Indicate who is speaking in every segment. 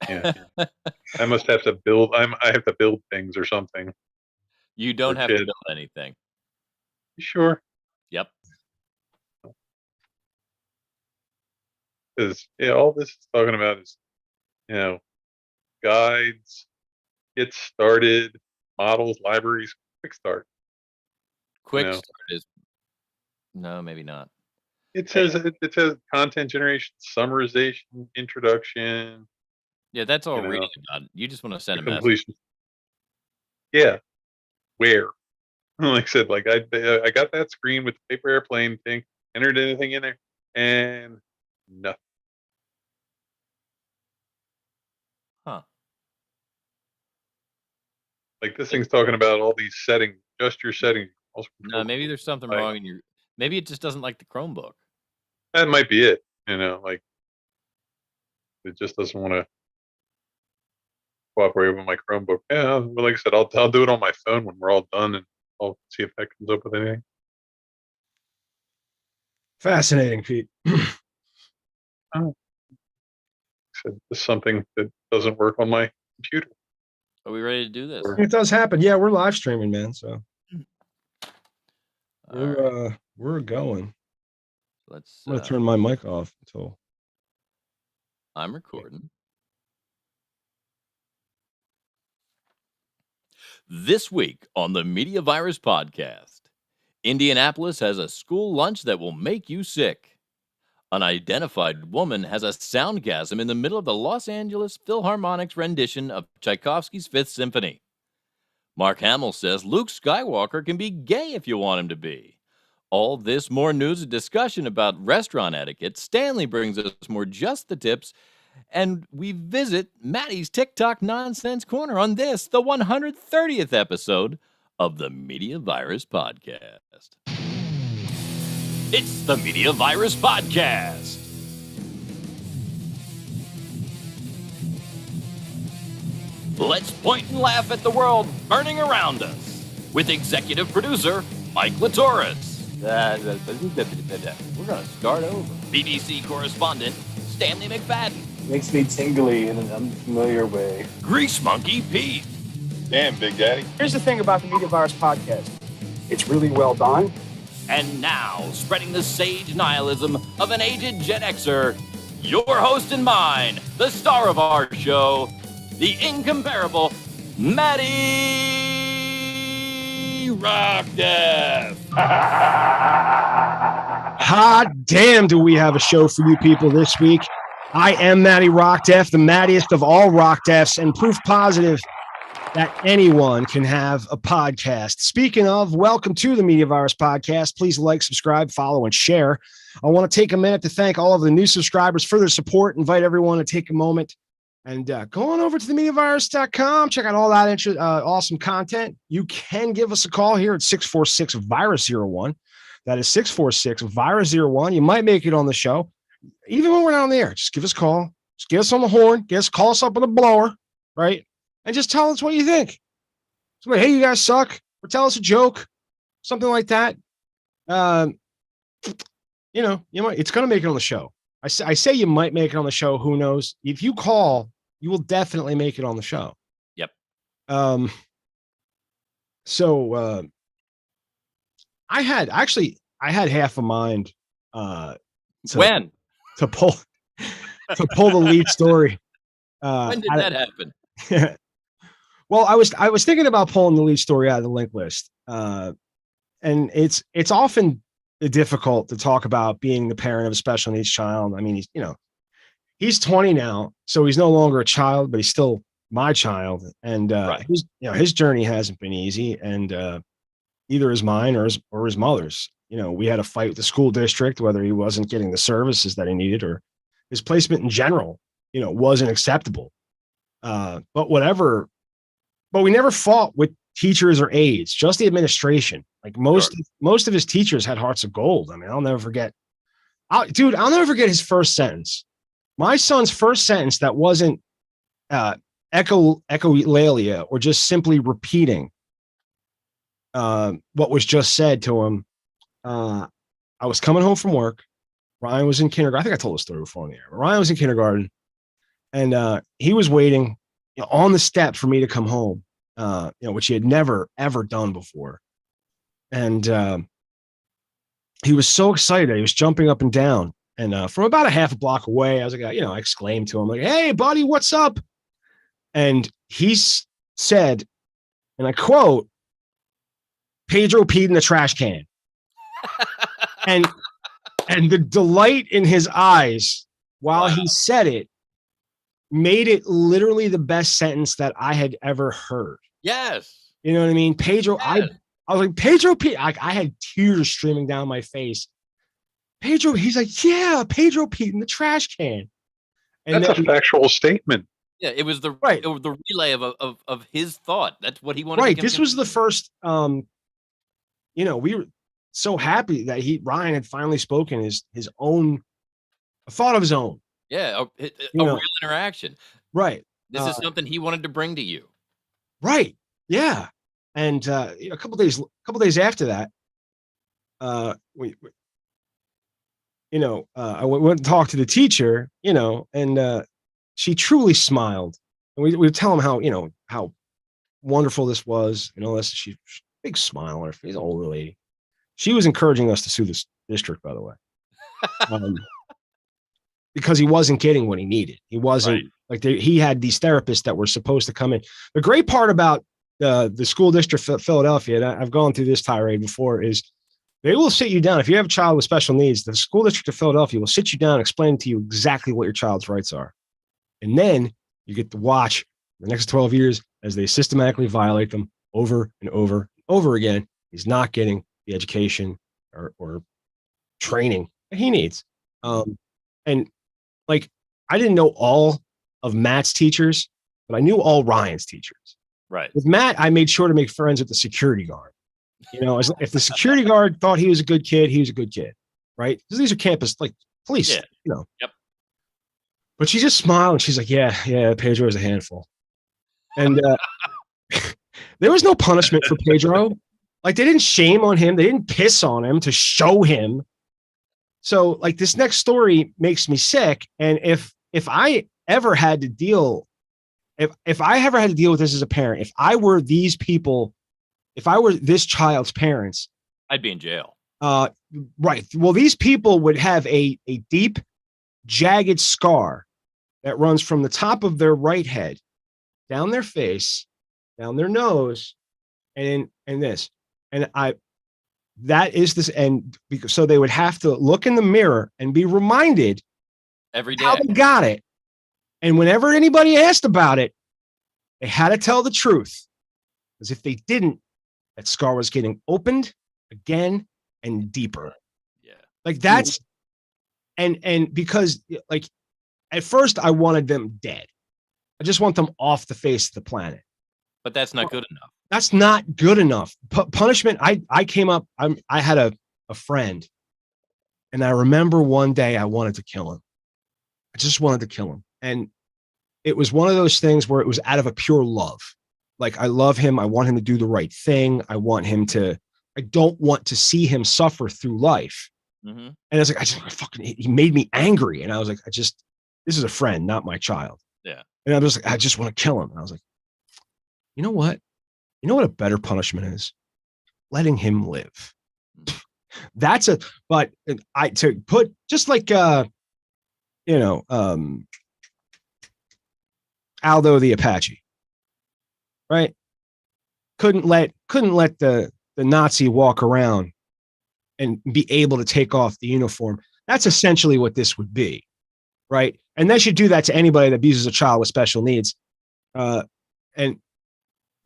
Speaker 1: Yeah. I must have to build. I have to build things or something.
Speaker 2: You don't
Speaker 1: Or
Speaker 2: have to
Speaker 1: kid.
Speaker 2: build anything.
Speaker 1: You sure?
Speaker 2: Yep.
Speaker 1: Because all this is talking about is, guides, get started, models, libraries, quick start.
Speaker 2: Quick start is no, maybe not.
Speaker 1: It says content generation, summarization, introduction.
Speaker 2: Yeah, that's all reading about it. You just want to send a message.
Speaker 1: Completion. Yeah. Where? Like I said, like I got that screen with the paper airplane thing, entered anything in there, and nothing.
Speaker 2: Huh.
Speaker 1: Like this thing's talking about all these settings, just your settings.
Speaker 2: No, maybe there's something wrong in your. Maybe it just doesn't like the Chromebook.
Speaker 1: That might be it. Like it just doesn't want to cooperate with my Chromebook. Yeah, but like I said, I'll do it on my phone when we're all done, and I'll see if that comes up with anything.
Speaker 3: Fascinating, Pete.
Speaker 1: Oh. It's something that doesn't work on my computer.
Speaker 2: Are we ready to do this?
Speaker 3: It does happen. Yeah, we're live streaming, man. So we're going.
Speaker 2: I'm
Speaker 3: gonna turn my mic off until
Speaker 2: I'm recording. This week on the Media Virus Podcast, Indianapolis has a school lunch that will make you sick. An identified woman has a soundgasm in the middle of the Los Angeles Philharmonic's rendition of Tchaikovsky's Fifth Symphony. Mark Hamill says Luke Skywalker can be gay if you want him to be. All this, more news and discussion about restaurant etiquette. Stanley brings us more Just the Tips, and we visit Maddie's TikTok Nonsense Corner on this, the 130th episode of the Media Virus Podcast. It's the Media Virus Podcast. Let's point and laugh at the world burning around us with executive producer Mike Latoris. We're going to start over. BBC correspondent Stanley McFadden.
Speaker 4: Makes me tingly in an unfamiliar way.
Speaker 2: Grease Monkey Pete.
Speaker 5: Damn, Big Daddy.
Speaker 6: Here's the thing about the Media Virus Podcast. It's really well done.
Speaker 2: And now, spreading the sage nihilism of an aged Gen Xer, your host and mine, the star of our show, the incomparable Maddie Rockdeath.
Speaker 3: Hot damn, do we have a show for you people this week. I am Maddie Rockdeath, the maddiest of all Rockdeaths, and proof positive that anyone can have a podcast. Speaking of, welcome to the Media Virus Podcast. Please like, subscribe, follow, and share. I want to take a minute to thank all of the new subscribers for their support. Invite everyone to take a moment and go on over to themediavirus.com. Check out all that awesome content. You can give us a call here at 646-VIRUS-01. That is 646-VIRUS-01. You might make it on the show. Even when we're not on the air, just give us a call. Just get us on the horn. Call us up with a blower, right? And just tell us what you think. So, hey, you guys suck. Or tell us a joke. Something like that. It's going to make it on the show. I say you might make it on the show. Who knows? If you call, you will definitely make it on the show.
Speaker 2: Yep.
Speaker 3: So I had half a mind to pull the lead story.
Speaker 2: When did that happen?
Speaker 3: Well, I was thinking about pulling the lead story out of the link list. And it's often difficult to talk about being the parent of a special needs child. I mean, he's 20 now, so he's no longer a child, but he's still my child. And
Speaker 2: right.
Speaker 3: His journey hasn't been easy, and either is mine or his mother's. We had a fight with the school district, whether he wasn't getting the services that he needed or his placement in general, wasn't acceptable. But whatever. But we never fought with teachers or aides, just the administration. Like most of his teachers had hearts of gold. I mean, I'll never forget his first sentence. My son's first sentence that wasn't echolalia or just simply repeating what was just said to him. I was coming home from work. Ryan was in kindergarten. I think I told the story before on the air. Ryan was in kindergarten, And he was waiting on the step for me to come home, which he had never, ever done before. And he was so excited. He was jumping up and down. And from about a half a block away, I was like, I exclaimed to him, like, "Hey, buddy, what's up?" And he said, and I quote, "Pedro peed in the trash can." and the delight in his eyes while he said it made it literally the best sentence that I had ever heard.
Speaker 2: Yes.
Speaker 3: You know what I mean? Pedro,
Speaker 2: Yes.
Speaker 3: I was like, "Pedro peed." I had tears streaming down my face. Pedro, he's like, "Yeah, Pedro peed in the trash can." And
Speaker 1: That's a factual statement.
Speaker 2: Yeah, it was the
Speaker 3: Right.
Speaker 2: it was the relay of his thought. That's what he wanted.
Speaker 3: Right.
Speaker 2: To
Speaker 3: This was the first. We were so happy that Ryan had finally spoken his own a thought of his own.
Speaker 2: Yeah, a real interaction.
Speaker 3: Right.
Speaker 2: This is something he wanted to bring to you.
Speaker 3: Right. Yeah. And a couple days after that, I went and talked to the teacher, and she truly smiled. And we would tell him how wonderful this was, and all this. She big smile on her face, older lady. She was encouraging us to sue this district, by the way, because he wasn't getting what he needed. He wasn't he had these therapists that were supposed to come in. The great part about the school district of Philadelphia, and I've gone through this tirade before, is they will sit you down. If you have a child with special needs, the school district of Philadelphia will sit you down and explain to you exactly what your child's rights are. And then you get to watch the next 12 years as they systematically violate them over and over and over again. He's not getting the education or training that he needs. And like, I didn't know all of Matt's teachers, but I knew all Ryan's teachers.
Speaker 2: Right.
Speaker 3: With Matt, I made sure to make friends with the security guard. If the security guard thought he was a good kid, he was a good kid, right? Because these are campus police,
Speaker 2: Yep.
Speaker 3: But she just smiled and she's like, "Yeah, Pedro is a handful." And there was no punishment for Pedro. Like, they didn't shame on him. They didn't piss on him to show him. So, like, this next story makes me sick. And if I ever had to deal, if I ever had to deal with this as a parent, if I were these people, if I were this child's parents,
Speaker 2: I'd be in jail.
Speaker 3: Right. Well, these people would have a deep, jagged scar that runs from the top of their right head down their face, down their nose, and this. And that is this. And so they would have to look in the mirror and be reminded
Speaker 2: every day
Speaker 3: how they got it. And whenever anybody asked about it, they had to tell the truth. Because if they didn't, that scar was getting opened again and deeper.
Speaker 2: Yeah.
Speaker 3: Like, that's, and because, like, at first I wanted them dead. I just want them off the face of the planet.
Speaker 2: But that's not good enough.
Speaker 3: That's not good enough. Punishment. I came up, I had a friend, and I remember one day I wanted to kill him. I just wanted to kill him. And it was one of those things where it was out of a pure love. Like, I love him. I want him to do the right thing. I don't want to see him suffer through life.
Speaker 2: Mm-hmm.
Speaker 3: And I was like, he made me angry. And I was like, this is a friend, not my child.
Speaker 2: Yeah.
Speaker 3: And I was like, I just want to kill him. And I was like, you know what? You know what a better punishment is? Letting him live. But to put just like, Aldo the Apache, right? Couldn't let the Nazi walk around and be able to take off the uniform. That's essentially what this would be, right? And they should do that to anybody that abuses a child with special needs. But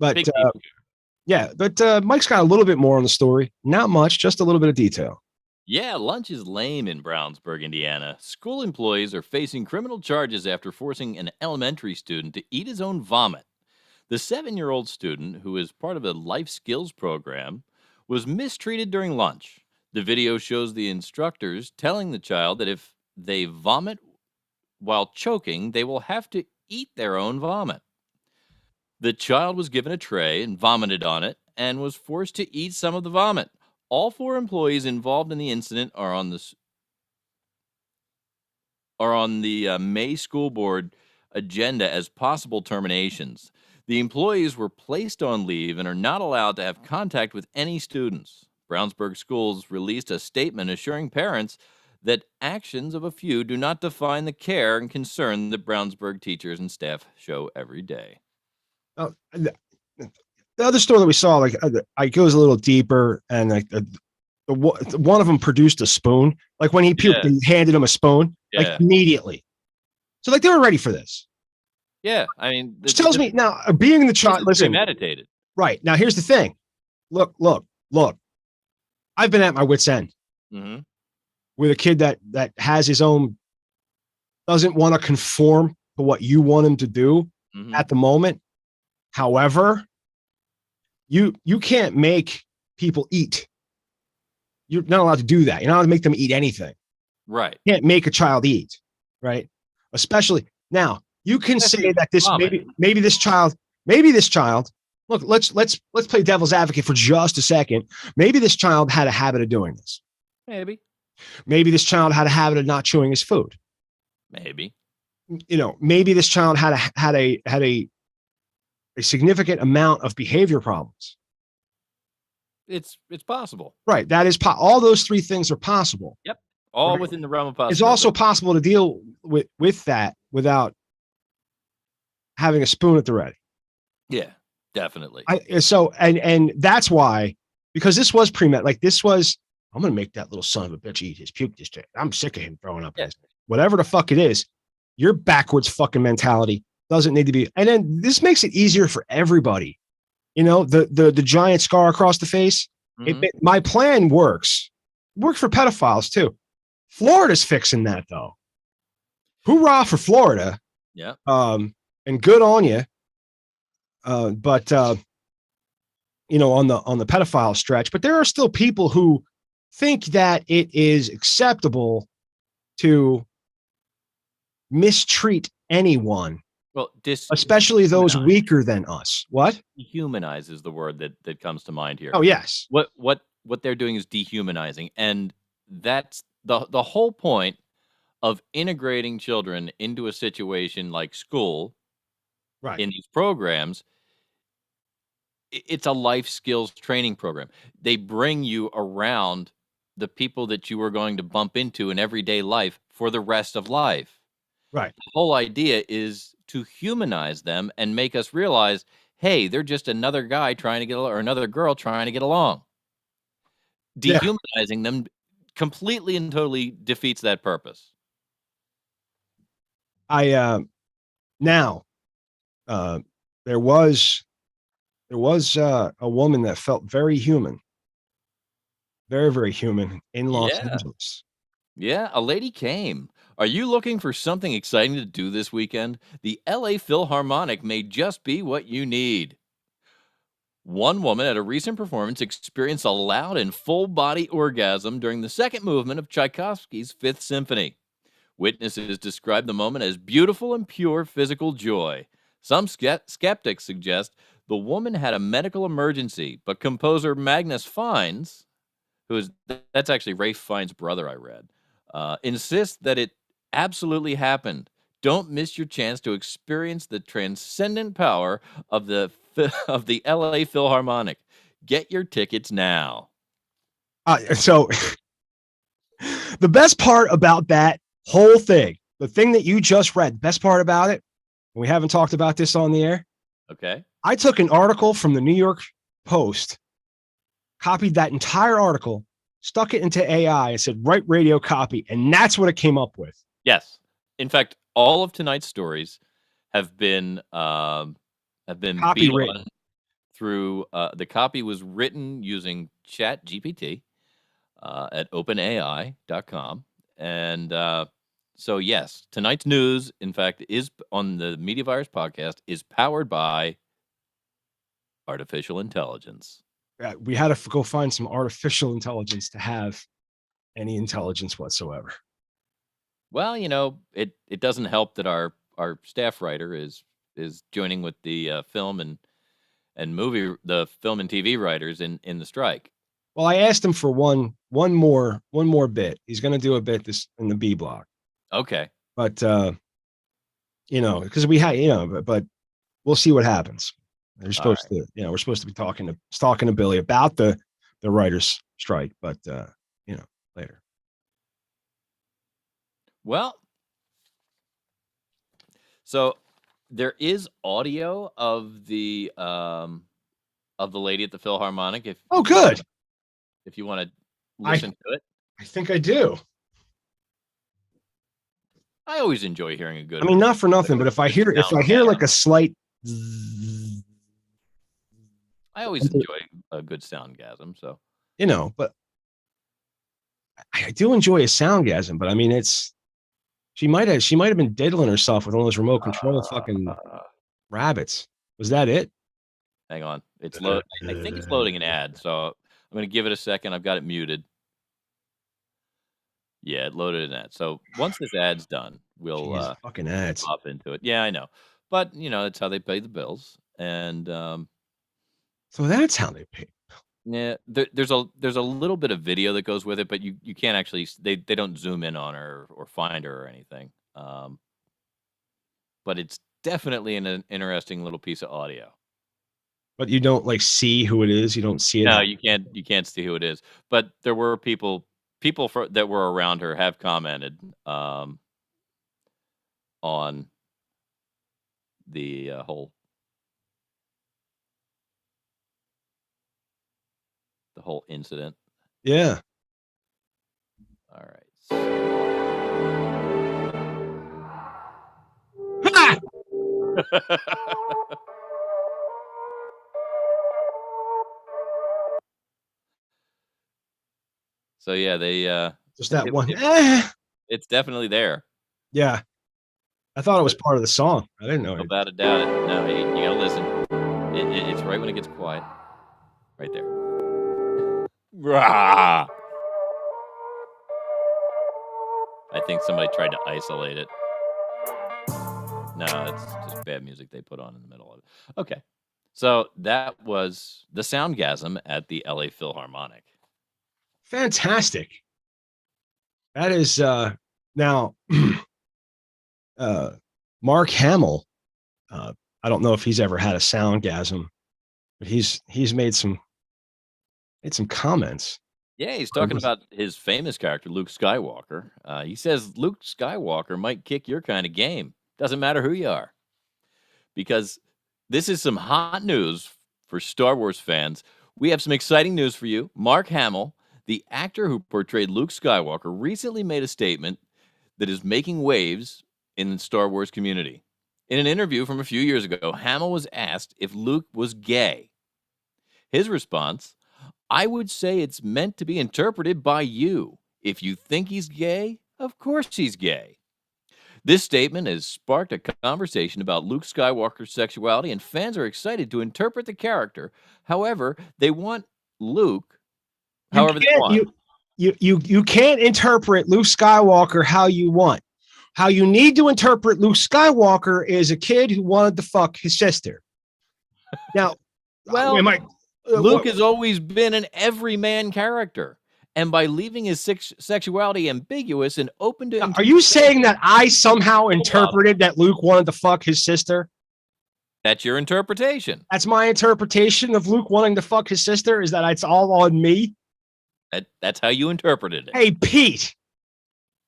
Speaker 3: Mike's got a little bit more on the story. Not much, just a little bit of detail.
Speaker 2: Yeah, lunch is lame in Brownsburg, Indiana. School employees are facing criminal charges after forcing an elementary student to eat his own vomit. The 7-year-old student, who is part of a life skills program, was mistreated during lunch. The video shows the instructors telling the child that if they vomit while choking, they will have to eat their own vomit. The child was given a tray and vomited on it and was forced to eat some of the vomit. All 4 employees involved in the incident are on the May school board agenda as possible terminations. The employees were placed on leave and are not allowed to have contact with any students. Brownsburg Schools released a statement assuring parents that actions of a few do not define the care and concern that Brownsburg teachers and staff show every day.
Speaker 3: The other story that we saw, like, it goes a little deeper, and like one of them produced a spoon. Like when he puked,
Speaker 2: Yeah.
Speaker 3: they handed him a spoon,
Speaker 2: Yeah.
Speaker 3: like immediately. So like they were ready for this.
Speaker 2: Yeah, I mean,
Speaker 3: Which tells me now, being the child. Listen,
Speaker 2: premeditated.
Speaker 3: right now, here's the thing. Look. I've been at my wit's end
Speaker 2: hmm
Speaker 3: with a kid that has his own, doesn't want to conform to what you want him to do
Speaker 2: hmm
Speaker 3: at the moment. However, you can't make people eat. You're not allowed to do that. You're not allowed to make them eat anything.
Speaker 2: Right.
Speaker 3: You can't make a child eat, right? Especially now, you can say that this
Speaker 2: vomit.
Speaker 3: maybe this child. Look, let's play devil's advocate for just a second. Maybe this child had a habit of doing this.
Speaker 2: Maybe.
Speaker 3: Maybe this child had a habit of not chewing his food.
Speaker 2: Maybe.
Speaker 3: Maybe this child had a significant amount of behavior problems.
Speaker 2: It's possible.
Speaker 3: Right. That is all those three things are possible.
Speaker 2: All
Speaker 3: Right.
Speaker 2: within the realm of possibility.
Speaker 3: It's also possible to deal with that without having a spoon at the ready.
Speaker 2: Yeah, definitely.
Speaker 3: And that's why, because this was pre-med, like this was, I'm going to make that little son of a bitch eat his puke this day. I'm sick of him throwing up.
Speaker 2: Yeah.
Speaker 3: This. Whatever the fuck it is, your backwards fucking mentality doesn't need to be. And then this makes it easier for everybody. The giant scar across the face.
Speaker 2: Mhm.
Speaker 3: My plan works. Works for pedophiles too. Florida's fixing that though. Hoorah for Florida.
Speaker 2: Yeah.
Speaker 3: And good on you. But on the pedophile stretch, but there are still people who think that it is acceptable to mistreat anyone,
Speaker 2: Well,
Speaker 3: especially those
Speaker 2: dehumanize.
Speaker 3: weaker than us. What?
Speaker 2: Dehumanize is the word that comes to mind here.
Speaker 3: Oh, yes.
Speaker 2: What they're doing is dehumanizing, and that's the whole point of integrating children into a situation like school
Speaker 3: Right.
Speaker 2: in these programs. It's a life skills training program. They bring you around the people that you are going to bump into in everyday life for the rest of life.
Speaker 3: Right.
Speaker 2: The whole idea is to humanize them and make us realize, hey, they're just another guy trying to get or another girl trying to get along.
Speaker 3: Yeah.
Speaker 2: Dehumanizing them completely and totally defeats that purpose.
Speaker 3: There was a woman that felt very human, very, very human in Los
Speaker 2: Yeah.
Speaker 3: Angeles.
Speaker 2: Yeah, a lady came. Are you looking for something exciting to do this weekend? The LA Philharmonic may just be what you need. One woman at a recent performance experienced a loud and full body orgasm during the second movement of Tchaikovsky's Fifth Symphony. Witnesses describe the moment as beautiful and pure physical joy. Some skeptics suggest the woman had a medical emergency, but composer Magnus Fines, that's actually Rafe Fiennes' brother, I read, insists that it absolutely happened. Don't miss your chance to experience the transcendent power of the LA Philharmonic. Get your tickets now.
Speaker 3: So the best part about that whole thing, the thing that you just read, the best part about it, and we haven't talked about this on the air.
Speaker 2: Okay.
Speaker 3: I took an article from the New York Post, copied that entire article, stuck it into AI, and said, write radio copy. And that's what it came up with.
Speaker 2: Yes. In fact, all of tonight's stories have been beat
Speaker 3: Copywritten.
Speaker 2: on through the copy was written using Chat GPT at openai.com. And so, yes, tonight's news, in fact, is on the Media Virus podcast, is powered by artificial intelligence.
Speaker 3: We had to go find some artificial intelligence to have any intelligence whatsoever.
Speaker 2: Well, it doesn't help that our staff writer is joining with the film and the film and TV writers in the strike.
Speaker 3: Well, I asked him for one more bit. He's going to do a bit this in the B block.
Speaker 2: Okay.
Speaker 3: But because we had, but we'll see what happens. They're supposed
Speaker 2: right.
Speaker 3: to, we're supposed to be talking to Billy about the writers' strike, but later.
Speaker 2: Well, so there is audio of the lady at the Philharmonic.
Speaker 3: Good.
Speaker 2: If you want to listen to it,
Speaker 3: I think I do.
Speaker 2: I always enjoy hearing a good.
Speaker 3: I mean, not for nothing, but if I hear like a slight,
Speaker 2: I always enjoy a good soundgasm. So
Speaker 3: but I do enjoy a soundgasm. But I mean, she might have been diddling herself with one of those remote control fucking rabbits. Was that it?
Speaker 2: Hang on, it's load. I think it's loading an ad, so I'm going to give it a second. I've got it muted. Yeah, it loaded an ad. So once this ad's done, we'll
Speaker 3: fucking ads.
Speaker 2: hop into it. Yeah, I know, but that's how they pay the bills, and
Speaker 3: so that's how they pay.
Speaker 2: yeah, there's a little bit of video that goes with it, but you can't actually they don't zoom in on her or find her or anything. But it's definitely an interesting little piece of audio.
Speaker 3: But you don't see who it is. You don't see it.
Speaker 2: No, you can't see who it is. But there were people that were around her have commented on the whole incident.
Speaker 3: Yeah.
Speaker 2: All right. So yeah, they
Speaker 3: just that one.
Speaker 2: It's definitely there.
Speaker 3: Yeah, I thought it was part of the song. I didn't know.
Speaker 2: Without a doubt, it. No, you gotta listen. It's right when it gets quiet, right there. Rah! I think somebody tried to isolate it. No, it's just bad music they put on in the middle of it. Okay, so that was the Soundgasm at the LA Philharmonic.
Speaker 3: Fantastic. That is now Mark Hamill. I don't know if he's ever had a soundgasm, but he's made some comments.
Speaker 2: Yeah, he's talking about his famous character, Luke Skywalker. He says Luke Skywalker might kick your kind of game. Doesn't matter who you are. Because this is some hot news for Star Wars fans. We have some exciting news for you. Mark Hamill, the actor who portrayed Luke Skywalker, recently made a statement that is making waves in the Star Wars community. In an interview from a few years ago, Hamill was asked if Luke was gay. His response, "I would say it's meant to be interpreted by you. If you think he's gay, of course he's gay." This statement has sparked a conversation about Luke Skywalker's sexuality, and fans are excited to interpret the character however they want Luke. However they want.
Speaker 3: You can't interpret Luke Skywalker how you want. How you need to interpret Luke Skywalker is a kid who wanted to fuck his sister. Now,
Speaker 2: well, Luke has always been an everyman character. And by leaving his sexuality ambiguous and open to...
Speaker 3: Are you saying that I somehow interpreted that Luke wanted to fuck his sister?
Speaker 2: That's your interpretation.
Speaker 3: That's my interpretation of Luke wanting to fuck his sister, is that it's all on me?
Speaker 2: That's how you interpreted it.
Speaker 3: Hey, Pete.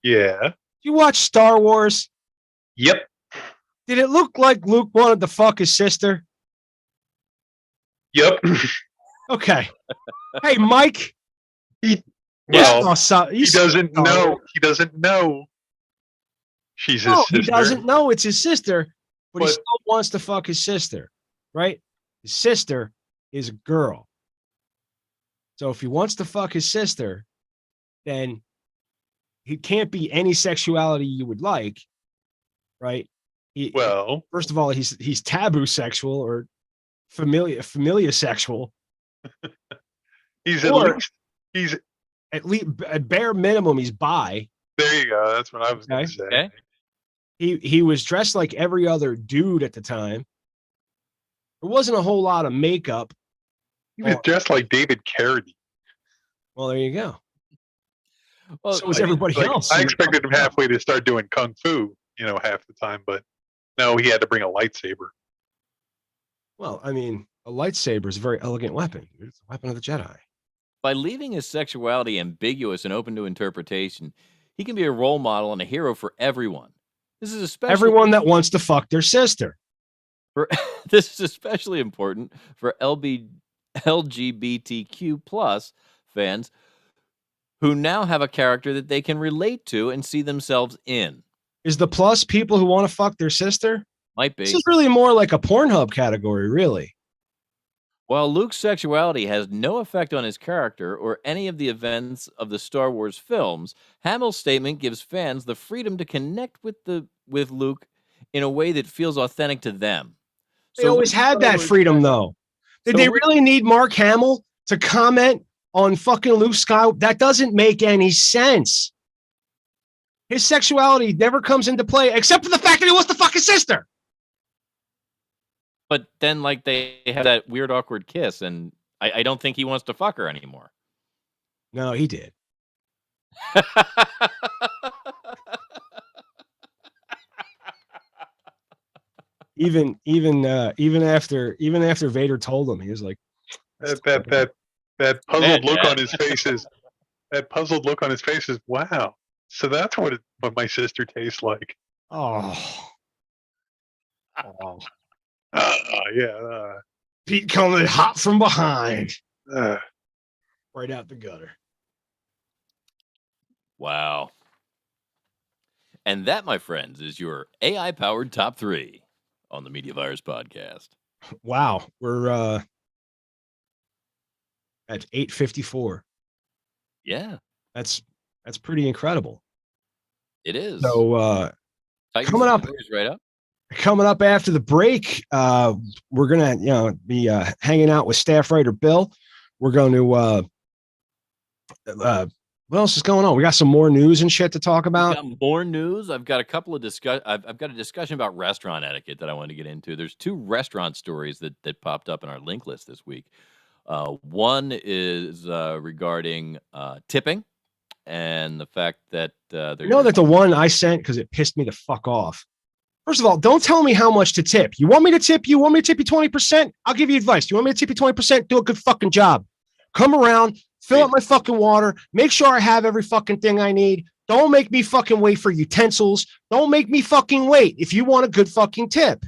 Speaker 1: Yeah.
Speaker 3: You watch Star Wars?
Speaker 1: Yep.
Speaker 3: Did it look like Luke wanted to fuck his sister?
Speaker 1: Yep.
Speaker 3: Okay. Hey, Mike.
Speaker 1: He doesn't know. He doesn't know. She's his sister.
Speaker 3: He doesn't know it's his sister, but he still wants to fuck his sister, right? His sister is a girl. So if he wants to fuck his sister, then he can't be any sexuality you would like, right? First of all, he's taboo sexual or familiar sexual.
Speaker 1: He's
Speaker 3: at least at bare minimum he's bi.
Speaker 1: There you go. That's what I was going to say.
Speaker 2: Okay.
Speaker 3: He was dressed like every other dude at the time. There wasn't a whole lot of makeup.
Speaker 1: He was dressed like David Carradine.
Speaker 3: Well, there you go.
Speaker 2: Well,
Speaker 3: so was everybody else.
Speaker 1: I expected him halfway to start doing kung fu, half the time, but No, he had to bring a lightsaber.
Speaker 3: Well, I mean, a lightsaber is a very elegant weapon. It's a weapon of the Jedi.
Speaker 2: By leaving his sexuality ambiguous and open to interpretation, he can be a role model and a hero for everyone. This is especially
Speaker 3: Everyone that wants to fuck their sister.
Speaker 2: this is especially important for LGBTQ plus fans who now have a character that they can relate to and see themselves in.
Speaker 3: Is the plus people who want to fuck their sister?
Speaker 2: Might be.
Speaker 3: This is really more like a Pornhub category, really.
Speaker 2: While Luke's sexuality has no effect on his character or any of the events of the Star Wars films, Hamill's statement gives fans the freedom to connect with Luke in a way that feels authentic to them.
Speaker 3: They always had that freedom, though. Did they really need Mark Hamill to comment on fucking Luke Skywalker? That doesn't make any sense. His sexuality never comes into play, except for the fact that he wants to fuck his sister.
Speaker 2: But then, like, they have that weird, awkward kiss, and I don't think he wants to fuck her anymore.
Speaker 3: No, he did. Even after Vader told him, he was like,
Speaker 1: That puzzled look on his face is wow. So that's what my sister tastes like.
Speaker 3: oh.
Speaker 1: Yeah.
Speaker 3: Pete coming hot from behind,
Speaker 1: Uh,
Speaker 3: right out the gutter.
Speaker 2: Wow. And that, my friends, is your AI-powered top 3 on the Media Virus Podcast.
Speaker 3: Wow, we're at 8:54.
Speaker 2: Yeah,
Speaker 3: That's pretty incredible.
Speaker 2: it is.
Speaker 3: So
Speaker 2: Titans
Speaker 3: coming up-
Speaker 2: is right up.
Speaker 3: coming up after the break, we're gonna be hanging out with staff writer Bill. We're going to what else is going on? We got some more news and shit to talk about.
Speaker 2: Got more news. I've got a couple of I've got a discussion about restaurant etiquette that I want to get into. There's 2 restaurant stories that popped up in our link list this week. One is regarding tipping and the fact that
Speaker 3: You know that the one I sent because it pissed me the fuck off. First of all, don't tell me how much to tip. You want me to tip you? Want me to tip you 20%? I'll give you advice. You want me to tip you 20%? Do a good fucking job. Come around, fill up my fucking water, make sure I have every fucking thing I need. Don't make me fucking wait for utensils. Don't make me fucking wait if you want a good fucking tip.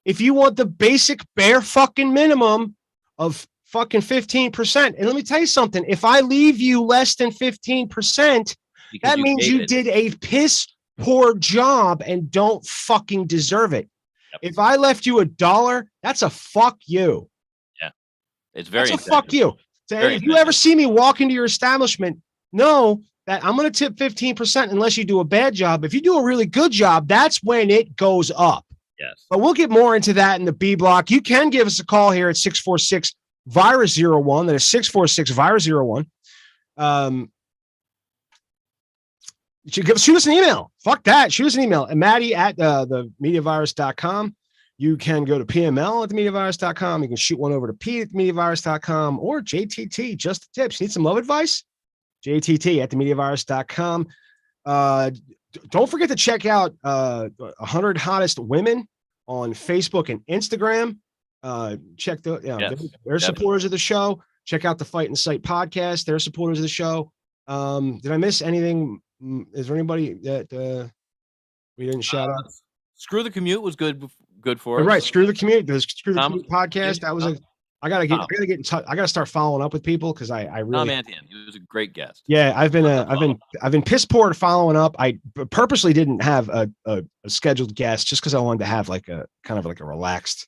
Speaker 3: If you want the basic bare fucking minimum of fucking 15%. And let me tell you something. If I leave you less than 15%, that means you did a piss poor job and don't fucking deserve it.
Speaker 2: Yep.
Speaker 3: If I left you $1, that's a fuck you.
Speaker 2: It's very
Speaker 3: That's a fuck you. So
Speaker 2: Very
Speaker 3: if you ever see me walk into your establishment, know that I'm going to tip 15% unless you do a bad job. If you do a really good job, that's when it goes up.
Speaker 2: Yes.
Speaker 3: But we'll get more into that in the B block. You can give us a call here at 646-VIRUS-01. That is 646-VIRUS-01. Shoot us an email. Fuck that. Shoot us an email. And Maddie at themediavirus.com. You can go to PML at themediavirus.com. You can shoot one over to Pete at themediavirus.com or JTT, just the tips. Need some love advice? JTT at themediavirus.com. Don't forget to check out 100 Hottest Women on Facebook and Instagram. Check they're supporters of the show. Check out the Fight and Sight podcast. They're supporters of the show. Did I miss anything? Is there anybody that we didn't shout out?
Speaker 2: Screw the Commute was good for us.
Speaker 3: Right, Screw the Commute. The Screw the Commute podcast. That was I gotta get in touch. I gotta start following up with people because I really
Speaker 2: Tom Antian, he was a great guest.
Speaker 3: Yeah, I've been piss poor at following up. I purposely didn't have a scheduled guest just because I wanted to have like a kind of like a relaxed,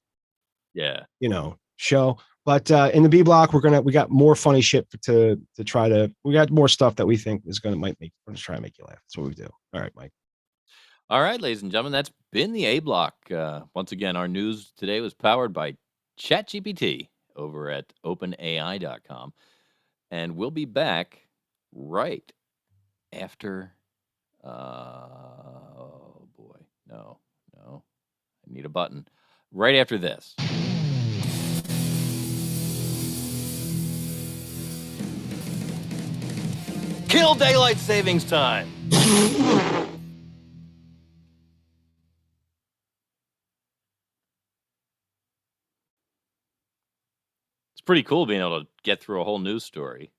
Speaker 3: show. But in the B block, we got more funny shit to try to. We got more stuff that we think is we're gonna try and make you laugh. That's what we do. All right, Mike.
Speaker 2: All right, ladies and gentlemen, that's been the A block. Once again, our news today was powered by ChatGPT over at openai.com. And we'll be back right after. Oh boy, no, I need a button. Right after this. Kill daylight savings time. pretty cool being able to get through a whole news story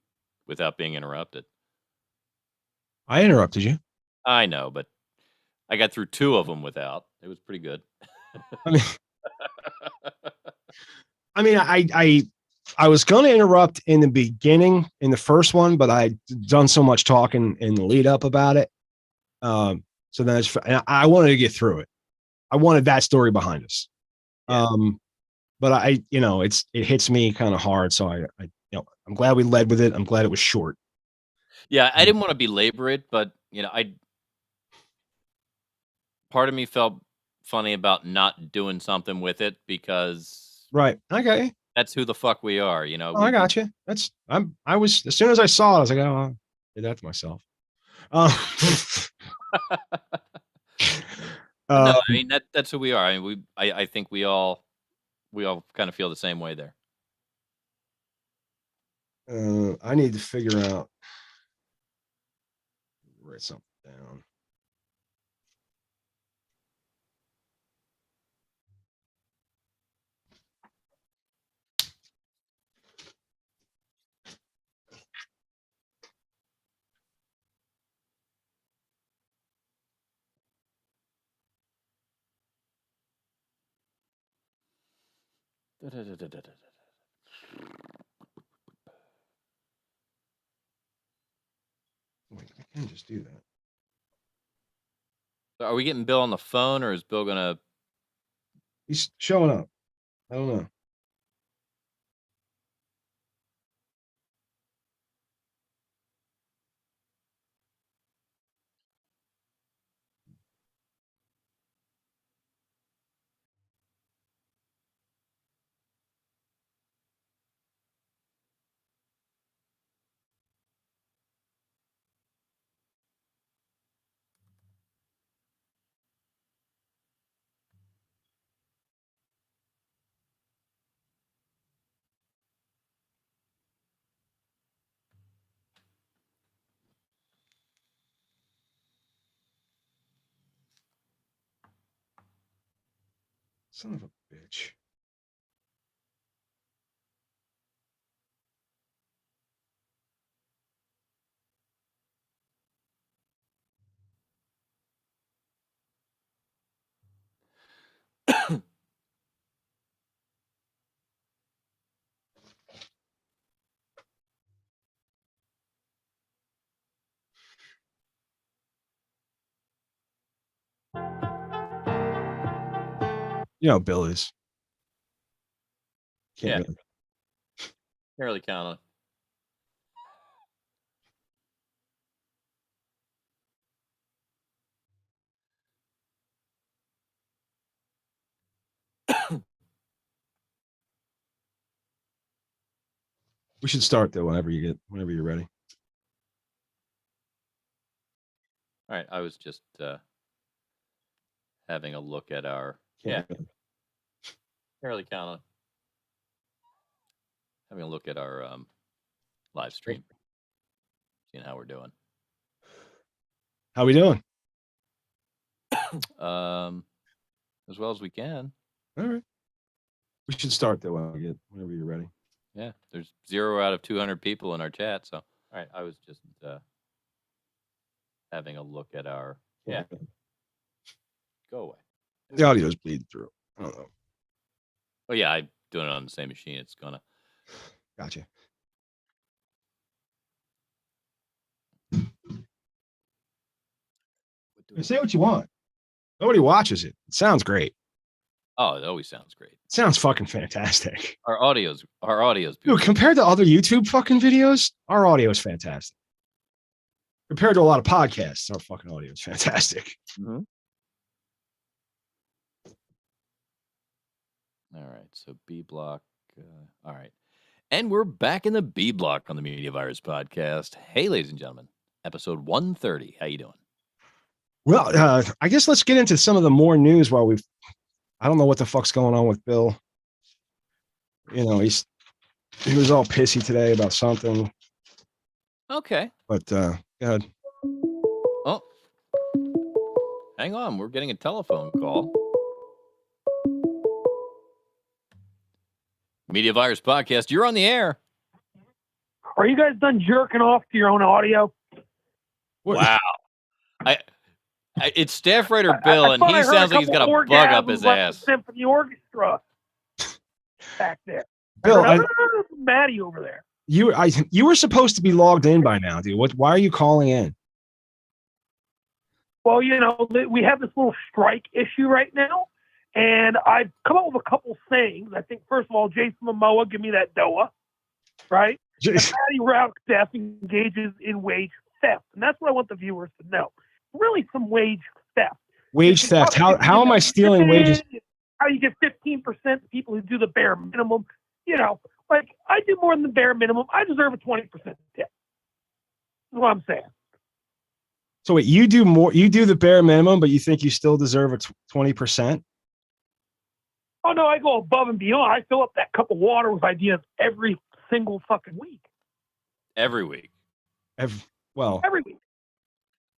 Speaker 2: without being interrupted.
Speaker 3: I interrupted you.
Speaker 2: I know, but I got through 2 of them without. It was pretty good.
Speaker 3: I mean, I was going to interrupt in the beginning in the first one, but I'd done so much talking in the lead up about it. So then I wanted to get through it. I wanted that story behind us.
Speaker 2: Yeah.
Speaker 3: But it hits me kind of hard. So I'm glad we led with it. I'm glad it was short.
Speaker 2: Yeah, I didn't want to belabor it, but part of me felt funny about not doing something with it because
Speaker 3: Right. Okay.
Speaker 2: that's who the fuck we are,
Speaker 3: Oh, I got you. I was, as soon as I saw it, I was like, oh, I did that to myself.
Speaker 2: No, I mean that's who we are. I mean, I think we all kind of feel the same way there.
Speaker 3: I need to figure out, write something down. Wait, I can't just do that.
Speaker 2: So are we getting Bill on the phone, or is Bill gonna?
Speaker 3: He's showing up. I don't know. Son of a bitch. You know how Bill is.
Speaker 2: Yeah.
Speaker 3: Can't really.
Speaker 2: Can't really count on.
Speaker 3: We should start though whenever you're ready.
Speaker 2: All right, I was just having a look at our
Speaker 3: Can't
Speaker 2: Can't really count on. Having a look at our live stream, seeing how we're doing.
Speaker 3: How we doing?
Speaker 2: As well as we can.
Speaker 3: All right. We should start though whenever you're ready.
Speaker 2: Yeah, there's 0 out of 200 people in our chat. So, all right, I was just having a look at our. Yeah, go away.
Speaker 3: The audio's bleeding through. I don't know.
Speaker 2: Oh yeah, I'm doing it on the same machine. It's gonna.
Speaker 3: Gotcha. Say what you want. Nobody watches it. It sounds great.
Speaker 2: Oh, it always sounds great.
Speaker 3: It sounds fucking fantastic.
Speaker 2: Our audio's
Speaker 3: Dude,
Speaker 2: beautiful.
Speaker 3: compared to other YouTube fucking videos, our audio is fantastic. Compared to a lot of podcasts, our fucking audio is fantastic.
Speaker 2: Mm-hmm. All right, so B block. All right, and we're back in the B block on the Media Virus podcast. Hey, ladies and gentlemen, episode 130. How you doing?
Speaker 3: Well, I guess let's get into some of the more news while I don't know what the fuck's going on with Bill. You know, he was all pissy today about something.
Speaker 2: Okay.
Speaker 3: But go ahead.
Speaker 2: Oh, hang on. We're getting a telephone call. Media Virus Podcast, you're on the air.
Speaker 5: Are you guys done jerking off to your own audio?
Speaker 2: Wow. It's Staff Writer Bill, and he sounds like he's got a bug up his ass.
Speaker 5: Symphony orchestra back there.
Speaker 3: Bill,
Speaker 5: Maddie over there.
Speaker 3: You were supposed to be logged in by now, dude. Why are you calling in?
Speaker 5: Well, we have this little strike issue right now, and I've come up with a couple sayings. I think, first of all, Jason Momoa, give me that DOA, right? And Maddie Rockdeff engages in wage theft, and that's what I want the viewers to know. Really, some wage theft.
Speaker 3: Wage theft. How am I stealing wages?
Speaker 5: How you get 15% to people who do the bare minimum? Like I do more than the bare minimum. I deserve a 20% tip. That's what I'm saying.
Speaker 3: So wait, you do more? You do the bare minimum, but you think you still deserve a 20%?
Speaker 5: Oh no, I go above and beyond. I fill up that cup of water with ideas every single fucking week.
Speaker 2: Every week.
Speaker 5: Every week.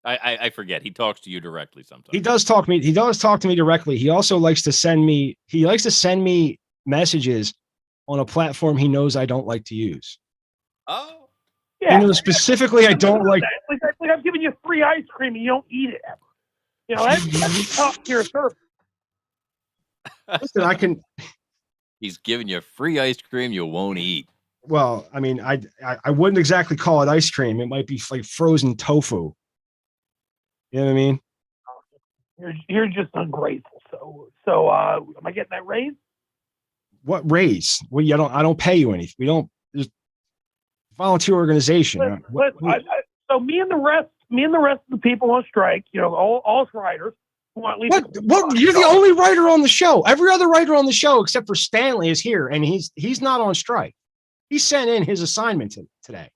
Speaker 2: I forget. He talks to you directly sometimes.
Speaker 3: He does talk to me directly. He also likes to send me messages on a platform he knows I don't like to use.
Speaker 2: Oh.
Speaker 5: Yeah.
Speaker 3: Specifically, I don't like.
Speaker 5: Like I'm giving you free ice cream and you don't eat it ever. That's top tier service.
Speaker 3: Listen, I can.
Speaker 2: He's giving you free ice cream you won't eat.
Speaker 3: Well, I mean, I wouldn't exactly call it ice cream. It might be like frozen tofu. You know what I mean?
Speaker 5: You're just ungrateful. So am I getting that raise?
Speaker 3: What raise? Well, I don't pay you anything. We don't. There's volunteer organization.
Speaker 5: So me and the rest of the people on strike, all us writers who want at least.
Speaker 3: What? You're the only writer on the show. Every other writer on the show except for Stanley is here, and he's not on strike. He sent in his assignment today.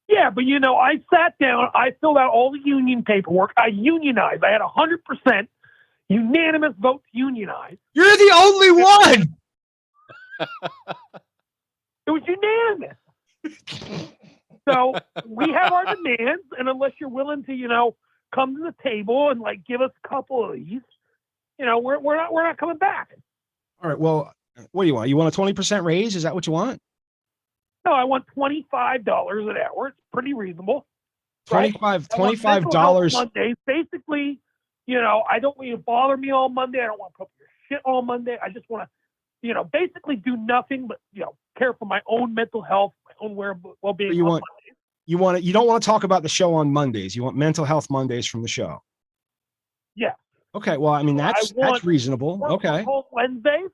Speaker 5: Yeah, but I sat down, I filled out all the union paperwork, I unionized. I had 100% unanimous vote to unionize.
Speaker 3: You're the only one.
Speaker 5: It was unanimous. So we have our demands, and unless you're willing to, come to the table and give us a couple of these, we're not coming back.
Speaker 3: All right. Well, what do you want? You want a 20% raise? Is that what you want?
Speaker 5: No, I want $25 an hour. It's pretty reasonable.
Speaker 3: $25.
Speaker 5: Mondays. Basically, I don't want you to bother me all Monday. I don't want to put up your shit all Monday. I just want to, basically do nothing but, care for my own mental health, my own well-being.
Speaker 3: You don't want to talk about the show on Mondays. You want mental health Mondays from the show.
Speaker 5: Yeah.
Speaker 3: Okay. Well, I mean, that's reasonable. Okay.
Speaker 5: Wednesdays.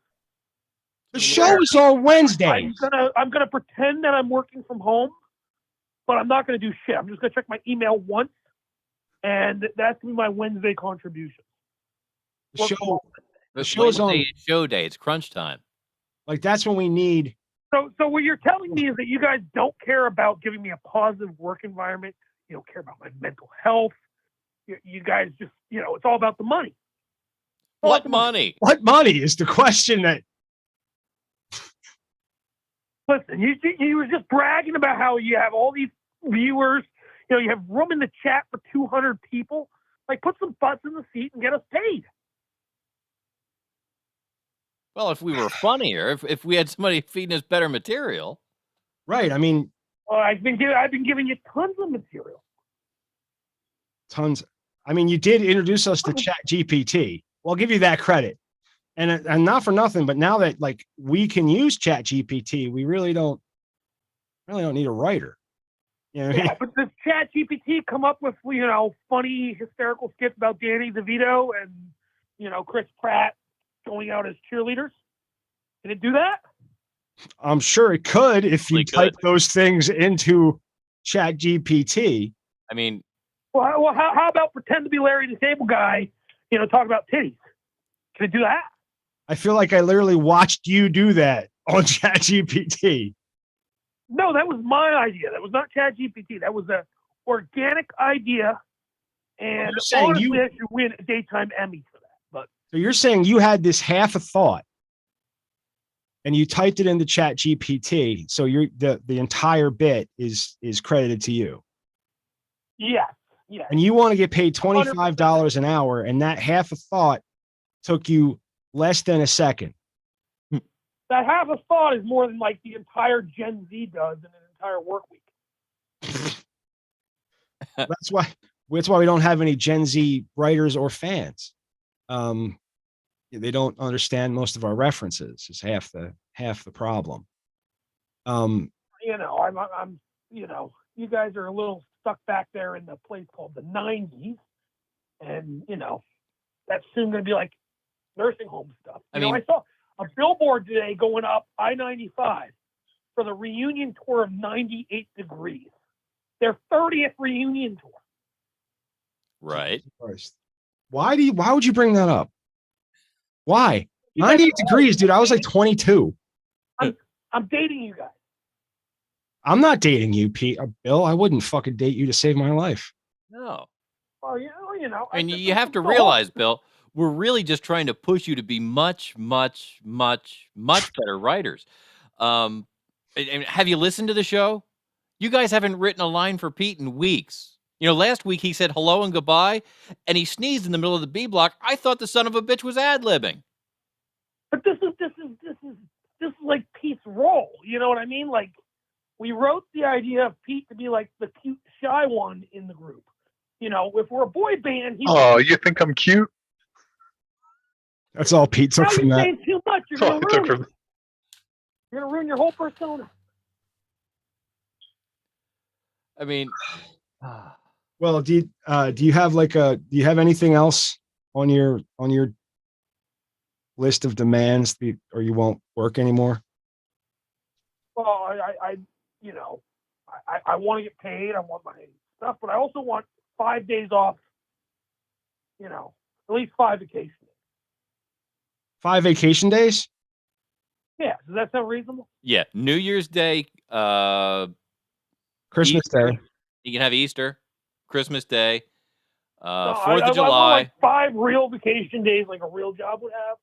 Speaker 3: The show is on Wednesday.
Speaker 5: I'm gonna pretend that I'm working from home, but I'm not gonna do shit. I'm just gonna check my email once, and that's gonna be my Wednesday contribution.
Speaker 3: The show's on
Speaker 2: show day. It's crunch time.
Speaker 3: Like that's when we need.
Speaker 5: So what you're telling me is that you guys don't care about giving me a positive work environment. You don't care about my mental health. You guys just, it's all about the money.
Speaker 2: What money?
Speaker 3: What money is the question that.
Speaker 5: Listen, you were just bragging about how you have all these viewers. You have room in the chat for 200 people. Put some butts in the seat and get us paid.
Speaker 2: Well, if we were funnier, if we had somebody feeding us better material.
Speaker 3: Right. I mean.
Speaker 5: Well, I've been giving you tons of material.
Speaker 3: Tons. I mean, you did introduce us to ChatGPT. Well, I'll give you that credit. And not for nothing, but now that we can use ChatGPT, we really don't need a writer.
Speaker 5: Yeah, but does ChatGPT come up with funny hysterical skits about Danny DeVito and Chris Pratt going out as cheerleaders? Can it do that?
Speaker 3: I'm sure it could if you type those things into ChatGPT.
Speaker 2: I mean,
Speaker 5: well, how about pretend to be Larry the Cable Guy? Talk about titties. Can it do that?
Speaker 3: I feel like I literally watched you do that on ChatGPT.
Speaker 5: No, that was my idea. That was not ChatGPT. That was an organic idea. And honestly, I should win a daytime Emmy for that. But
Speaker 3: so you're saying you had this half a thought and you typed it into ChatGPT. So the entire bit is credited to you.
Speaker 5: Yes. Yeah.
Speaker 3: And you want to get paid $25 an hour, and that half a thought took you less than a second.
Speaker 5: that half a thought is more than like the entire Gen Z does in an entire work week.
Speaker 3: That's why we don't have any Gen Z writers or fans. They don't understand most of our references. Is half the problem.
Speaker 5: I'm you guys are a little stuck back there in the place called the 90s, and that's soon going to be like nursing home stuff. I saw a billboard today going up I-95 for the reunion tour of 98 Degrees, their 30th reunion tour.
Speaker 2: Right.
Speaker 3: Why would you bring that up? Why? 98 Degrees, dude. I was like 22.
Speaker 5: I'm dating you guys.
Speaker 3: I'm not dating you, Pete. Bill, I wouldn't fucking date you to save my life.
Speaker 2: No.
Speaker 5: Well,
Speaker 2: And you have to realize, Bill, we're really just trying to push you to be much, much, much, much better writers. And have you listened to the show? You guys haven't written a line for Pete in weeks. Last week he said hello and goodbye, and he sneezed in the middle of the B block. I thought the son of a bitch was ad-libbing.
Speaker 5: But this is like Pete's role. You know what I mean? Like, we wrote the idea of Pete to be like the cute, shy one in the group. If we're a boy band,
Speaker 1: you think I'm cute?
Speaker 3: That's all Pete took from that.
Speaker 5: Saying too much. You're going to ruin your whole persona.
Speaker 2: I mean,
Speaker 3: well, do you have anything else on your list of demands or you won't work anymore?
Speaker 5: Well, I want to get paid. I want my stuff, but I also want 5 days off. At least 5 vacation days. 5
Speaker 3: vacation days?
Speaker 5: Yeah, does that sound reasonable?
Speaker 2: Yeah, New Year's Day,
Speaker 3: Christmas
Speaker 2: Easter.
Speaker 3: Day.
Speaker 2: You can have Easter, Christmas Day, 4th
Speaker 5: I
Speaker 2: of July.
Speaker 5: want like 5 real vacation days, like a real job would have.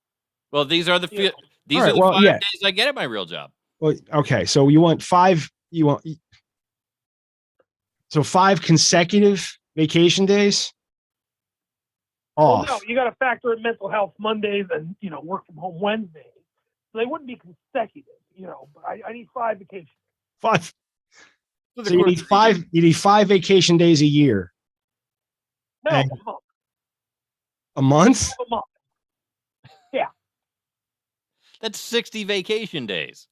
Speaker 2: Well, these are the 5 days I get at my real job.
Speaker 3: Well, okay, so you want 5. So 5 consecutive vacation days off.
Speaker 5: Well, no, you got to factor in mental health Mondays and work from home Wednesdays. So they wouldn't be consecutive, But I need 5 vacations.
Speaker 3: 5. So you need 5. You need 5 vacation days a year.
Speaker 5: No, a month.
Speaker 3: A month?
Speaker 5: A month. Yeah.
Speaker 2: That's 60 vacation days.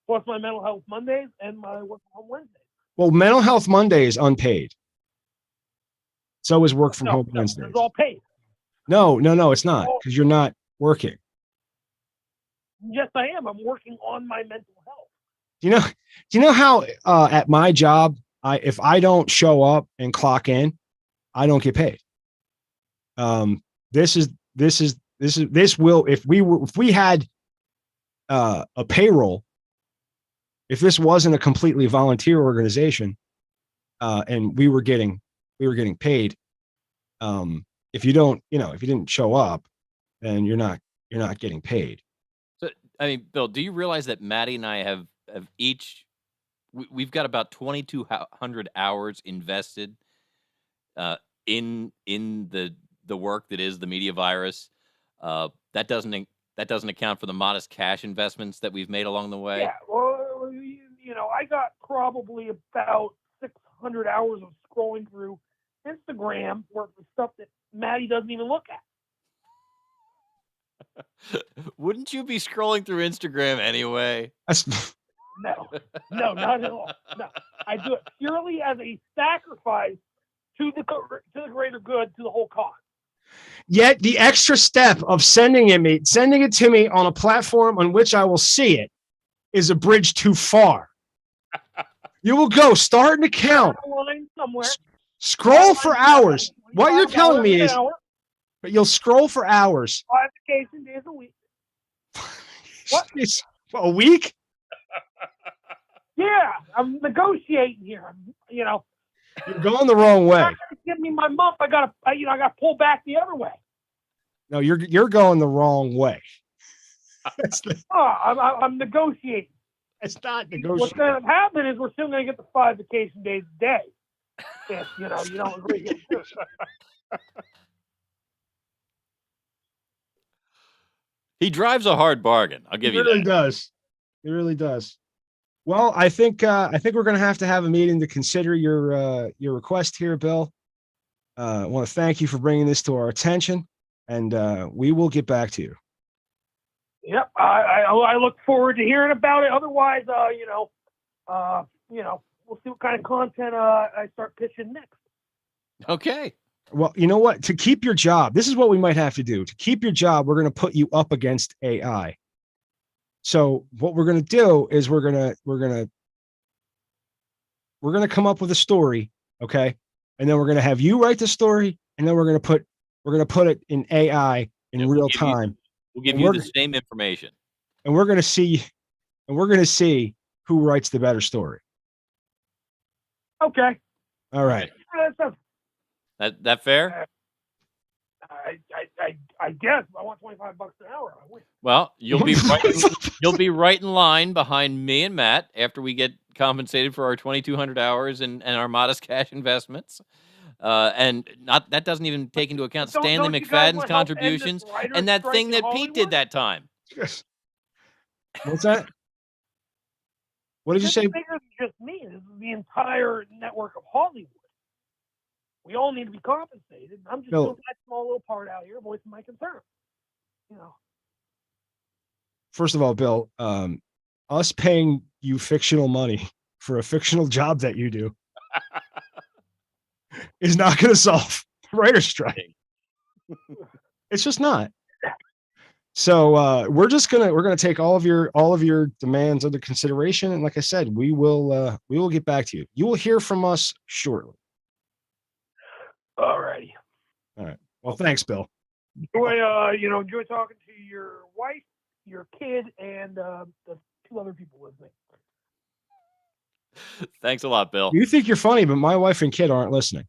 Speaker 5: Plus my mental health Mondays and my work from home Wednesdays.
Speaker 3: Well, mental health Monday is unpaid. So is work from home Wednesdays.
Speaker 5: It's all paid.
Speaker 3: No, it's not, because you're not working.
Speaker 5: Yes, I am. I'm working on my mental health.
Speaker 3: Do you know how at my job, if I don't show up and clock in, I don't get paid. If we had a payroll, if this wasn't a completely volunteer organization, and we were getting paid, if you didn't show up, then you're not getting paid.
Speaker 2: So, I mean, Bill, do you realize that Maddie and I have each, we've got about 2,200 hours invested in the work that is the Media Virus. That doesn't account for the modest cash investments that we've made along the way.
Speaker 5: Yeah, well, I got probably about 600 hours of scrolling through Instagram worth of stuff that Maddie doesn't even look at.
Speaker 2: Wouldn't you be scrolling through Instagram anyway?
Speaker 5: No, not at all. No, I do it purely as a sacrifice to the greater good, to the whole cause.
Speaker 3: Yet the extra step of sending it to me on a platform on which I will see it is a bridge too far. You will go start an account, scroll for hours. What you're telling me is, but you'll scroll for hours.
Speaker 5: 5 vacation days a week. What?
Speaker 3: A week?
Speaker 5: Yeah, I'm negotiating here.
Speaker 3: You're going the wrong way.
Speaker 5: Give me my month. I gotta pull back the other way.
Speaker 3: No, you're going the wrong way.
Speaker 5: I'm negotiating.
Speaker 3: It's not negotiating.
Speaker 5: What's going to happen is we're still going to get the 5 vacation days a day. If you don't agree.
Speaker 2: He drives a hard bargain. I'll give
Speaker 3: He
Speaker 2: you
Speaker 3: really
Speaker 2: that.
Speaker 3: does. He really does. Well, I think we're going to have a meeting to consider your request here, Bill. I want to thank you for bringing this to our attention, and we will get back to you.
Speaker 5: Yep, I look forward to hearing about it. Otherwise, we'll see what kind of content I start pitching next.
Speaker 2: Okay.
Speaker 3: Well, you know what? To keep your job, this is what we might have to do. To keep your job, we're going to put you up against AI. So what we're going to do is we're going to come up with a story, okay? And then we're going to have you write the story, and then we're going to put it in AI in real time.
Speaker 2: We'll give you the same information.
Speaker 3: And we're going to see who writes the better story.
Speaker 5: Okay.
Speaker 3: All right.
Speaker 2: That fair?
Speaker 5: I guess I want $25 an hour. I win.
Speaker 2: Well, you'll be right in line behind me and Matt after we get compensated for our 2,200 hours and our modest cash investments. And that doesn't even take into account Stanley McFadden's contributions and that thing that Pete did that time.
Speaker 3: Yes. What's that? What did you say?
Speaker 5: It's bigger than just me. This is the entire network of Hollywood. We all need to be compensated. I'm just doing that small little part out here, voicing my concern.
Speaker 3: First of all, Bill, us paying you fictional money for a fictional job that you do is not going to solve the writer's strike. It's just not. So we're gonna take all of your demands under consideration, and like I said, we will get back to you. You will hear from us shortly.
Speaker 5: Alrighty.
Speaker 3: All right. Well, thanks, Bill.
Speaker 5: Enjoy talking to your wife, your kid, and the 2 other people listening.
Speaker 2: Thanks a lot, Bill.
Speaker 3: You think you're funny, but my wife and kid aren't listening.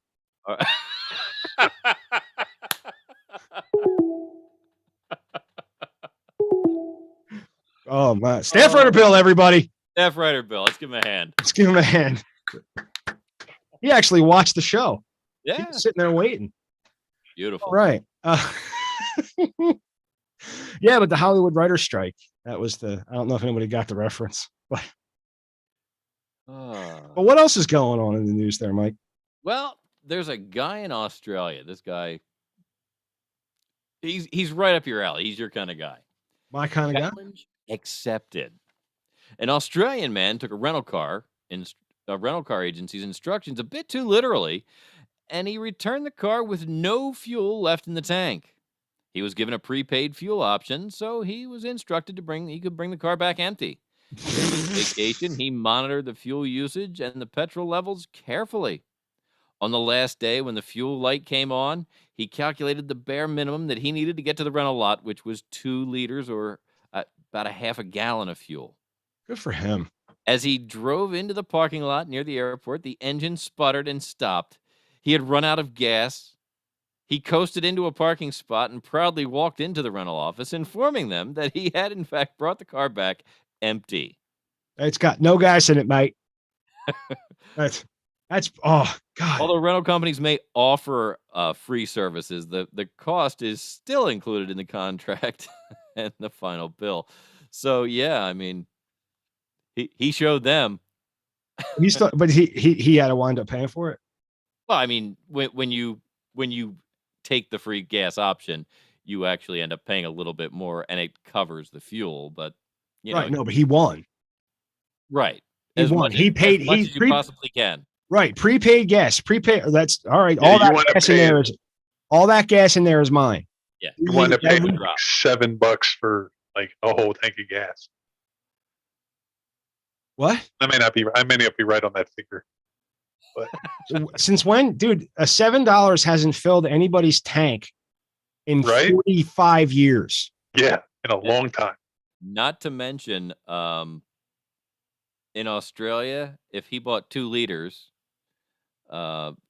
Speaker 3: Oh my! Staff writer Bill, everybody.
Speaker 2: Staff writer Bill. Let's give him a hand.
Speaker 3: Let's give him a hand. He actually watched the show.
Speaker 2: Yeah.
Speaker 3: He was sitting there waiting.
Speaker 2: Beautiful.
Speaker 3: Right. Yeah, but the Hollywood writer's strike. That was I don't know if anybody got the reference, but what else is going on in the news there, Mike?
Speaker 2: Well, there's a guy in Australia. This guy, he's right up your alley. He's your kind of guy.
Speaker 3: My kind of guy.
Speaker 2: Challenge accepted. An Australian man took a rental car agency's instructions a bit too literally, and he returned the car with no fuel left in the tank. He was given a prepaid fuel option, so he was instructed he could bring the car back empty. During his vacation, he monitored the fuel usage and the petrol levels carefully. On the last day, when the fuel light came on, he calculated the bare minimum that he needed to get to the rental lot, which was 2 liters or about a half a gallon of fuel.
Speaker 3: Good for him.
Speaker 2: As he drove into the parking lot near the airport, the engine sputtered and stopped. He had run out of gas. He coasted into a parking spot and proudly walked into the rental office, informing them that he had, in fact, brought the car back empty.
Speaker 3: It's got no gas in it, mate. That's oh God.
Speaker 2: Although rental companies may offer free services, the cost is still included in the contract and the final bill. So yeah, I mean, he showed them.
Speaker 3: But he had to wind up paying for it.
Speaker 2: Well, I mean, when you take the free gas option, you actually end up paying a little bit more, and it covers the fuel. But
Speaker 3: right, no, but he won.
Speaker 2: Right,
Speaker 3: he won. He paid.
Speaker 2: As much as you possibly can. Right,
Speaker 3: prepaid gas. That's all right. All that gas in there is mine.
Speaker 1: Yeah, you wind up paying like $7 for like a whole tank of gas.
Speaker 3: What?
Speaker 1: I may not be right on that figure. But
Speaker 3: since when, dude? $7 hasn't filled anybody's tank in 45 years.
Speaker 1: Yeah, in a long time.
Speaker 2: Not to mention, in Australia, if he bought 2 liters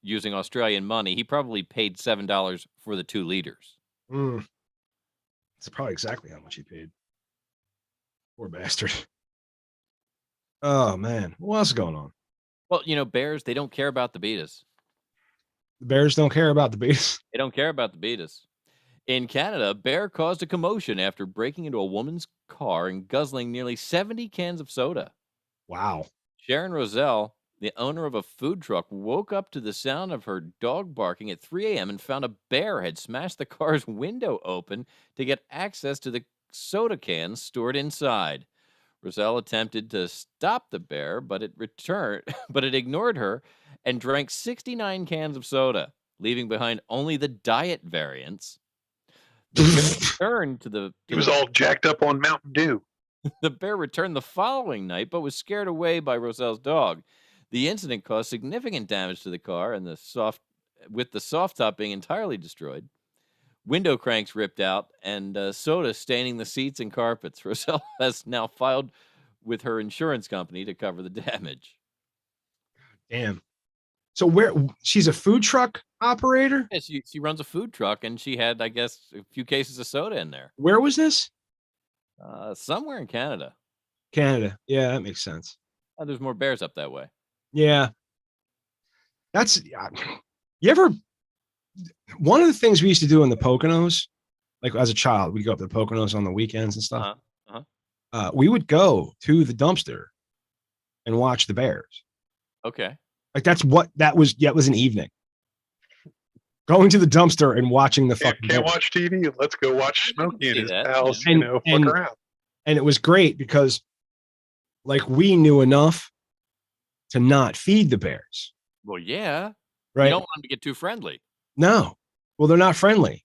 Speaker 2: using Australian money, he probably paid $7 for the 2 liters.
Speaker 3: That's probably exactly how much he paid. Poor bastard. Oh man, what else is going on?
Speaker 2: Well, Bears, they don't care about the Betas.
Speaker 3: The Bears don't care about the Betas.
Speaker 2: They don't care about the Betas. In Canada, a bear caused a commotion after breaking into a woman's car and guzzling nearly 70 cans of soda.
Speaker 3: Wow.
Speaker 2: Sharon Roselle, the owner of a food truck, woke up to the sound of her dog barking at 3 a.m. and found a bear had smashed the car's window open to get access to the soda cans stored inside. Roselle attempted to stop the bear, but it ignored her and drank 69 cans of soda, leaving behind only the diet variants. The bear returned to the.
Speaker 1: He was all jacked up on Mountain Dew.
Speaker 2: The bear returned the following night, but was scared away by Roselle's dog. The incident caused significant damage to the car, and the soft top being entirely destroyed. Window cranks ripped out, and soda staining the seats and carpets. Roselle has now filed with her insurance company to cover the damage.
Speaker 3: Damn. So where she's a food truck operator?
Speaker 2: Yeah, she runs a food truck, and she had, I guess, a few cases of soda in there.
Speaker 3: Where was this?
Speaker 2: Somewhere in Canada.
Speaker 3: Canada. Yeah, that makes sense.
Speaker 2: There's more bears up that way.
Speaker 3: Yeah. That's you ever one of the things we used to do in the Poconos, like as a child, we'd go up to the Poconos on the weekends and stuff. We would go to the dumpster and watch the bears.
Speaker 2: Okay.
Speaker 3: Like that was an evening. Going to the dumpster and watching the fucking
Speaker 1: Can't watch TV. Let's go watch Smokey and his pals, fuck around.
Speaker 3: And it was great because like we knew enough to not feed the bears.
Speaker 2: Well, yeah.
Speaker 3: Right.
Speaker 2: You don't want them to get too friendly.
Speaker 3: No. Well, they're not friendly.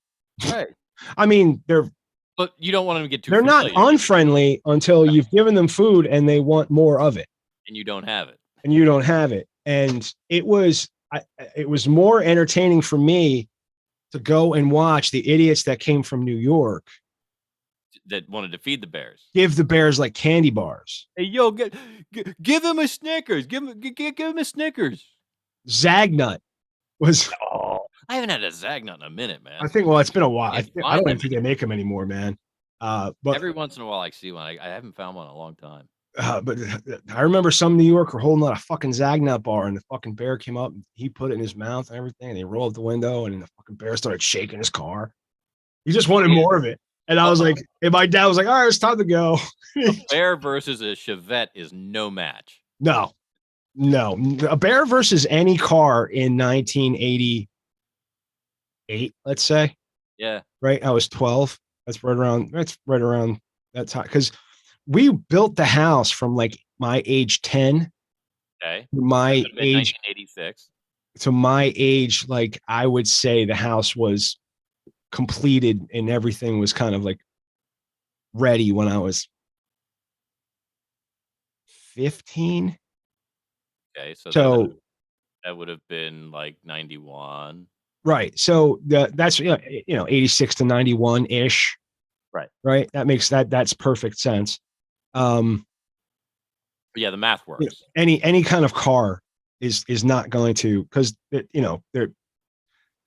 Speaker 2: Right.
Speaker 3: I mean,
Speaker 2: but you don't want them to get too
Speaker 3: they're
Speaker 2: friendly.
Speaker 3: not unfriendly until you've given them food and they want more of it.
Speaker 2: And you don't have it.
Speaker 3: And it was more entertaining for me to go and watch the idiots that came from New York
Speaker 2: that wanted to feed the bears.
Speaker 3: Give the bears like candy bars.
Speaker 2: Hey, yo, give him a Snickers. Give him a Snickers.
Speaker 3: Zagnut was.
Speaker 2: Oh, I haven't had a Zagnut in a minute, man.
Speaker 3: I think. Well, it's been a while. I don't even think they make them anymore, man. But
Speaker 2: every once in a while, I see one. I haven't found one in a long time.
Speaker 3: But I remember some New Yorker holding out a fucking Zagnut bar, and the fucking bear came up, and he put it in his mouth and everything, and they rolled the window, and the fucking bear started shaking his car. He just wanted more of it, and I was like, and my dad was like, "All right, it's time to go."
Speaker 2: A bear versus a Chevette is no match.
Speaker 3: No, a bear versus any car in 1988, let's say.
Speaker 2: Yeah.
Speaker 3: Right. I was 12. That's right around that time because we built the house from like my age 10.
Speaker 2: Okay.
Speaker 3: My age
Speaker 2: 1986.
Speaker 3: To my age, like I would say the house was completed and everything was kind of like ready when I was 15.
Speaker 2: Okay, so that would have been like 91.
Speaker 3: Right. So that's 86 to 91 ish. Right. That's perfect sense.
Speaker 2: Yeah, the math works.
Speaker 3: Any kind of car is not going to, because they're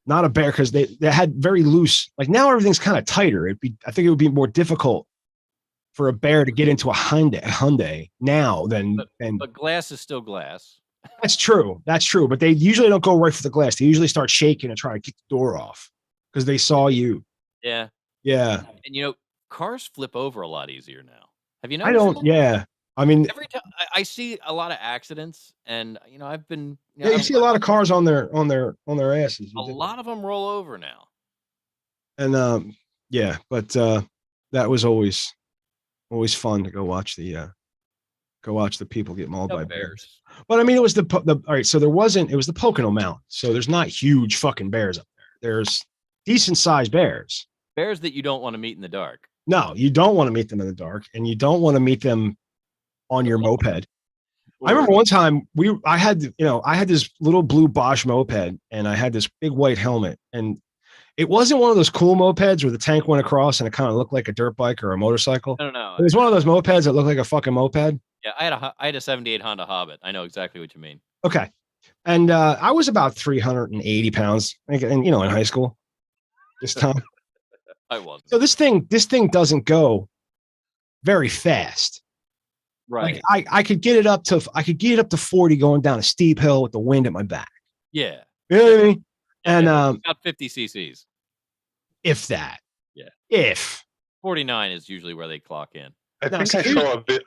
Speaker 3: not a bear because they had very loose. Like now everything's kind of tighter. I think it would be more difficult for a bear to get into a Hyundai now than.
Speaker 2: But glass is still glass.
Speaker 3: That's true. But they usually don't go right for the glass. They usually start shaking and try to kick the door off because they saw you.
Speaker 2: Yeah.
Speaker 3: Yeah.
Speaker 2: And cars flip over a lot easier now. Have you noticed?
Speaker 3: I don't. Yeah. I mean,
Speaker 2: every time I see a lot of accidents, and I've been.
Speaker 3: You see a lot of cars on their asses.
Speaker 2: A lot of them roll over now.
Speaker 3: And yeah, but that was always fun to go watch the people get mauled by bears. But I mean, it was the all right. So it was the Pocono Mountains. So there's not huge fucking bears up there. There's decent sized bears.
Speaker 2: Bears that you don't want to meet in the dark.
Speaker 3: No, you don't want to meet them in the dark, and you don't want to meet them on your moped. I remember one time I had this little blue Bosch moped, and I had this big white helmet, and it wasn't one of those cool mopeds where the tank went across and it kind of looked like a dirt bike or a motorcycle.
Speaker 2: I don't know.
Speaker 3: It was one of those mopeds that looked like a fucking moped.
Speaker 2: Yeah, I had a 78 Honda Hobbit. I know exactly what you mean.
Speaker 3: Okay. And I was about 380 pounds, and in high school this time.
Speaker 2: I was.
Speaker 3: So this thing doesn't go very fast.
Speaker 2: Right.
Speaker 3: Like I could get it up to 40 going down a steep hill with the wind at my back.
Speaker 2: Yeah.
Speaker 3: You know what I mean? And
Speaker 2: about 50 cc's.
Speaker 3: if that.
Speaker 2: Yeah.
Speaker 3: If
Speaker 2: 49 is usually where they clock in.
Speaker 1: I
Speaker 3: No,
Speaker 1: think
Speaker 3: see,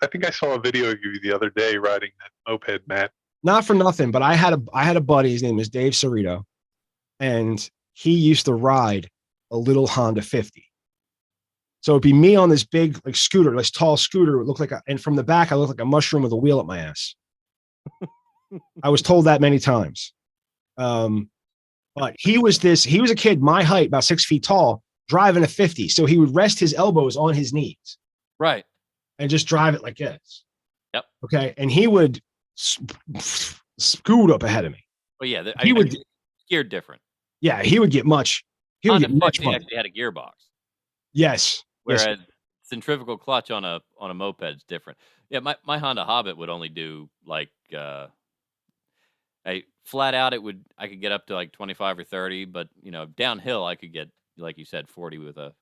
Speaker 1: I think I saw a video of you the other day riding that moped, Matt.
Speaker 3: not for nothing, but I had a buddy. His name is Dave Cerrito, and he used to ride a little Honda 50. So it'd be me on this big like scooter, this tall scooter. It looked like, and from the back, I looked like a mushroom with a wheel at my ass. I was told that many times. But he was a kid my height, about 6 feet tall, driving a 50. So he would rest his elbows on his knees
Speaker 2: Right.
Speaker 3: and just drive it like this.
Speaker 2: Yep.
Speaker 3: Okay. And he would scoot up ahead of me.
Speaker 2: Well, yeah,
Speaker 3: He would,
Speaker 2: geared different.
Speaker 3: yeah, he would get much. He would
Speaker 2: Honda
Speaker 3: get much
Speaker 2: 50
Speaker 3: money.
Speaker 2: actually had a gearbox,
Speaker 3: Yes.
Speaker 2: whereas
Speaker 3: Yes.
Speaker 2: centrifugal clutch on a moped is different. Yeah, my Honda Hobbit would only do like flat out I could get up to like 25 or 30, but downhill I could get, like you said, 40 with a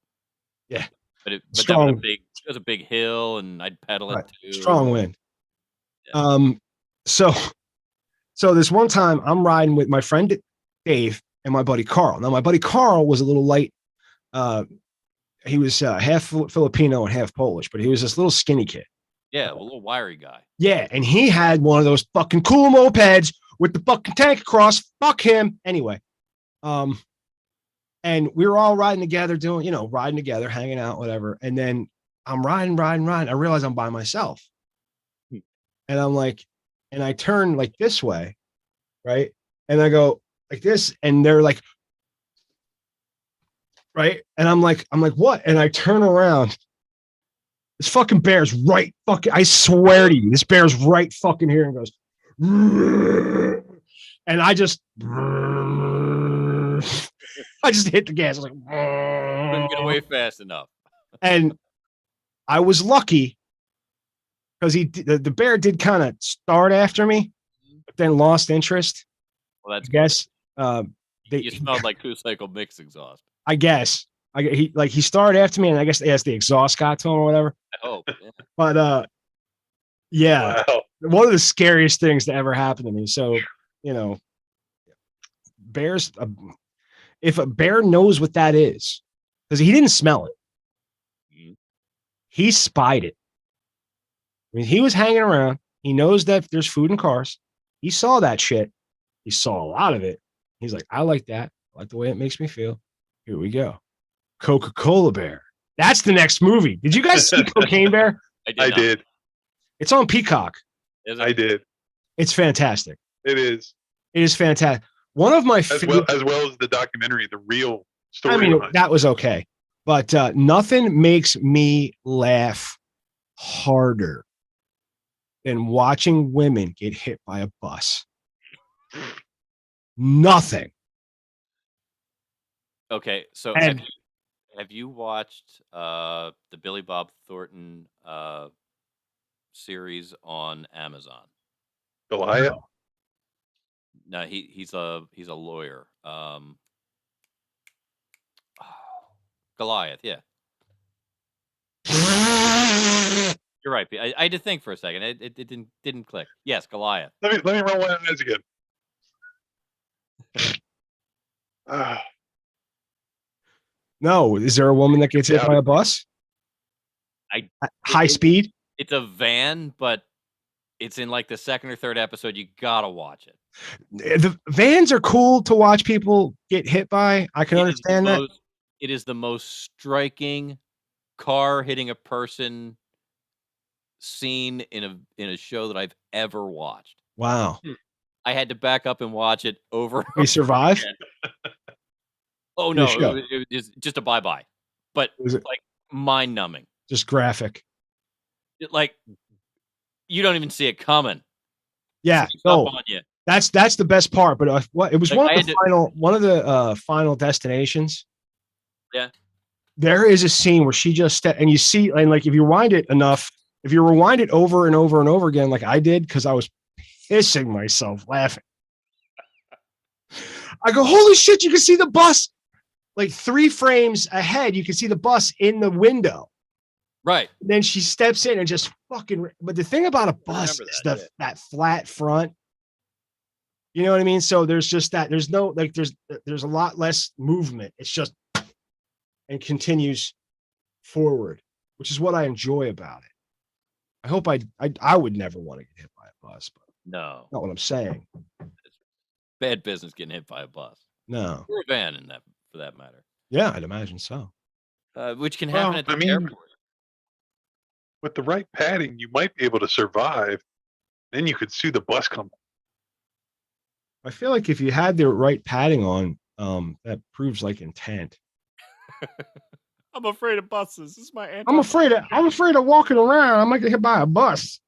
Speaker 3: Yeah.
Speaker 2: But that
Speaker 3: Strong.
Speaker 2: it was a big hill, and I'd pedal
Speaker 3: Right.
Speaker 2: it too.
Speaker 3: Strong wind.
Speaker 2: Yeah.
Speaker 3: So this one time I'm riding with my friend Dave and my buddy Carl. Now my buddy Carl was a little light. He was half Filipino and half Polish, but he was this little skinny kid.
Speaker 2: Yeah, a little wiry guy.
Speaker 3: Yeah, and he had one of those fucking cool mopeds with the fucking tank across. Fuck him. Anyway, and we were all riding together, riding together, hanging out, whatever. And then I'm riding. I realize I'm by myself. And I'm like, and I turn like this way, right? And I go like this, and they're like, right? And I'm like, what? And I turn around. This fucking bear's right fucking, I swear to you, this bear's right fucking here and goes, and I just hit the gas. I was like,
Speaker 2: Couldn't get away fast enough.
Speaker 3: and I was lucky because the bear did kind of start after me, but then lost interest.
Speaker 2: Well, that's
Speaker 3: I guess.
Speaker 2: you smelled like two-cycle mix exhaust.
Speaker 3: I guess. He started after me, and I guess the exhaust got to him or whatever.
Speaker 2: I hope. Yeah.
Speaker 3: But yeah,
Speaker 1: Wow.
Speaker 3: one of the scariest things to ever happen to me. So, bears, if a bear knows what that is, because he didn't smell it, he spied it. I mean, he was hanging around. He knows that there's food in cars. He saw that shit. He saw a lot of it. He's like, I like that. I like the way it makes me feel. Here we go. Coca-Cola Bear. That's the next movie. Did you guys see Cocaine Bear?
Speaker 1: I did.
Speaker 3: It's on Peacock.
Speaker 1: I did.
Speaker 3: It's fantastic.
Speaker 1: It is.
Speaker 3: It is fantastic. One of my favorite,
Speaker 1: as well as the documentary, the real story.
Speaker 3: I mean,
Speaker 1: behind it.
Speaker 3: that was okay. But nothing makes me laugh harder than watching women get hit by a bus. Nothing.
Speaker 2: Okay, so
Speaker 3: And-
Speaker 2: have you watched the Billy Bob Thornton series on Amazon?
Speaker 1: Goliath.
Speaker 2: No, he's a lawyer. Goliath, yeah. You're right. I had to think for a second. It didn't click. Yes, Goliath.
Speaker 1: Let me roll one eyes again. Ah,
Speaker 3: No, is there a woman that gets hit by a bus? High speed?
Speaker 2: It's a van, but it's in like the second or third episode. You gotta watch it.
Speaker 3: The vans are cool to watch people get hit by. I can understand that.
Speaker 2: It is the most striking car hitting a person scene in a show that I've ever watched.
Speaker 3: Wow.
Speaker 2: I had to back up and watch it over.
Speaker 3: We survive?
Speaker 2: Oh no,
Speaker 3: show.
Speaker 2: it was just a bye-bye. But
Speaker 3: Was it
Speaker 2: like mind-numbing.
Speaker 3: just graphic?
Speaker 2: Like you don't even see it coming.
Speaker 3: Yeah.
Speaker 2: Sneaks up
Speaker 3: No,
Speaker 2: on you.
Speaker 3: that's the best part. But what it was
Speaker 2: Like,
Speaker 3: one of the final destinations.
Speaker 2: Yeah.
Speaker 3: There is a scene where she just and you see, and like if you rewind it enough, if you rewind it over and over and over again, like I did, because I was pissing myself laughing. I go, holy shit! You can see the bus, like 3 frames ahead. You can see the bus in the window.
Speaker 2: Right.
Speaker 3: And then she steps in and just fucking. But the thing about a bus
Speaker 2: remember
Speaker 3: is
Speaker 2: that,
Speaker 3: that flat front. You know what I mean? So there's just that. There's no like. There's a lot less movement. It's just and continues forward, which is what I enjoy about it. I hope I would never want to get hit by a bus, but
Speaker 2: No,
Speaker 3: not what I'm saying.
Speaker 2: bad business getting hit by a bus
Speaker 3: No.
Speaker 2: or a van, for that matter.
Speaker 3: Yeah, I'd imagine so.
Speaker 2: Which can happen
Speaker 1: Well,
Speaker 2: at the
Speaker 1: I mean,
Speaker 2: airport.
Speaker 1: with the right padding, you might be able to survive. Then you could sue the bus company.
Speaker 3: I feel like if you had the right padding on, that proves like intent.
Speaker 2: I'm afraid of buses. This is my answer.
Speaker 3: I'm afraid of walking around. I might get hit by a bus.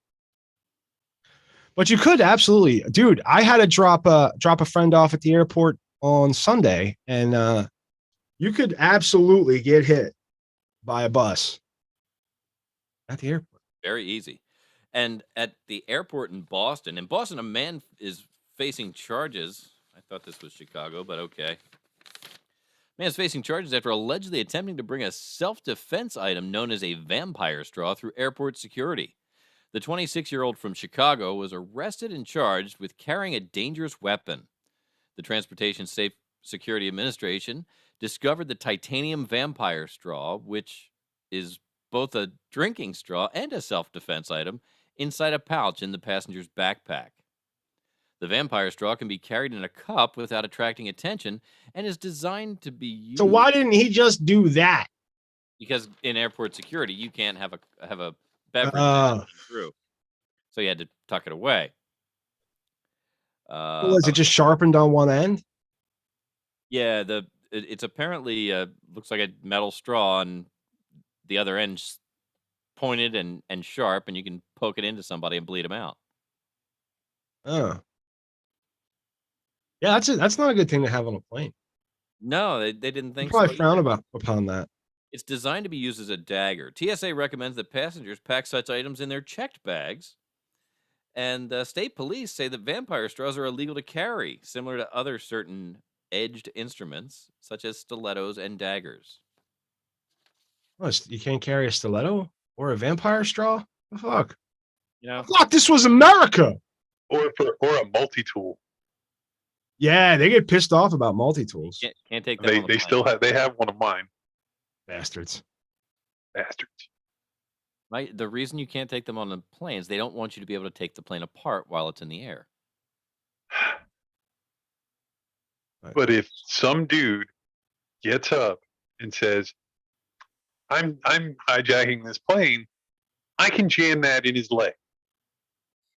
Speaker 3: But you could absolutely, dude. I had to drop a friend off at the airport on Sunday, and you could absolutely get hit by a bus at the airport.
Speaker 2: Very easy. And at the airport in Boston, a man is facing charges. I thought this was Chicago, but okay. Man is facing charges after allegedly attempting to bring a self-defense item known as a vampire straw through airport security. The 26-year-old from Chicago was arrested and charged with carrying a dangerous weapon. The Transportation Safe Security Administration discovered the titanium vampire straw, which is both a drinking straw and a self-defense item, inside a pouch in the passenger's backpack. The vampire straw can be carried in a cup without attracting attention and is designed to be used.
Speaker 3: So why didn't he just do that?
Speaker 2: Because in airport security, you can't have a beverage through, so you had to tuck it away.
Speaker 3: Was it just sharpened on one end?
Speaker 2: Yeah, it's apparently looks like a metal straw, and the other end's pointed and sharp, and you can poke it into somebody and bleed them out.
Speaker 3: Oh. Yeah, that's not a good thing to have on a plane.
Speaker 2: No, they didn't
Speaker 3: They
Speaker 2: think
Speaker 3: probably
Speaker 2: so.
Speaker 3: frown upon that.
Speaker 2: It's designed to be used as a dagger. TSA recommends that passengers pack such items in their checked bags. And state police say that vampire straws are illegal to carry, similar to other certain edged instruments, such as stilettos and daggers.
Speaker 3: You can't carry a stiletto or a vampire straw? The fuck?
Speaker 2: You know,
Speaker 3: I thought this was America.
Speaker 1: Or a multi-tool.
Speaker 3: Yeah, they get pissed off about multi-tools.
Speaker 2: can't take them on the
Speaker 1: They
Speaker 2: plane.
Speaker 1: still have one of mine.
Speaker 3: Bastards.
Speaker 1: Bastards.
Speaker 2: The reason you can't take them on the plane is they don't want you to be able to take the plane apart while it's in the air.
Speaker 1: But if some dude gets up and says, I'm hijacking this plane, I can jam that in his leg.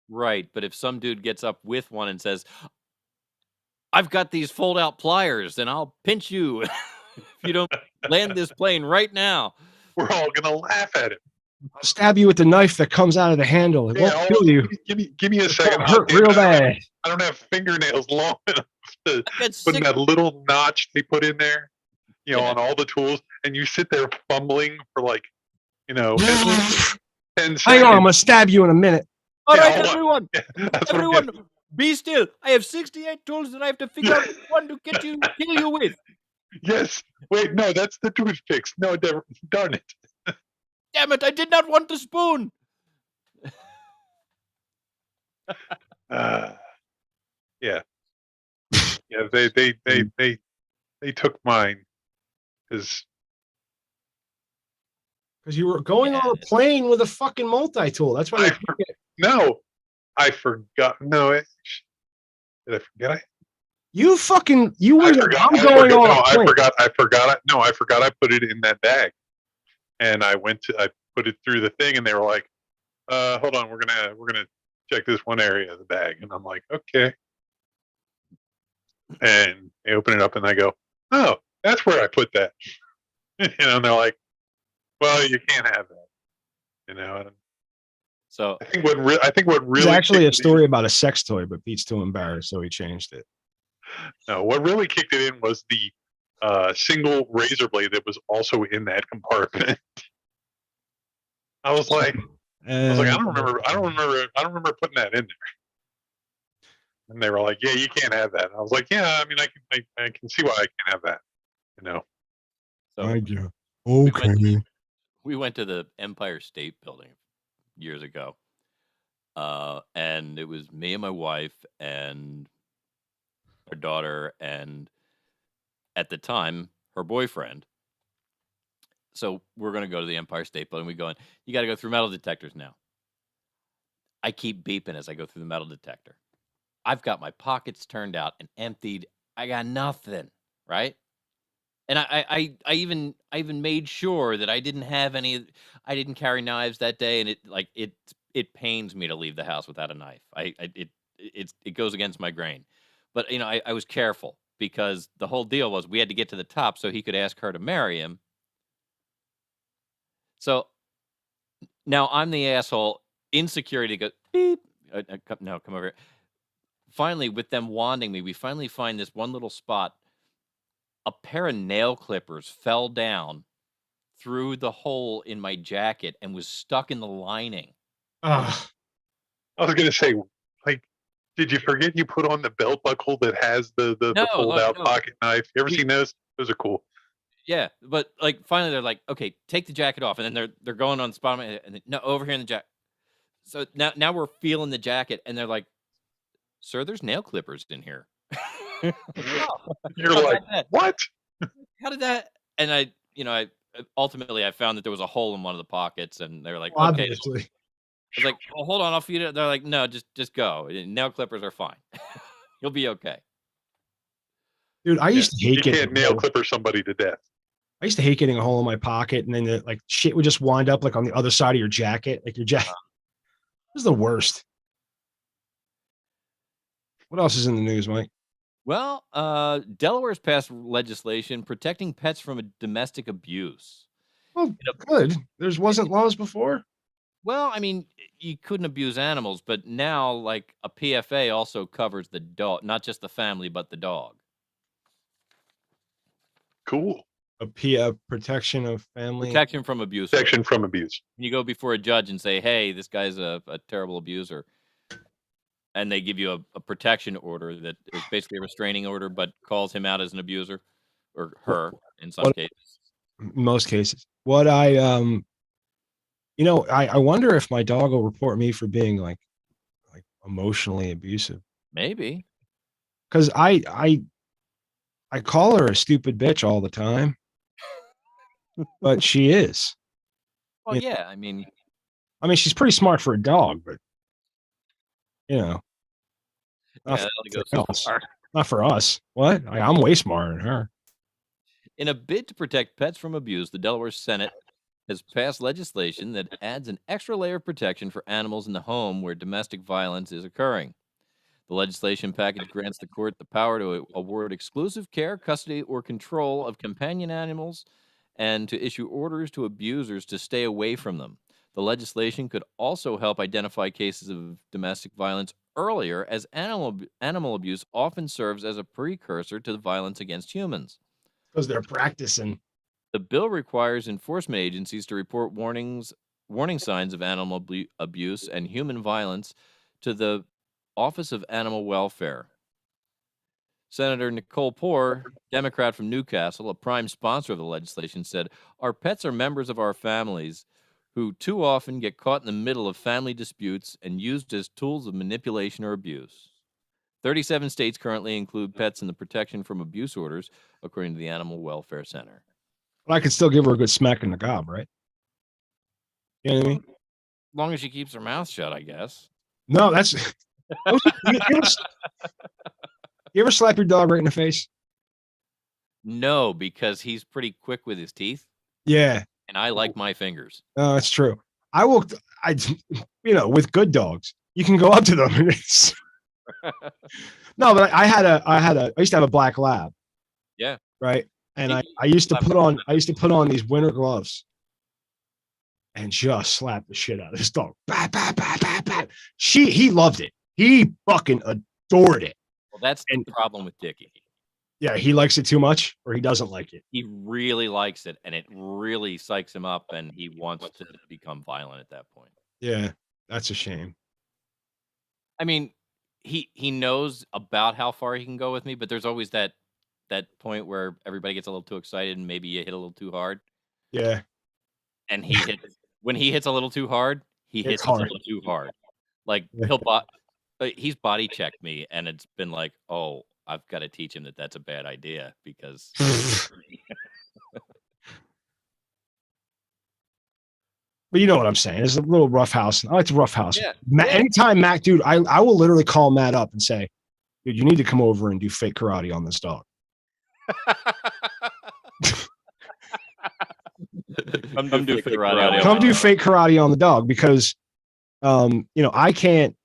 Speaker 2: Right, but if some dude gets up with one and says, I've got these fold-out pliers, and I'll pinch you if you don't land this plane right now.
Speaker 1: We're all gonna laugh at him.
Speaker 3: I'll stab you with the knife that comes out of the handle. It won't kill you.
Speaker 1: Give me a second.
Speaker 3: It'll hurt real bad.
Speaker 1: I don't have fingernails long enough to
Speaker 2: I got
Speaker 1: put
Speaker 2: sick-
Speaker 1: in that little notch they put in there,
Speaker 2: Yeah.
Speaker 1: on all the tools, and you sit there fumbling for like, 10 seconds.
Speaker 3: Hang on, I'm gonna stab you in a minute.
Speaker 2: All
Speaker 1: Yeah,
Speaker 2: right,
Speaker 1: hold on.
Speaker 2: everyone,
Speaker 1: That's what I'm getting.
Speaker 2: everyone, be still. I have 68 tools that I have to figure out which one to kill you with.
Speaker 1: Yes. Wait, no, that's the toothpicks. No, darn it.
Speaker 2: Damn it, I did not want the spoon.
Speaker 1: Yeah. Yeah, they took mine because
Speaker 3: Because you were going on a plane with a fucking multi-tool. That's why they
Speaker 1: no, I forgot. No, did I forget?
Speaker 3: you were
Speaker 1: I forgot.
Speaker 3: I'm going on a plane.
Speaker 1: I forgot. No, I forgot. I put it in that bag, and I put it through the thing, and they were like, "Hold on, we're gonna check this one area of the bag," and I'm like, "Okay." And they open it up, and I go, "Oh, that's where I put that," and they're like, "Well, you can't have that," And
Speaker 2: So
Speaker 1: I think what really
Speaker 3: It's actually a
Speaker 1: kicked it
Speaker 3: story about a sex toy, but Pete's too embarrassed, so he changed it.
Speaker 1: No, what really kicked it in was the single razor blade that was also in that compartment. I was like, I don't remember putting that in there. And they were like, yeah, you can't have that. And I was like, yeah, I mean, I can see why I can't have that.
Speaker 2: So
Speaker 3: Okay.
Speaker 2: we went to the Empire State Building years ago. And it was me and my wife and our daughter and at the time her boyfriend. So we're going to go to the Empire State Building. We go in. You got to go through metal detectors now. I keep beeping as I go through the metal detector. I've got my pockets turned out and emptied. I got nothing, right? And I even made sure that I didn't have any. I didn't carry knives that day, and it pains me to leave the house without a knife. It goes against my grain, but I was careful because the whole deal was we had to get to the top so he could ask her to marry him. So now I'm the asshole. Insecurity goes beep. No, come over here. Finally, with them wanding me, we finally find this one little spot. A pair of nail clippers fell down through the hole in my jacket and was stuck in the lining.
Speaker 3: Ugh.
Speaker 1: I was gonna say, like, did you forget you put on the belt buckle that has the
Speaker 2: No,
Speaker 1: fold out
Speaker 2: no.
Speaker 1: pocket knife? You ever seen those? Those are cool.
Speaker 2: Yeah, but like finally they're like, okay, take the jacket off, and then they're going on the spot of my head, and then, no, over here in the jacket. So now we're feeling the jacket, and they're like, sir, there's nail clippers in here.
Speaker 1: You're like, what?
Speaker 2: How did that? And I ultimately I found that there was a hole in one of the pockets, and they were like,
Speaker 3: Well,
Speaker 2: okay.
Speaker 3: obviously.
Speaker 2: I was like, well, hold on, I'll feed it. They're like, no, just go. Nail clippers are fine. You'll be okay.
Speaker 3: Dude, I used to hate
Speaker 1: You
Speaker 3: getting
Speaker 1: can't nail clipper somebody to death.
Speaker 3: I used to hate getting a hole in my pocket, and then like shit would just wind up like on the other side of your jacket. Like your jacket. This is the worst. What else is in the news, Mike?
Speaker 2: Well, Delaware's passed legislation protecting pets from domestic abuse.
Speaker 3: Oh, good. There wasn't laws before.
Speaker 2: Well, I mean, you couldn't abuse animals, but now, like, a PFA also covers the dog, not just the family, but the dog.
Speaker 1: Cool.
Speaker 3: A protection of family.
Speaker 2: Protection from abuse.
Speaker 1: Protection from abuse.
Speaker 2: You go before a judge and say, hey, this guy's a terrible abuser. And they give you a protection order that is basically a restraining order, but calls him out as an abuser, or her in some cases.
Speaker 3: Most cases. What I I wonder if my dog will report me for being like emotionally abusive.
Speaker 2: Maybe.
Speaker 3: Because I call her a stupid bitch all the time. But she is.
Speaker 2: Well, yeah, I mean,
Speaker 3: she's pretty smart for a dog, but not for us. What? I'm way smarter than her.
Speaker 2: In a bid to protect pets from abuse, the Delaware Senate has passed legislation that adds an extra layer of protection for animals in the home where domestic violence is occurring. The legislation package grants the court the power to award exclusive care, custody, or control of companion animals and to issue orders to abusers to stay away from them. The legislation could also help identify cases of domestic violence earlier, as animal abuse often serves as a precursor to the violence against humans.
Speaker 3: Because they're practicing.
Speaker 2: The bill requires enforcement agencies to report warning signs of animal abuse and human violence to the Office of Animal Welfare. Senator Nicole Poore, Democrat from Newcastle, a prime sponsor of the legislation, said, our pets are members of our families who too often get caught in the middle of family disputes and used as tools of manipulation or abuse. 37 states currently include pets in the protection from abuse orders, according to the Animal Welfare Center.
Speaker 3: But I could still give her a good smack in the gob, right? You know what I mean?
Speaker 2: As long as she keeps her mouth shut, I guess.
Speaker 3: No, that's... You ever slap your dog right in the face?
Speaker 2: No, because he's pretty quick with his teeth.
Speaker 3: Yeah.
Speaker 2: And I like my fingers.
Speaker 3: No, that's true. With good dogs, you can go up to them. No, but I used to have a black lab.
Speaker 2: Yeah.
Speaker 3: Right. And I used to put on these winter gloves and just slap the shit out of this dog. Bah, bah, bah, bah, bah. He loved it. He fucking adored it.
Speaker 2: Well, that's the problem with Dickie.
Speaker 3: Yeah, he likes it too much, or he doesn't like it.
Speaker 2: He really likes it, and it really psychs him up, and he wants to become violent at that point.
Speaker 3: Yeah, that's a shame.
Speaker 2: I mean, he knows about how far he can go with me, but there's always that point where everybody gets a little too excited and maybe you hit a little too hard.
Speaker 3: Yeah.
Speaker 2: And when he hits a little too hard, he hits a little too hard. Like he's body checked me, and it's been like, oh, I've got to teach him that that's a bad idea because
Speaker 3: But you know what I'm saying? It's a little rough house. I like the rough house.
Speaker 2: Yeah.
Speaker 3: Anytime Matt, dude, I will literally call Matt up and say, dude, you need to come over and do fake karate on this dog.
Speaker 2: Come do fake karate.
Speaker 3: Come do fake karate on the dog because, I can't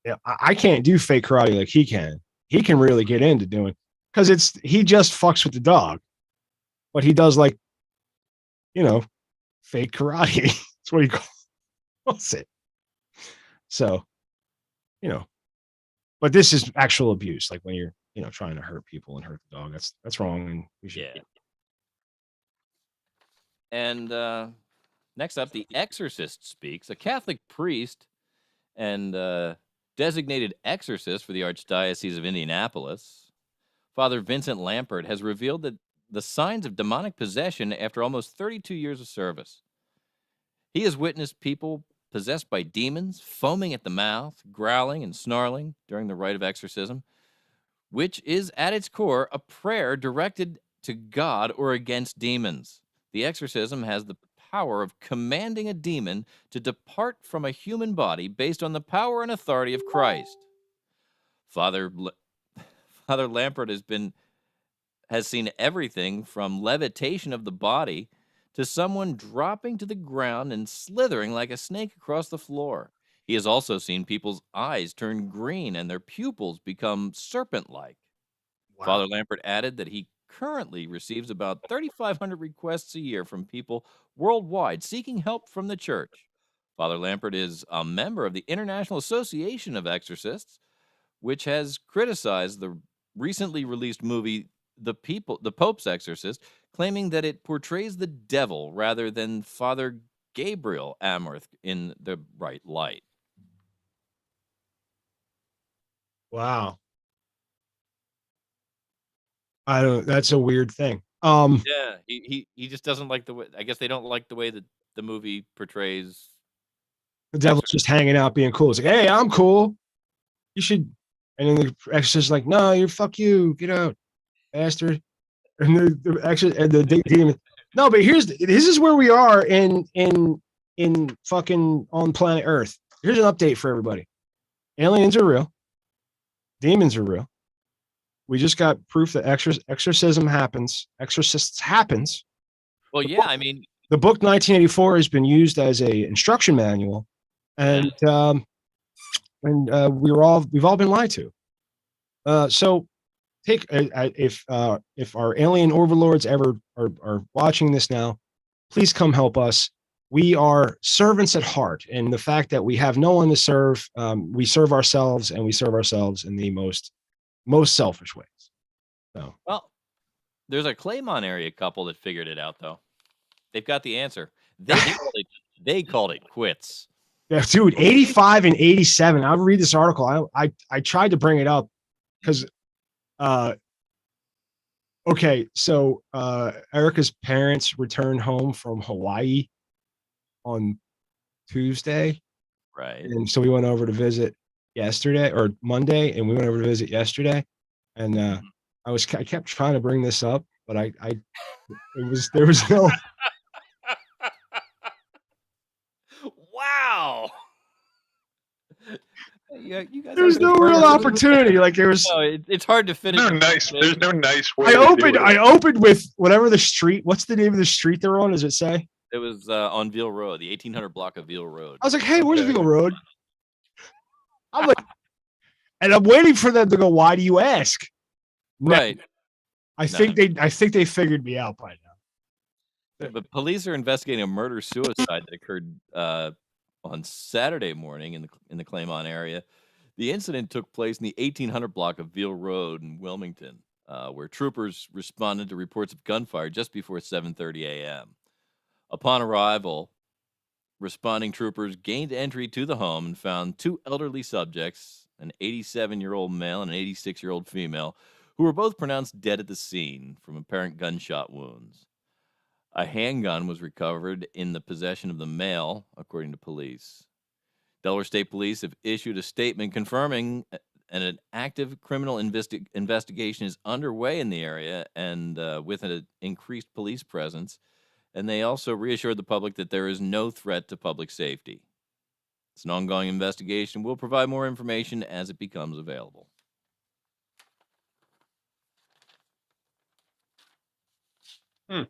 Speaker 3: do fake karate like he can. He can really get into doing because he just fucks with the dog, but he does like, fake karate. That's what he calls it. So, but this is actual abuse. Like when you're, trying to hurt people and hurt the dog. That's wrong. And we should.
Speaker 2: Yeah. And next up, The Exorcist speaks. A Catholic priest and designated exorcist for the Archdiocese of Indianapolis, Father Vincent Lampert, has revealed that the signs of demonic possession after almost 32 years of service. He has witnessed people possessed by demons, foaming at the mouth, growling and snarling during the rite of exorcism, which is at its core a prayer directed to God or against demons. The exorcism has the power of commanding a demon to depart from a human body based on the power and authority of Christ. Father Lampert has seen everything from levitation of the body to someone dropping to the ground and slithering like a snake across the floor. He has also seen people's eyes turn green and their pupils become serpent-like. Wow. Father Lampert added that he currently receives about 3,500 requests a year from people worldwide seeking help from the church. Father Lampert is a member of the International Association of Exorcists, which has criticized the recently released movie The Pope's Exorcist, claiming that it portrays the devil rather than Father Gabriel Amorth in the right light.
Speaker 3: Wow. That's a weird thing.
Speaker 2: Yeah, he just doesn't like the way, I guess they don't like the way that the movie portrays
Speaker 3: the devil's just hanging out being cool. It's like, hey, I'm cool. You should. And then the exorcist is like, no, you fuck you. Get out, bastard. And the demon. No, but this is where we are in fucking on planet Earth. Here's an update for everybody. Aliens are real. Demons are real. We just got proof that exorcism happens. Exorcists happens.
Speaker 2: Well, yeah, I mean,
Speaker 3: the book 1984 has been used as a instruction manual, and we've all been lied to. So, if our alien overlords ever are watching this now, please come help us. We are servants at heart, and the fact that we have no one to serve, we serve ourselves, and we serve ourselves in the most selfish ways. So,
Speaker 2: well, there's a Claymont area couple that figured it out, though. They've got the answer. They called it quits.
Speaker 3: Yeah, dude, 85 and 87. I'll read this article. I tried to bring it up because, okay, so Erica's parents returned home from Hawaii on Tuesday.
Speaker 2: Right.
Speaker 3: And so we went over to visit yesterday or Monday, and we went over to visit yesterday. And I kept trying to bring this up, but there was no.
Speaker 2: Wow. Yeah, you guys.
Speaker 3: There's no real opportunity. Like it was.
Speaker 2: No, it's hard to finish.
Speaker 1: There's no nice way.
Speaker 3: I opened with whatever the street. What's the name of the street they're on? Does it say?
Speaker 2: It was on Veal Road, the 1800 block of Veal Road.
Speaker 3: I was like, "Hey, where's Veal Road?" I'm like, and I'm waiting for them to go. Why do you ask?
Speaker 2: Right.
Speaker 3: I think they figured me out by now.
Speaker 2: But police are investigating a murder-suicide that occurred on Saturday morning in the Claymont area. The incident took place in the 1800 block of Veal Road in Wilmington, where troopers responded to reports of gunfire just before 7:30 a.m. Upon arrival, responding troopers gained entry to the home and found two elderly subjects, an 87-year-old male and an 86-year-old female, who were both pronounced dead at the scene from apparent gunshot wounds. A handgun was recovered in the possession of the male, according to police. Delaware State Police have issued a statement confirming an active criminal investigation is underway in the area and with an increased police presence, And they also reassured the public that there is no threat to public safety. It's an ongoing investigation. We'll provide more information as it becomes available. And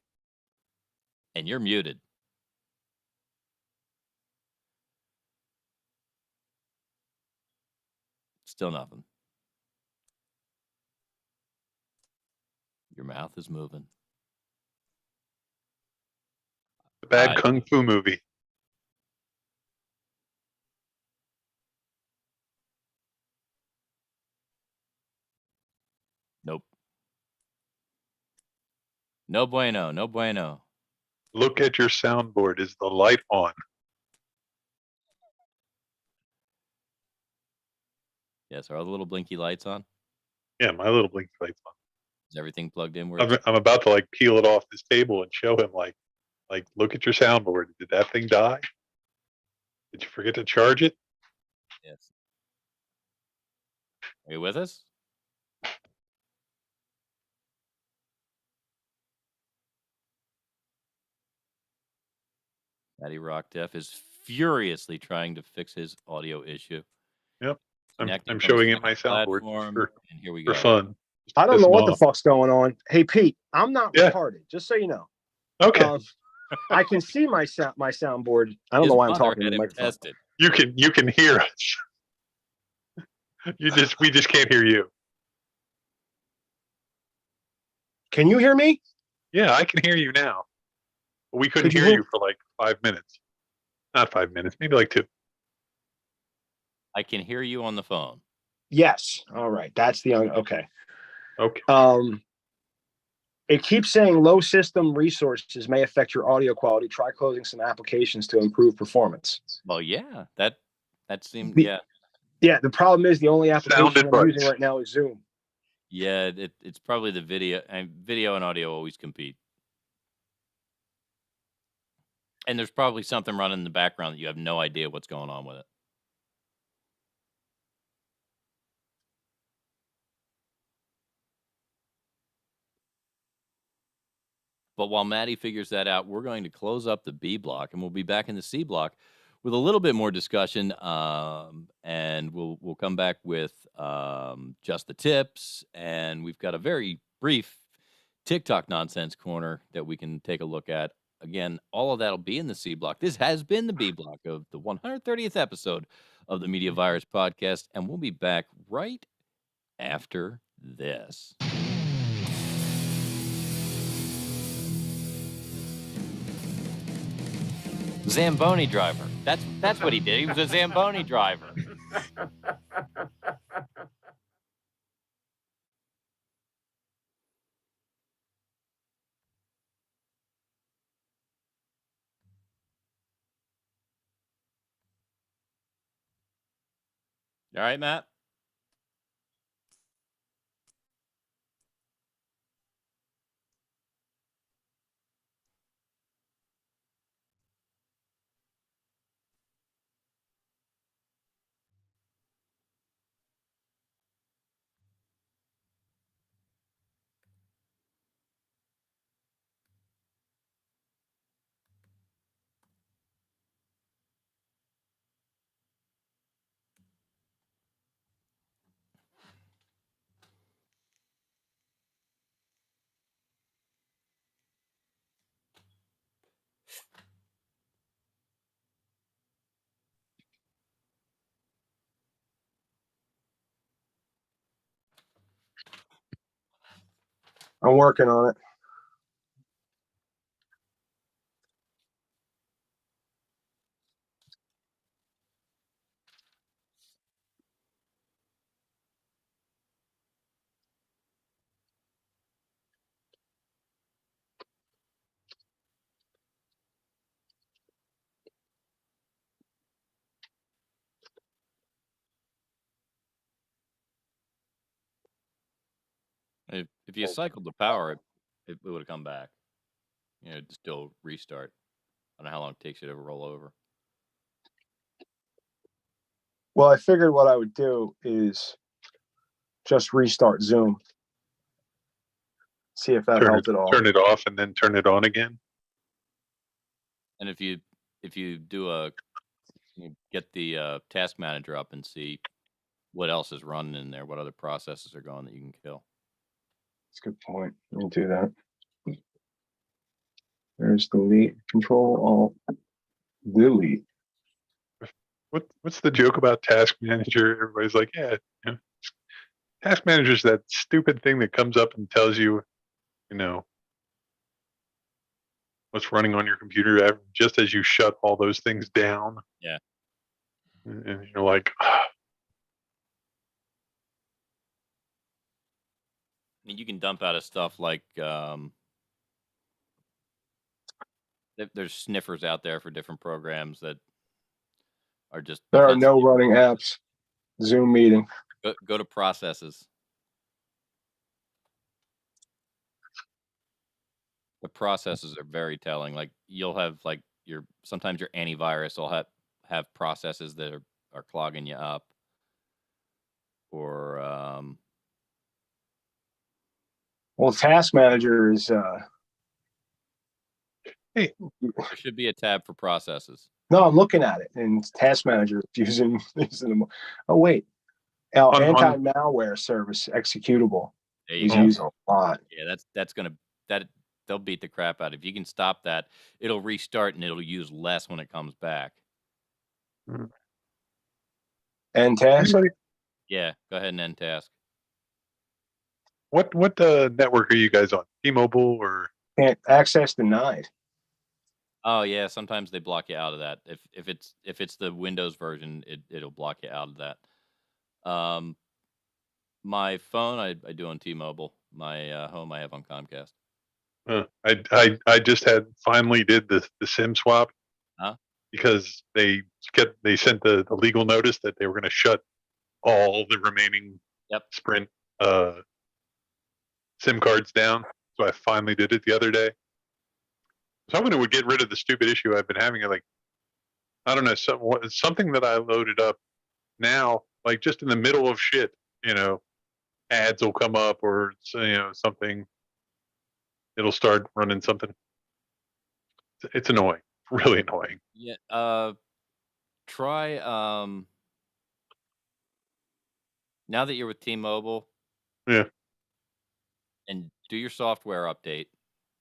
Speaker 2: you're muted. Still nothing. Your mouth is moving.
Speaker 1: The bad kung fu movie.
Speaker 2: Nope. No bueno. No bueno.
Speaker 1: Look at your soundboard. Is the light on?
Speaker 2: Yes, are all the little blinky lights on?
Speaker 1: Yeah, my little blinky light's on.
Speaker 2: Is everything plugged in?
Speaker 1: I'm about to like peel it off this table and show him like, look at your soundboard. Did that thing die? Did you forget to charge it?
Speaker 2: Yes. Are you with us? Matty Rock Def is furiously trying to fix his audio issue.
Speaker 1: Yep. I'm
Speaker 2: Connecting from
Speaker 1: showing
Speaker 2: his
Speaker 1: him my soundboard
Speaker 2: platform, and here we
Speaker 1: for
Speaker 2: go.
Speaker 1: fun.
Speaker 3: I don't know what the fuck's going on. Hey, Pete, I'm not retarded, just so you know.
Speaker 1: Okay.
Speaker 3: I can see my soundboard. I don't know why I'm talking to the microphone.
Speaker 1: You can hear us. We just can't hear you.
Speaker 3: Can you hear me?
Speaker 1: Yeah, I can hear you now. We couldn't hear you for like 5 minutes. Not 5 minutes, maybe like 2.
Speaker 2: I can hear you on the phone.
Speaker 3: Yes. All right. That's the okay.
Speaker 1: Okay.
Speaker 3: It keeps saying low system resources may affect your audio quality. Try closing some applications to improve performance.
Speaker 2: Well, yeah, that seemed
Speaker 3: Yeah, the problem is the only application I'm using right now is Zoom.
Speaker 2: Yeah, it's probably the video, and video and audio always compete. And there's probably something running in the background that you have no idea what's going on with it. But while Maddie figures that out, we're going to close up the B block, and we'll be back in the C block with a little bit more discussion. And we'll come back with just the tips, and we've got a very brief TikTok nonsense corner that we can take a look at. Again, all of that will be in the C block. This has been the B block of the 130th episode of the Media Virus Podcast, and we'll be back right after this. Zamboni driver. That's what he did. He was a Zamboni driver. All right, Matt?
Speaker 3: I'm working on it.
Speaker 2: If you cycled the power, it would have come back. You know, still restart. I don't know how long it takes you to roll over.
Speaker 3: Well, I figured what I would do is just restart Zoom. See if that helped at all.
Speaker 1: Turn it off and then turn it on again.
Speaker 2: And if you do you get the task manager up and see what else is running in there, what other processes are going that you can kill.
Speaker 6: That's a good point. We'll do that. There's delete, control, alt, delete.
Speaker 1: What's the joke about task manager? Everybody's like, yeah, task manager is that stupid thing that comes up and tells you, what's running on your computer just as you shut all those things down.
Speaker 2: Yeah.
Speaker 1: And you're like,
Speaker 2: I mean, you can dump out of stuff like there's sniffers out there for different programs that are just.
Speaker 6: There are no running apps. Zoom meeting.
Speaker 2: Go to processes. The processes are very telling. Like you'll have like sometimes your antivirus will have processes that are clogging you up, or
Speaker 6: well, task manager is
Speaker 1: hey,
Speaker 2: there should be a tab for processes.
Speaker 6: no, I'm looking at it, and task manager is using them. Oh wait, anti-malware service executable. He's using a lot.
Speaker 2: Yeah, that's gonna they'll beat the crap out. If you can stop that, it'll restart and it'll use less when it comes back.
Speaker 6: And task.
Speaker 2: Yeah, go ahead and end task.
Speaker 1: What network are you guys on? T-Mobile or
Speaker 6: access denied?
Speaker 2: Oh yeah, sometimes they block you out of that. If it's the Windows version, it'll block you out of that. My phone I do on T-Mobile. My home I have on Comcast.
Speaker 1: I just finally did the SIM swap because they sent the legal notice that they were going to shut all the remaining Sprint SIM cards down. So I finally did it the other day. So hoping it would get rid of the stupid issue I've been having. Like, I don't know, something that I loaded up now, like just in the middle of shit, ads will come up or something. It'll start running something. It's annoying, really annoying.
Speaker 2: Yeah. Try now that you're with T-Mobile.
Speaker 1: Yeah.
Speaker 2: And do your software update.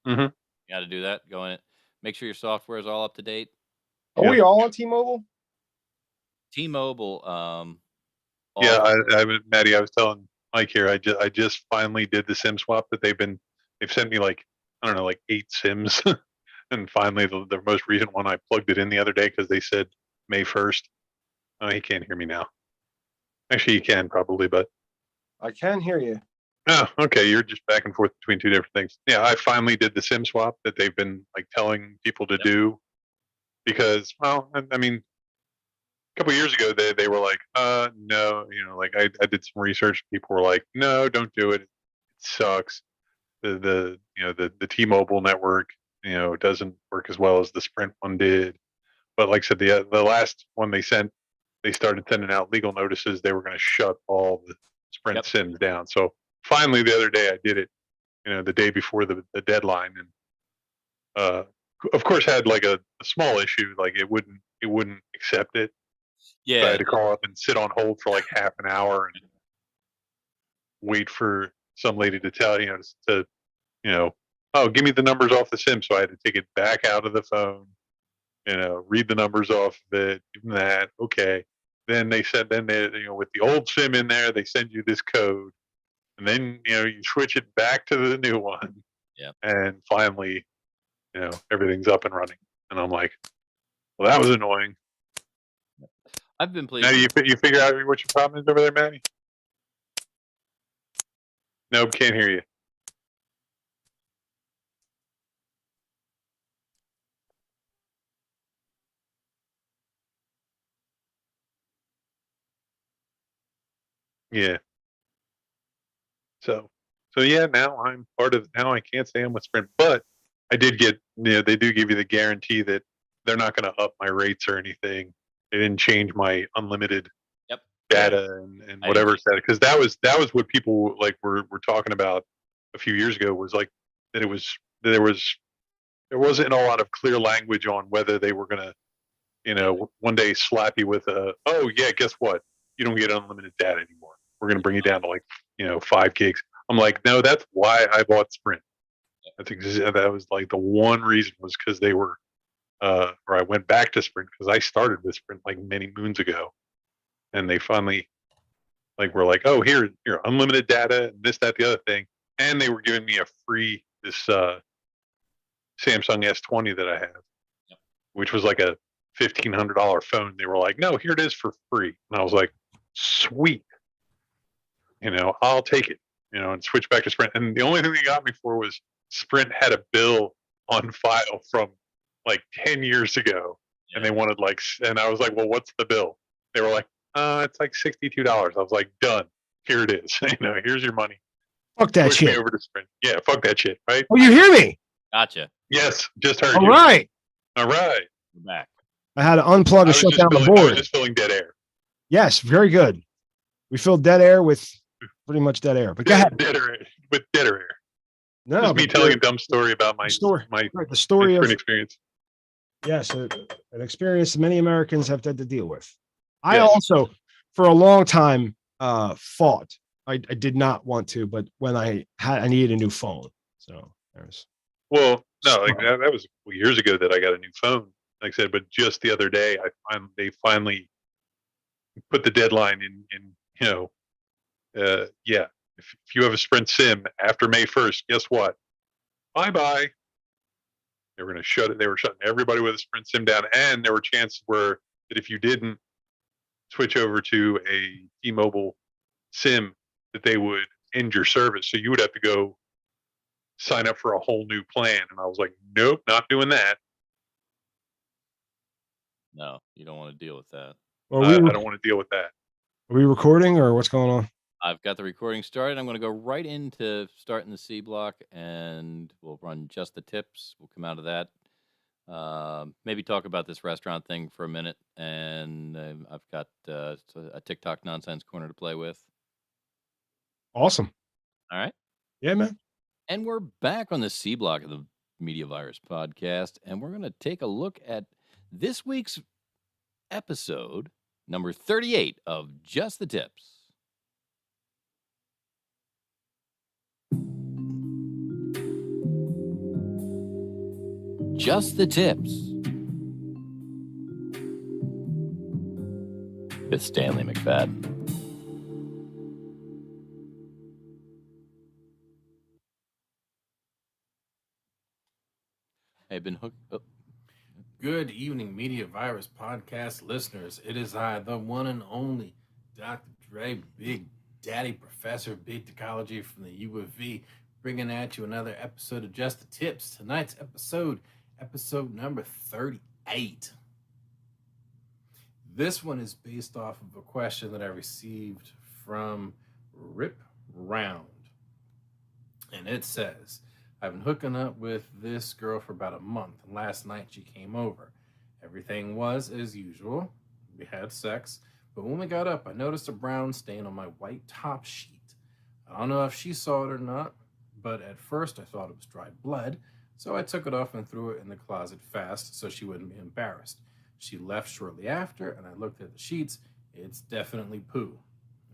Speaker 1: Mm-hmm.
Speaker 2: You got to do that. Go in it. Make sure your software is all up to date.
Speaker 6: Are we all on T-Mobile?
Speaker 2: T-Mobile.
Speaker 1: Yeah, Maddie, I was telling Mike here. I just finally did the SIM swap that they've sent me like 8 SIMs, and finally the most recent one I plugged it in the other day because they said May 1st. Oh, he can't hear me now. Actually, you can probably, but
Speaker 6: I can hear you.
Speaker 1: Oh, okay. You're just back and forth between two different things. Yeah, I finally did the SIM swap that they've been like telling people to do because, well, I mean, a couple of years ago they were like, no, like I did some research. People were like, no, don't do it. It sucks. The T-Mobile network, doesn't work as well as the Sprint one did. But like I said, the last one they started sending out legal notices. They were going to shut all the Sprint SIMs down. So finally, the other day I did it, the day before the deadline, and of course had like a small issue, like it wouldn't accept it.
Speaker 2: Yeah,
Speaker 1: so I had to call up and sit on hold for like half an hour and wait for some lady to tell oh, give me the numbers off the SIM. So I had to take it back out of the phone, read the numbers off of it, give them that. Okay. Then they said, with the old SIM in there, they send you this code. And then, you switch it back to the new one.
Speaker 2: Yeah.
Speaker 1: And finally, everything's up and running. And I'm like, well, that was annoying.
Speaker 2: I've been pleased.
Speaker 1: Now you figure out what your problem is over there, Manny? Nope, can't hear you. Yeah. So yeah, now I'm now I can't say I'm with Sprint, but I did get, they do give you the guarantee that they're not going to up my rates or anything. They didn't change my unlimited data and whatever said, because that was what people like were talking about a few years ago, was like that there there wasn't a lot of clear language on whether they were gonna, one day slap you with oh yeah, guess what? You don't get unlimited data anymore. We're gonna bring you down to like 5 gigs. I'm like, no, that's why I bought Sprint. That was like the one reason was because they were, or I went back to Sprint because I started with Sprint like many moons ago, and they finally were like, oh, here, unlimited data, and this, that, the other thing, and they were giving me a free this Samsung S20 that I have, which was like a $1,500 phone. They were like, no, here it is for free, and I was like, sweet, I'll take it, and switch back to Sprint. And the only thing they got me for was Sprint had a bill on file from like 10 years ago, and they wanted and I was like, well, what's the bill? They were like, it's like $62. I was like, done. Here it is. Here's your money.
Speaker 3: Fuck that
Speaker 1: Switch me
Speaker 3: shit.
Speaker 1: over to Sprint. Yeah, fuck that shit. Right?
Speaker 3: Oh, you hear me?
Speaker 2: Gotcha.
Speaker 1: Yes, just heard
Speaker 3: All
Speaker 1: you.
Speaker 3: right.
Speaker 1: All right.
Speaker 2: We're back.
Speaker 3: I had to unplug and shut down the
Speaker 1: I
Speaker 3: board.
Speaker 1: was just filling dead air.
Speaker 3: Yes, very good. We filled dead air with pretty much dead air. But go ahead.
Speaker 1: Dead air with dead air.
Speaker 3: No,
Speaker 1: Just me
Speaker 3: but
Speaker 1: telling a dumb story about my
Speaker 3: story.
Speaker 1: my
Speaker 3: Right, the story of
Speaker 1: Sprint experience.
Speaker 3: yes, an experience many Americans have had to deal with. I
Speaker 1: Yes.
Speaker 3: also, for a long time, fought. I did not want to, but when I needed a new phone. So there's
Speaker 1: Well, no, that was years ago that I got a new phone. Like I said, but just the other day, they finally put the deadline in. Yeah, if you have a Sprint SIM after May 1st, guess what? Bye bye. They were going to shut it. They were shutting everybody with a Sprint SIM down, and there were chances that if you didn't switch over to a T-Mobile SIM, that they would end your service. So you would have to go sign up for a whole new plan. And I was like, nope, not doing that.
Speaker 2: No, you don't want to deal with that.
Speaker 1: I don't want to deal with that.
Speaker 3: Are we recording or what's going on?
Speaker 2: I've got the recording started. I'm going to go right into starting the C block, and we'll run just the tips. We'll come out of that. Maybe talk about this restaurant thing for a minute, and I've got a TikTok nonsense corner to play with.
Speaker 3: Awesome.
Speaker 2: All right.
Speaker 3: Yeah, man.
Speaker 2: And we're back on the C block of the Media Virus podcast, and we're going to take a look at this week's episode, number 38 of Just the Tips. Just the Tips with Stanley McFadden. I've been hooked up.
Speaker 7: Good evening, Media Virus podcast listeners. It is I, the one and only Dr. Dre, Big Daddy Professor, Big Ecology from the U of V, bringing at you another episode of Just the Tips. Tonight's episode number 38. This one is based off of a question that I received from Rip Round. And it says, I've been hooking up with this girl for about a month, and last night she came over. Everything was as usual. We had sex, but when we got up, I noticed a brown stain on my white top sheet. I don't know if she saw it or not, but at first I thought it was dried blood, so I took it off and threw it in the closet fast so she wouldn't be embarrassed. She left shortly after, and I looked at the sheets. It's definitely poo.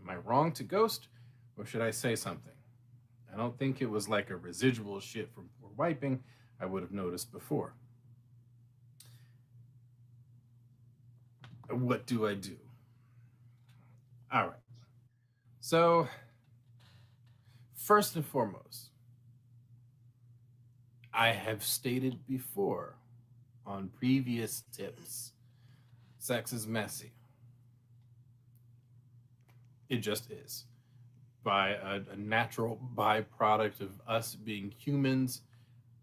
Speaker 7: Am I wrong to ghost, or should I say something? I don't think it was like a residual shit from poor wiping. I would have noticed before. What do I do? All right. So, first and foremost, I have stated before on previous tips, sex is messy. It just is. By a natural byproduct of us being humans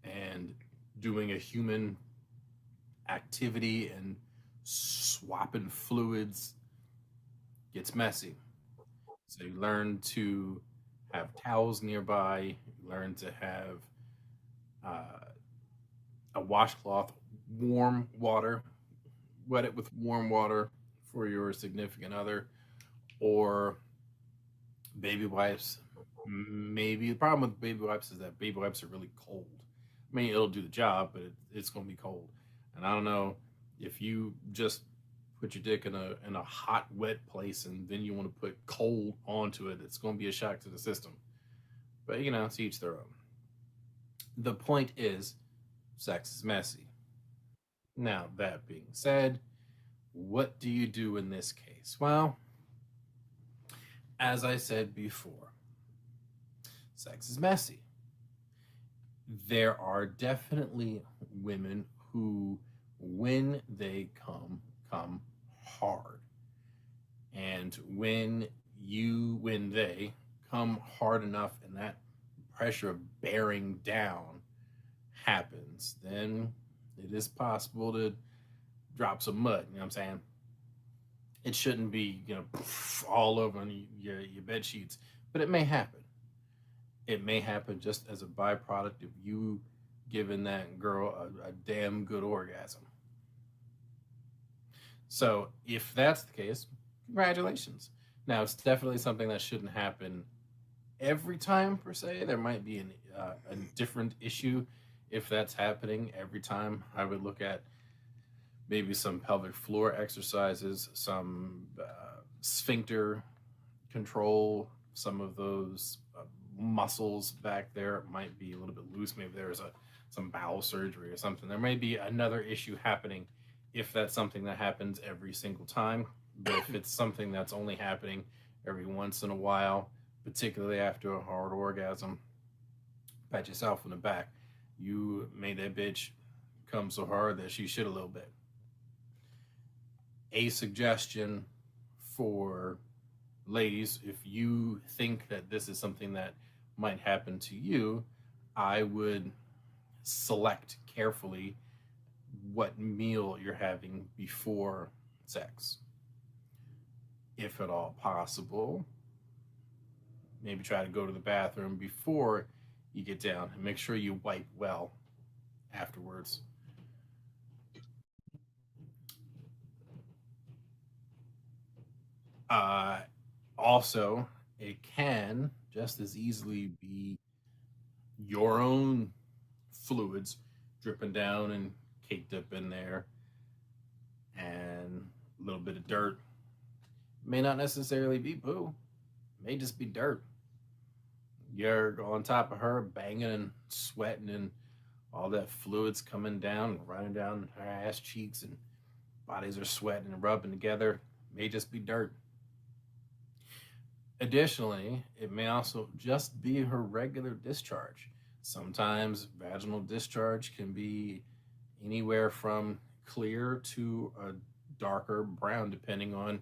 Speaker 7: and doing a human activity and swapping fluids gets messy. So you learn to have towels nearby, you learn to have a washcloth, warm water, wet it with warm water for your significant other, or baby wipes. Maybe the problem with baby wipes is that baby wipes are really cold. I mean, it'll do the job, but it's going to be cold. And I don't know if you just put your dick in a hot, wet place and then you want to put cold onto it, it's going to be a shock to the system. But, to each their own. The point is, sex is messy. Now, that being said, what do you do in this case? Well, as I said before, sex is messy. There are definitely women who, when they come hard. And when they come hard enough and that pressure of bearing down happens, then it is possible to drop some mud. You know what I'm saying? It shouldn't be, all over your bed sheets, but it may happen. It may happen just as a byproduct of you giving that girl a damn good orgasm. So if that's the case, congratulations. Now, it's definitely something that shouldn't happen every time, per se. There might be a different issue if that's happening every time. I would look at maybe some pelvic floor exercises, some sphincter control, some of those muscles back there might be a little bit loose. Maybe there's some bowel surgery or something. There may be another issue happening if that's something that happens every single time. But if it's something that's only happening every once in a while, particularly after a hard orgasm, pat yourself on the back. You made that bitch come so hard that she shit a little bit. A suggestion for ladies, if you think that this is something that might happen to you, I would select carefully what meal you're having before sex. If at all possible, maybe try to go to the bathroom before you get down and make sure you wipe well afterwards. Also, it can just as easily be your own fluids dripping down and caked up in there, and a little bit of dirt. May not necessarily be poo, may just be dirt. You're on top of her, banging and sweating, and all that fluid's coming down and running down her ass cheeks, and bodies are sweating and rubbing together. May just be dirt. Additionally, it may also just be her regular discharge. Sometimes vaginal discharge can be anywhere from clear to a darker brown, depending on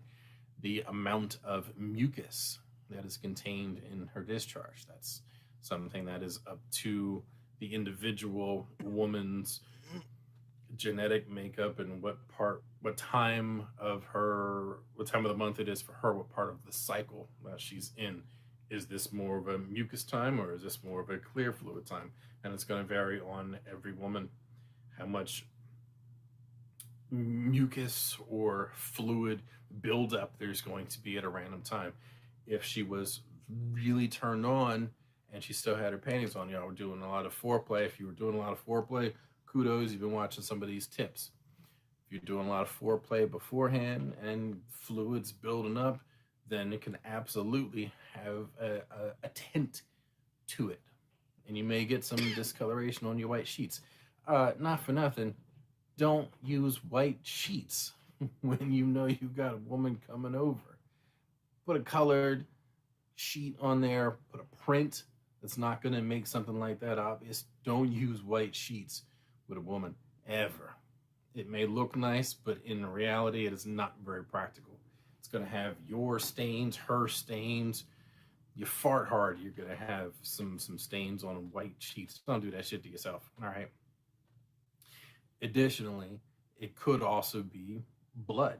Speaker 7: the amount of mucus that is contained in her discharge. That's something that is up to the individual woman's genetic makeup and what time of the month it is for her, what part of the cycle that she's in. Is this more of a mucus time or is this more of a clear fluid time? And it's going to vary on every woman how much mucus or fluid buildup there's going to be at a random time. If she was really turned on and she still had her panties on, we're doing a lot of foreplay. If you were doing a lot of foreplay, kudos, you've been watching some of these tips. If you're doing a lot of foreplay beforehand and fluids building up, then it can absolutely have a tint to it. And you may get some discoloration on your white sheets. Not for nothing, don't use white sheets when you know you got a woman coming over. Put a colored sheet on there, put a print that's not going to make something like that obvious. Don't use white sheets with a woman, ever. It may look nice, but in reality, it is not very practical. It's going to have your stains, her stains. You fart hard, you're going to have some stains on white sheets. Don't do that shit to yourself, all right? Additionally, it could also be blood.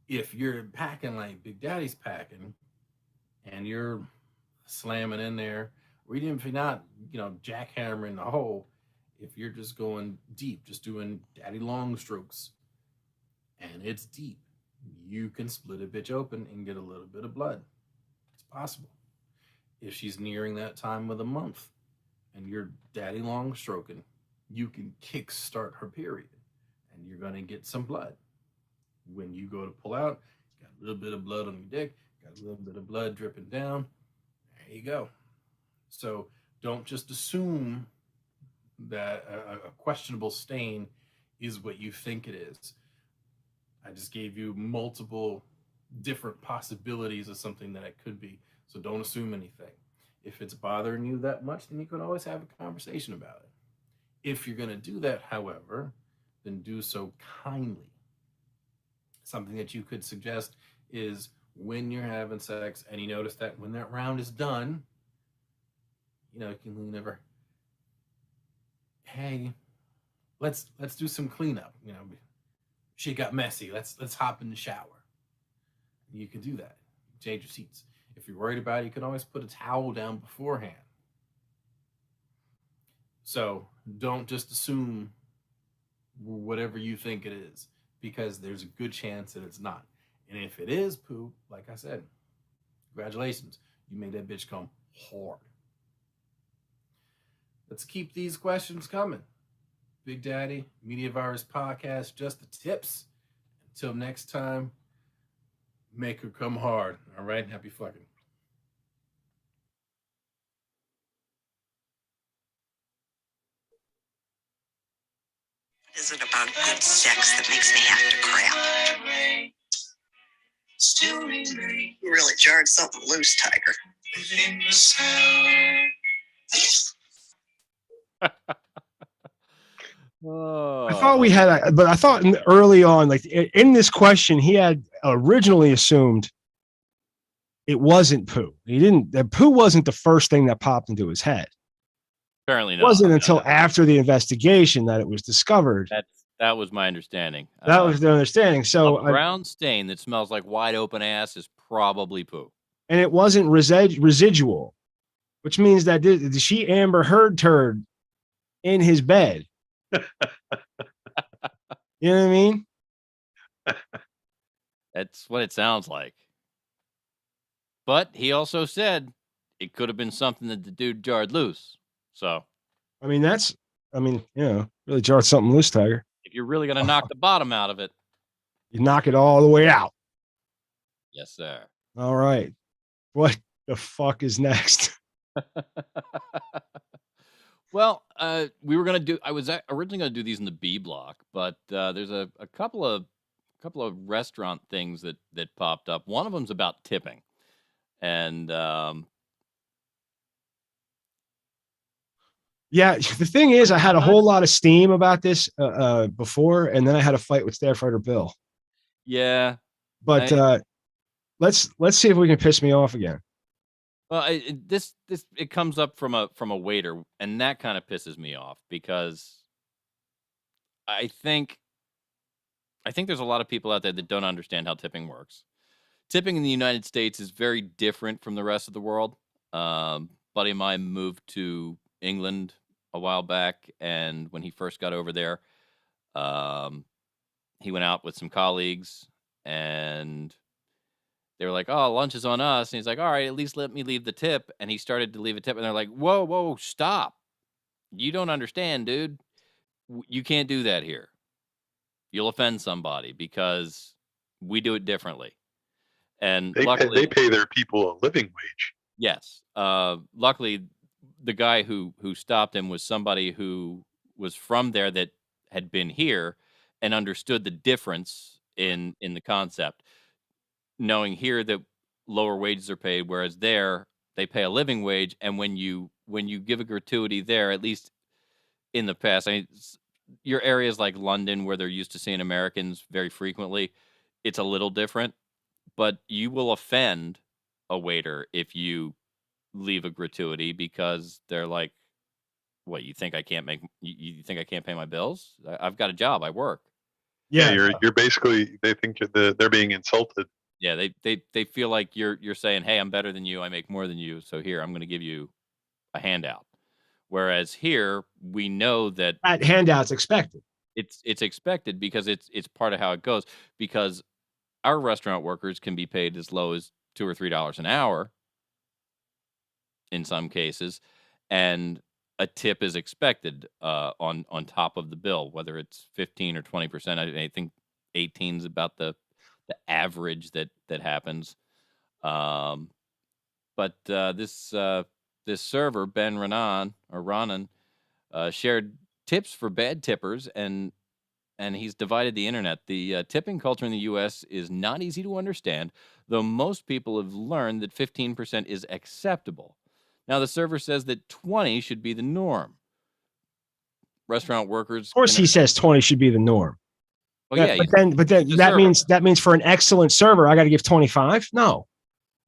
Speaker 7: If you're packing like Big Daddy's packing, and you're slamming in there, or even if you're not, jackhammering the hole, if you're just going deep, just doing daddy long strokes, and it's deep, you can split a bitch open and get a little bit of blood. It's possible. If she's nearing that time of the month and you're daddy long stroking, you can kickstart her period, and you're gonna get some blood. When you go to pull out, got a little bit of blood on your dick, got a little bit of blood dripping down. There you go. So don't just assume that a questionable stain is what you think it is. I just gave you multiple different possibilities of something that it could be. So don't assume anything. If it's bothering you that much, then you can always have a conversation about it. If you're going to do that, however, then do so kindly. Something that you could suggest is when you're having sex and you notice that when that round is done, you know, you can lean over. Hey, let's do some cleanup. You know, she got messy. Let's hop in the shower. You can do that. Change your seats. If you're worried about it, you can always put a towel down beforehand. So don't just assume whatever you think it is, because there's a good chance that it's not. And if it is poo, like I said, congratulations. You made that bitch come hard. Let's keep these questions coming. Big Daddy, Media Virus Podcast, just the tips. Until next time, make her come hard. All right? Happy fucking.
Speaker 8: Is it about good sex that makes me have to crap? You really jarred something loose, Tiger.
Speaker 3: I thought we had, but I thought early on, like in this question, he had originally assumed it wasn't poo. He didn't. That poo wasn't the first thing that popped into his head.
Speaker 2: Apparently not.
Speaker 3: It wasn't until after the investigation that it was discovered.
Speaker 2: That was my understanding.
Speaker 3: That was the understanding. So
Speaker 2: a brown stain that smells like wide open ass is probably poo. And
Speaker 3: it wasn't residual, which means that she Amber Heard turd in his bed. You know what I mean?
Speaker 2: That's what it sounds like. But he also said it could have been something that the dude jarred loose. So,
Speaker 3: I mean, really jarred something loose, Tiger.
Speaker 2: If you're really going to knock the bottom out of it,
Speaker 3: you knock it all the way out.
Speaker 2: Yes, sir.
Speaker 3: All right. What the fuck is next?
Speaker 2: Well, we were going to I was originally going to do these in the B block, but there's a couple of restaurant things that popped up. One of them's about tipping. And
Speaker 3: yeah, the thing is, I had a whole lot of steam about this before, and then I had a fight with Starfighter Bill.
Speaker 2: Yeah,
Speaker 3: but let's see if we can piss me off again.
Speaker 2: Well, it comes up from a waiter, and that kind of pisses me off because I think there's a lot of people out there that don't understand how tipping works. Tipping in the United States is very different from the rest of the world. Buddy of mine moved to England a while back, and when he first got over there, he went out with some colleagues, and they were like, "Oh, lunch is on us." And he's like, "All right, at least let me leave the tip." And he started to leave a tip, and they're like, "Whoa, stop. You don't understand, dude. You can't do that here. You'll offend somebody because we do it differently." And luckily,
Speaker 1: they pay their people a living wage.
Speaker 2: Yes. Luckily, the guy who stopped him was somebody who was from there that had been here and understood the difference in the concept. Knowing here that lower wages are paid, whereas there they pay a living wage, and when you give a gratuity there, at least in the past, I mean, your areas like London where they're used to seeing Americans very frequently, it's a little different. But you will offend a waiter if you leave a gratuity because they're like, "What, you think I can't you think I can't pay my bills? I've got a job. I work."
Speaker 1: Yeah, you're basically, they think they're being insulted.
Speaker 2: Yeah, they feel like you're saying, "Hey, I'm better than you. I make more than you. So here, I'm going to give you a handout." Whereas here, we know that
Speaker 3: handout's expected.
Speaker 2: It's expected because it's part of how it goes. Because our restaurant workers can be paid as low as $2 or $3 an hour in some cases, and a tip is expected on top of the bill, whether it's 15 or 20%. I think 18 is about the average that happens. But this server, Ben Ronan, shared tips for bad tippers, and he's divided the internet. The tipping culture in the U.S. is not easy to understand, though most people have learned that 15% is acceptable. Now, the server says that 20 should be the norm. Restaurant workers,
Speaker 3: of course, he says 20 should be the norm.
Speaker 2: Well, yeah,
Speaker 3: but then that means for an excellent server, I got to give 25. No.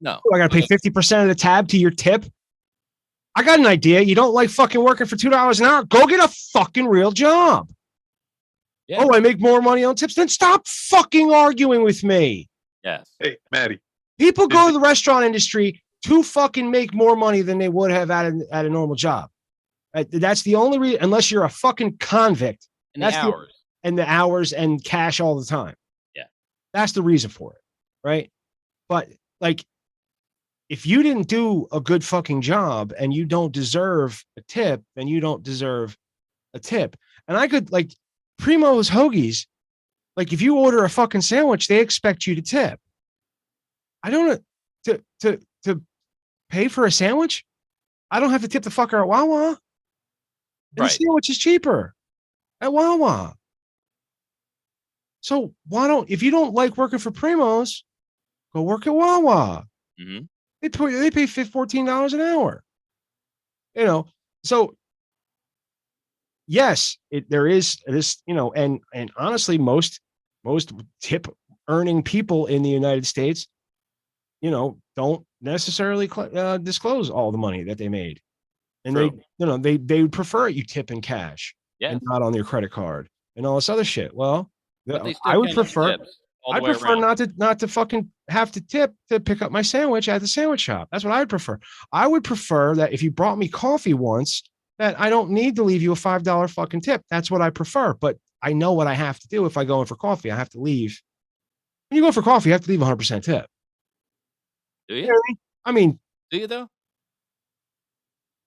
Speaker 3: I got to pay 50% of the tab to your tip. I got an idea. You don't like fucking working for $2 an hour? Go get a fucking real job. Yeah. Oh, I make more money on tips. Then stop fucking arguing with me.
Speaker 2: Yes.
Speaker 1: Hey, Maddie.
Speaker 3: People go to the restaurant industry to fucking make more money than they would have at a normal job. That's the only reason, unless you're a fucking convict.
Speaker 2: And the hours.
Speaker 3: And the hours and cash all the time.
Speaker 2: Yeah.
Speaker 3: That's the reason for it. Right. But like, if you didn't do a good fucking job and you don't deserve a tip, then you don't deserve a tip. And I could, like, Primo's Hoagies, like, if you order a fucking sandwich, they expect you to tip. I don't to pay for a sandwich. I don't have to tip the fucker at Wawa. And the sandwich is cheaper at Wawa. So if you don't like working for Primo's, go work at Wawa.
Speaker 2: Mm-hmm.
Speaker 3: They pay $14 an hour. You know, so yes, there is this, you know, and honestly, most tip earning people in the United States, you know, don't necessarily disclose all the money that they made. And they would prefer you tip in cash and not on your credit card and all this other shit. Well, I would prefer not to fucking have to tip to pick up my sandwich at the sandwich shop. That's what I would prefer. I would prefer that if you brought me coffee once, that I don't need to leave you a $5 fucking tip. That's what I prefer. But I know what I have to do if I go in for coffee. I have to leave. When you go for coffee, you have to leave 100% tip.
Speaker 2: Do you?
Speaker 3: I mean,
Speaker 2: do you though?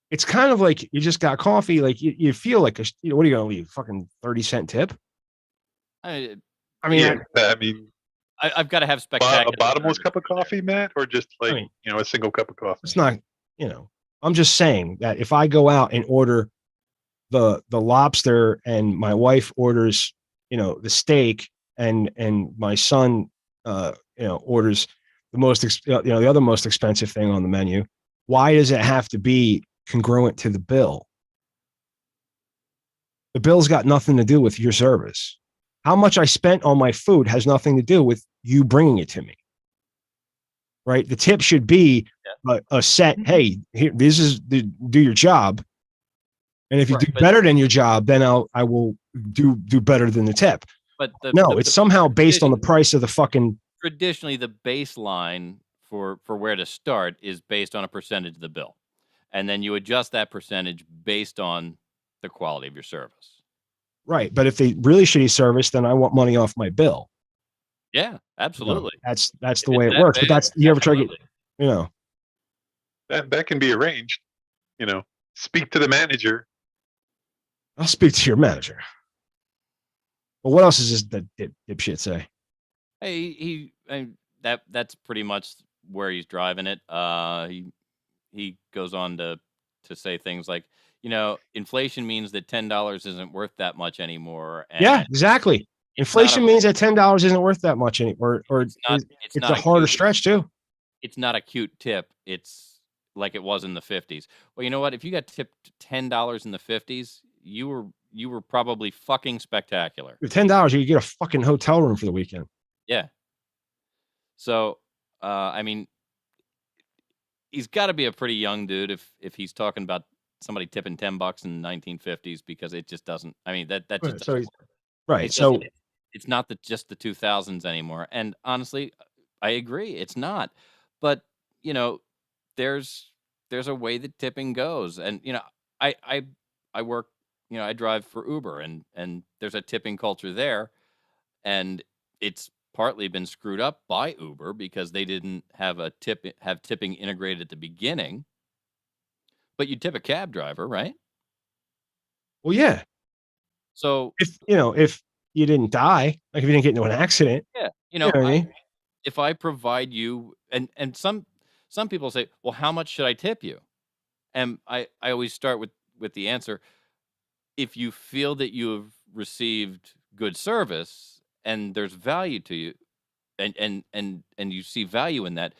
Speaker 3: It's kind of like you just got coffee. Like you feel like what are you going to leave? Fucking 30-cent tip?
Speaker 2: I
Speaker 3: mean,
Speaker 2: I've got to have spectacular.
Speaker 1: A bottomless cup of coffee, Matt, or just like a single cup of coffee.
Speaker 3: It's not. I'm just saying that if I go out and order the lobster, and my wife orders, the steak, and my son, orders the other most expensive thing on the menu, why does it have to be congruent to the bill? The bill's got nothing to do with your service. How much I spent on my food has nothing to do with you bringing it to me. Right? The tip should be a set. Hey, here, this is do your job. And if you do better than your job, then I will do better than the tip. But it's somehow based on the price of the fucking.
Speaker 2: Traditionally, the baseline for where to start is based on a percentage of the bill. And then you adjust that percentage based on the quality of your service.
Speaker 3: Right. But if they really shitty service, then I want money off my bill.
Speaker 2: Yeah, absolutely.
Speaker 3: That's the way it works. But you ever try to get,
Speaker 1: that can be arranged. Speak to the manager.
Speaker 3: I'll speak to your manager. But what else is this dipshit say?
Speaker 2: Hey, that's pretty much where he's driving it. He goes on to say things like, inflation means that $10 isn't worth that much anymore. And
Speaker 3: yeah, exactly. Inflation means that $10 isn't worth that much anymore. Or it's a harder stretch too.
Speaker 2: It's not a cute tip. It's like it was in the 50s. Well, you know what? If you got tipped $10 in the 50s, you were probably fucking spectacular.
Speaker 3: With $10, you could get a fucking hotel room for the weekend.
Speaker 2: Yeah. So, he's got to be a pretty young dude if he's talking about somebody tipping $10 in the 1950s, because it just doesn't. I mean, that just doesn't work.
Speaker 3: Right. So
Speaker 2: it's not just the 2000s anymore. And honestly, I agree, it's not. But there's a way that tipping goes, and I work. I drive for Uber, and there's a tipping culture there, and it's partly been screwed up by Uber because they didn't have tipping integrated at the beginning. But you tip a cab driver, right?
Speaker 3: Well, yeah.
Speaker 2: So
Speaker 3: if you didn't die, like if you didn't get into an accident,
Speaker 2: yeah,
Speaker 3: you know what I mean?
Speaker 2: if I provide you, and some people say, well, how much should I tip you? And I always start with the answer: if you feel that you have received good service and there's value to you, and you see value in that,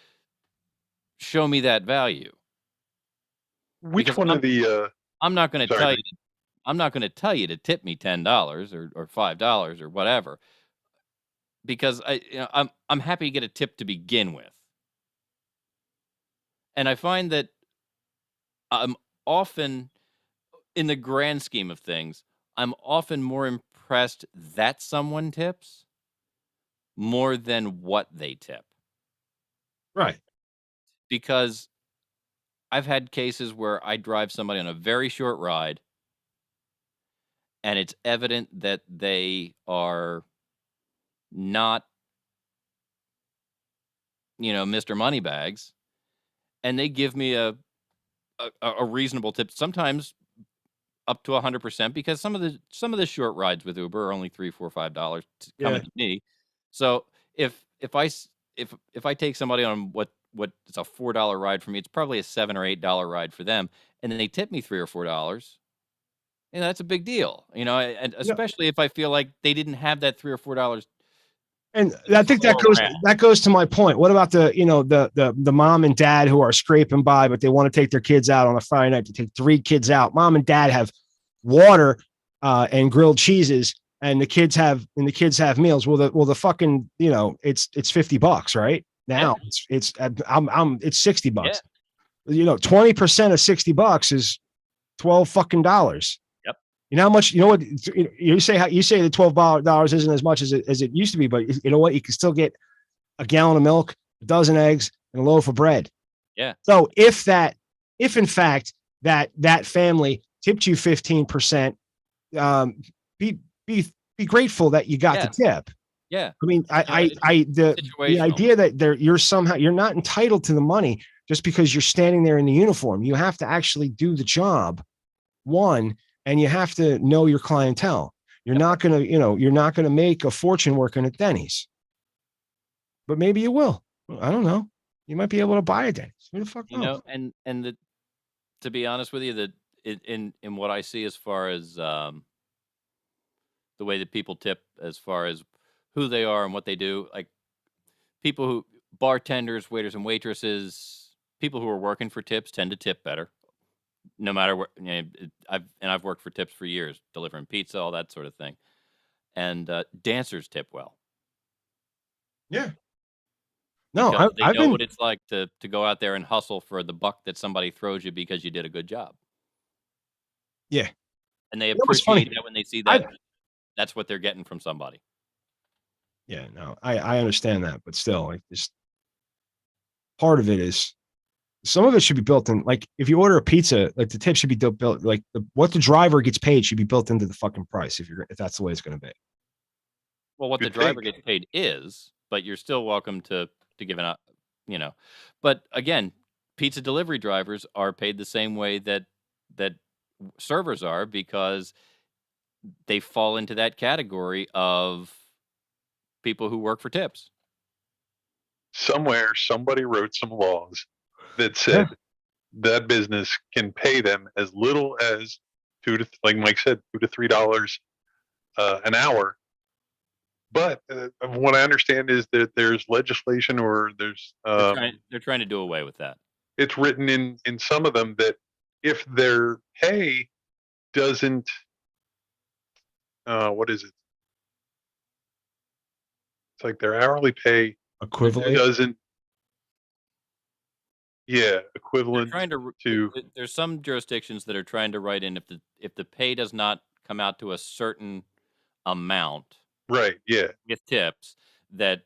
Speaker 2: show me that value.
Speaker 1: Which
Speaker 2: Because
Speaker 1: one of the?
Speaker 2: I'm not going to
Speaker 1: Sorry,
Speaker 2: tell you. I'm not going to tell you to tip me $10 or $5 or whatever, because I'm happy to get a tip to begin with. And I find that I'm often, in the grand scheme of things, I'm often more impressed that someone tips more than what they tip.
Speaker 3: Right.
Speaker 2: Because I've had cases where I drive somebody on a very short ride, and it's evident that they are not, Mr. Moneybags, and they give me a reasonable tip, sometimes up to 100%, because some of the short rides with Uber are only $3, $4, $5 coming to me. So if I take somebody on what it's a $4 ride for me, it's probably a $7 or $8 ride for them, and then they tip me $3 or $4. That's a big deal, and especially if I feel like they didn't have that $3 or $4.
Speaker 3: And I think that goes to my point. What about the mom and dad who are scraping by, but they want to take their kids out on a Friday night to take 3 kids out? Mom and dad have water and grilled cheeses, and the kids have meals. Well, the fucking it's $50, right? Now it's $60. Yeah. 20% of $60 is $12 fucking dollars. You know how much? You know what? You say the $12 isn't as much as it used to be, but you know what? You can still get a gallon of milk, a dozen eggs, and a loaf of bread.
Speaker 2: Yeah.
Speaker 3: So if in fact that family tipped you 15%, be grateful that you got the tip.
Speaker 2: Yeah.
Speaker 3: I mean, the idea that you're not entitled to the money just because you're standing there in the uniform. You have to actually do the job. One. And you have to know your clientele. You're not gonna make a fortune working at Denny's, but maybe you will. I don't know. You might be able to buy a Denny's. Who the fuck knows?
Speaker 2: To be honest with you, that in what I see as far as the way that people tip, as far as who they are and what they do, like bartenders, waiters and waitresses, people who are working for tips tend to tip better. No matter what, I've worked for tips for years, delivering pizza, all that sort of thing, and dancers tip well.
Speaker 3: Yeah.
Speaker 2: No, they know what it's like to go out there and hustle for the buck that somebody throws you because you did a good job.
Speaker 3: Yeah,
Speaker 2: and they appreciate that when they see that that's what they're getting from somebody.
Speaker 3: Yeah, no, I understand that, but still, like, just part of it is. Some of it should be built in. Like if you order a pizza, like the tip should be built like what the driver gets paid should be built into the fucking price if that's the way it's going to be.
Speaker 2: Well, what the driver gets paid is, but you're still welcome to give it up, But again, pizza delivery drivers are paid the same way that servers are, because they fall into that category of people who work for tips.
Speaker 1: Somewhere, somebody wrote some laws that said that business can pay them as little as like Mike said, $2 to $3 an hour. But what I understand is that there's legislation, or there's
Speaker 2: they're trying to do away with that.
Speaker 1: It's written in some of them that if their pay doesn't, what is it? It's like their hourly pay
Speaker 3: equivalent
Speaker 1: doesn't. Yeah, equivalent to.
Speaker 2: There's some jurisdictions that are trying to write in if the pay does not come out to a certain amount.
Speaker 1: Right. Yeah.
Speaker 2: With tips, that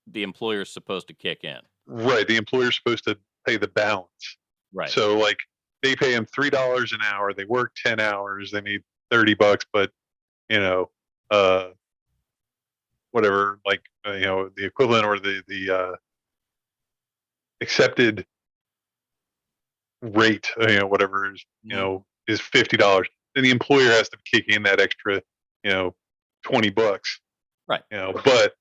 Speaker 2: the employer is supposed to kick in.
Speaker 1: Right. The employer is supposed to pay the balance.
Speaker 2: Right.
Speaker 1: So like they pay them $3 an hour. They work 10 hours. They need $30, but whatever, like the equivalent or the accepted rate, whatever is is $50. then the employer has to kick in that extra, $20.
Speaker 2: Right.
Speaker 1: But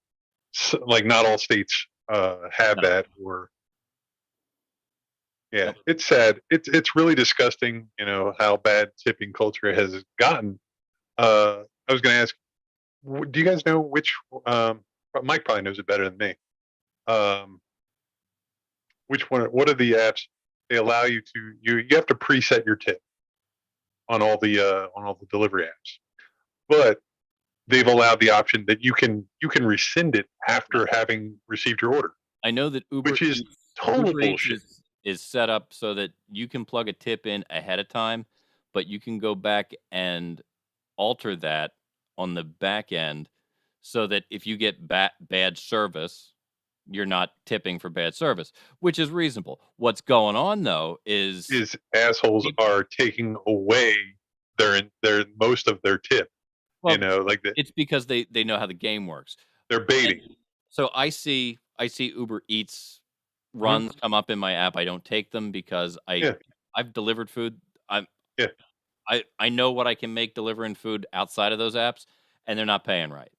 Speaker 1: like not all states have that, or yeah, it's sad. It's really disgusting, how bad tipping culture has gotten. I was going to ask, do you guys know which? Mike probably knows it better than me. Which one? What are the apps? They allow you to you have to preset your tip on all the delivery apps, but they've allowed the option that you can rescind it after having received your order.
Speaker 2: I know that
Speaker 1: which is total bullshit.
Speaker 2: Is set up so that you can plug a tip in ahead of time, but you can go back and alter that on the back end so that if you get bad service, you're not tipping for bad service, which is reasonable. What's going on though is
Speaker 1: assholes are taking away their most of their tip.
Speaker 2: Well, it's because they know how the game works.
Speaker 1: They're baiting.
Speaker 2: And so I see Uber Eats runs come up in my app. I don't take them because I've delivered food. I know what I can make delivering food outside of those apps, and they're not paying right.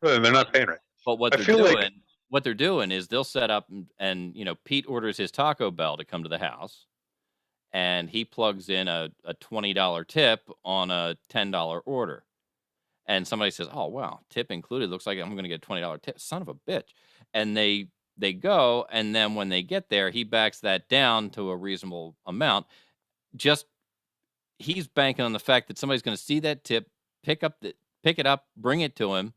Speaker 1: Well, they're not paying right.
Speaker 2: But what they're doing is they'll set up and Pete orders his Taco Bell to come to the house, and he plugs in a $20 tip on a $10 order. And somebody says, "Oh wow, tip included. Looks like I'm going to get a $20 tip." Son of a bitch! And they go, and then when they get there, he backs that down to a reasonable amount. Just he's banking on the fact that somebody's going to see that tip, pick it up, bring it to him,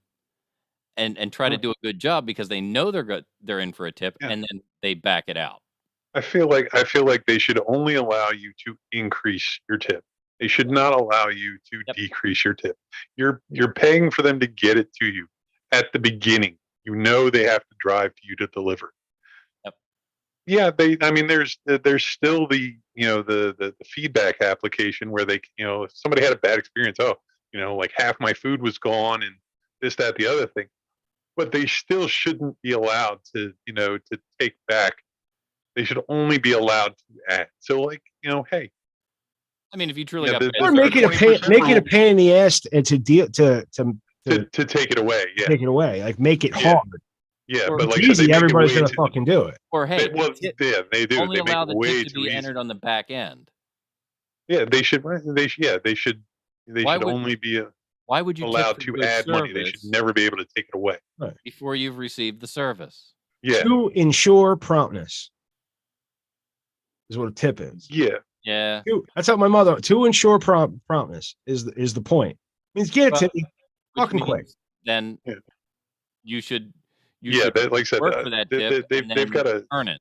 Speaker 2: and try to do a good job because they know they're in for a tip, and then they back it out.
Speaker 1: I feel like they should only allow you to increase your tip. They should not allow you to decrease your tip. You're paying for them to get it to you at the beginning. They have to drive to you to deliver.
Speaker 2: Yep.
Speaker 1: Yeah, there's still the feedback application where they, if somebody had a bad experience, like half my food was gone and this, that, the other thing. But they still shouldn't be allowed to take back. They should only be allowed to add. So hey.
Speaker 2: I mean, if you truly
Speaker 3: or make it a pain in the ass and to take
Speaker 1: it away. Yeah.
Speaker 3: Take it away. Like make it hard.
Speaker 1: Yeah,
Speaker 3: or
Speaker 1: but
Speaker 3: it's easy, everybody's gonna fucking do it.
Speaker 2: Or hey,
Speaker 1: they do.
Speaker 2: Only
Speaker 1: they
Speaker 2: allow
Speaker 1: make
Speaker 2: the
Speaker 1: way
Speaker 2: tip to be
Speaker 1: easy.
Speaker 2: entered on the back end.
Speaker 1: Yeah, they should. They should only be
Speaker 2: why would you
Speaker 1: allowed to add money? They should never be able to take it away
Speaker 2: before you've received the service.
Speaker 1: Yeah,
Speaker 3: to ensure promptness is what a tip is.
Speaker 2: Yeah,
Speaker 3: that's how my mother. To ensure promptness is the point. It means get it to me fucking quick.
Speaker 2: Then you should.
Speaker 1: Like I said,
Speaker 2: work for that tip
Speaker 1: they've got to
Speaker 2: earn it.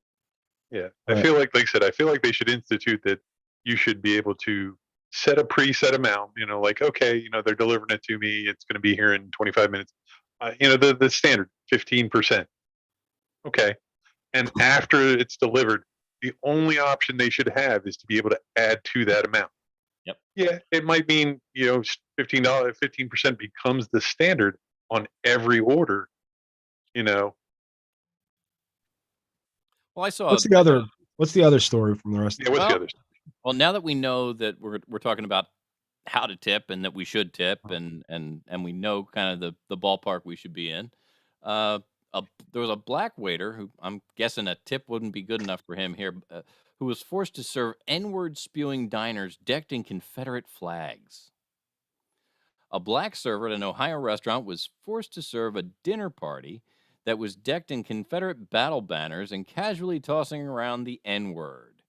Speaker 1: Yeah, I feel like I feel like they should institute that you should be able to set a preset amount. Okay, they're delivering it to me. It's going to be here in 25 minutes. The standard 15%. Okay, and after it's delivered, the only option they should have is to be able to add to that amount.
Speaker 2: Yep.
Speaker 1: Yeah, it might mean $15, 15% becomes the standard on every order. Well,
Speaker 2: I saw.
Speaker 3: What's the other story from the rest?
Speaker 1: Yeah, what's the other story?
Speaker 2: Well, now that we know that we're talking about how to tip and that we should tip and we know kind of the ballpark we should be in. There was a black waiter who I'm guessing a tip wouldn't be good enough for him here, who was forced to serve N-word spewing diners decked in Confederate flags. A black server at an Ohio restaurant was forced to serve a dinner party that was decked in Confederate battle banners and casually tossing around the N-word.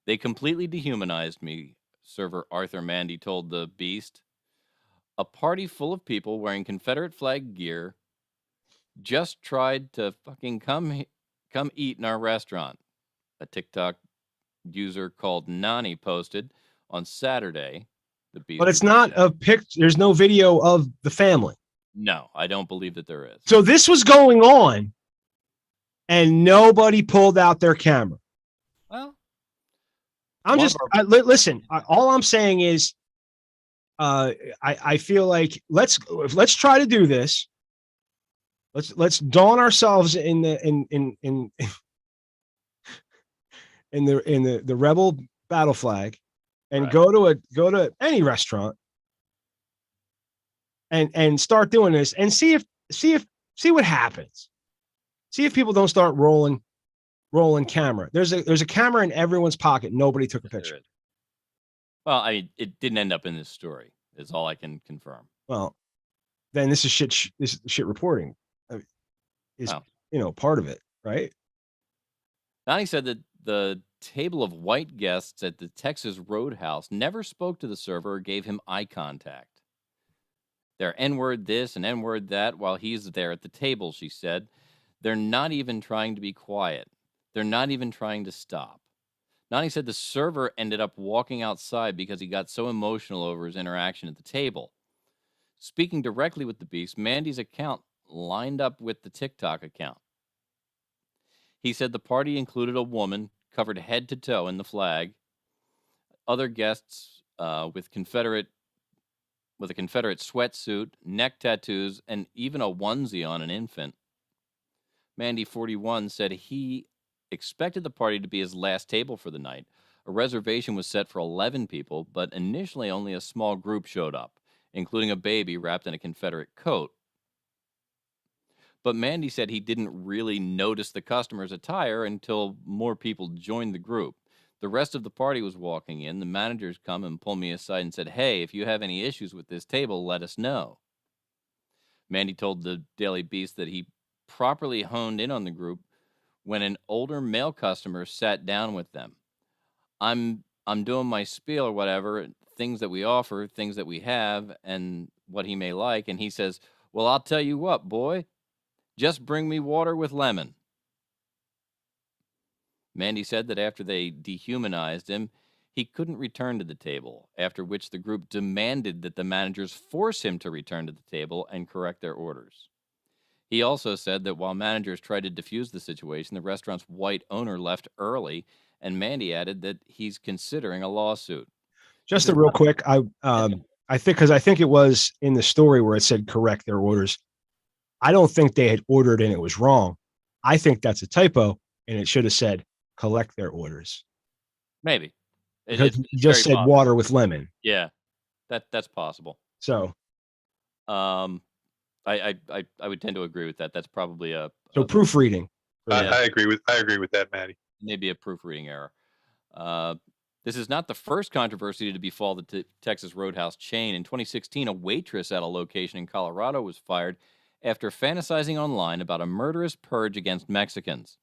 Speaker 2: They completely dehumanized me, server Arthur Mandy told the Beast. A party full of people wearing Confederate flag gear just tried to fucking come eat in our restaurant. A TikTok user called Nani posted on Saturday.
Speaker 3: But it's not a picture. There's no video of the family.
Speaker 2: No, I don't believe that there is.
Speaker 3: So this was going on, and nobody pulled out their camera.
Speaker 2: Well,
Speaker 3: listen. All I'm saying is, I feel like let's try to do this. Let's don ourselves in the rebel battle flag, and
Speaker 2: Right.
Speaker 3: go to any restaurant and start doing this and see what happens. See if people don't start rolling camera. There's a camera in everyone's pocket. Nobody took a
Speaker 2: Yes, there
Speaker 3: picture.
Speaker 2: is. Well, it didn't end up in this story. Is all I can confirm.
Speaker 3: Well, then this is shit. This is shit reporting. Is
Speaker 2: Oh.
Speaker 3: part of it, right?
Speaker 2: Donnie said that the table of white guests at the Texas Roadhouse never spoke to the server or gave him eye contact. They're N-word this and N-word that while he's there at the table, she said. They're not even trying to be quiet. They're not even trying to stop. Nani said the server ended up walking outside because he got so emotional over his interaction at the table. Speaking directly with the Beast, Mandy's account lined up with the TikTok account. He said the party included a woman covered head to toe in the flag, other guests with a Confederate sweatsuit, neck tattoos, and even a onesie on an infant. Mandy 41 said he expected the party to be his last table for the night. A reservation was set for 11 people, but initially only a small group showed up, including a baby wrapped in a Confederate coat. But Mandy said he didn't really notice the customer's attire until more people joined the group. The rest of the party was walking in. The managers come and pull me aside and said, "Hey, if you have any issues with this table, let us know." Mandy told the Daily Beast that he properly honed in on the group when an older male customer sat down with them. I'm doing my spiel or whatever, things that we offer, things that we have, and what he may like. And he says, "Well, I'll tell you what, boy, just bring me water with lemon." Mandy said that after they dehumanized him, he couldn't return to the table, after which the group demanded that the managers force him to return to the table and correct their orders. He also said that while managers tried to defuse the situation, the restaurant's white owner left early, and Mandy added that he's considering a lawsuit.
Speaker 3: Just a real quick, I think it was in the story where it said correct their orders. I don't think they had ordered and it was wrong. I think that's a typo, and it should have said collect their orders.
Speaker 2: Maybe.
Speaker 3: Because you just said possible. Water with lemon.
Speaker 2: Yeah, that's possible.
Speaker 3: So,
Speaker 2: I would tend to agree with that. That's probably
Speaker 3: proofreading.
Speaker 1: I agree with that, Maddie.
Speaker 2: Maybe a proofreading error. This is not the first controversy to befall the Texas Roadhouse chain. In 2016, a waitress at a location in Colorado was fired after fantasizing online about a murderous purge against Mexicans.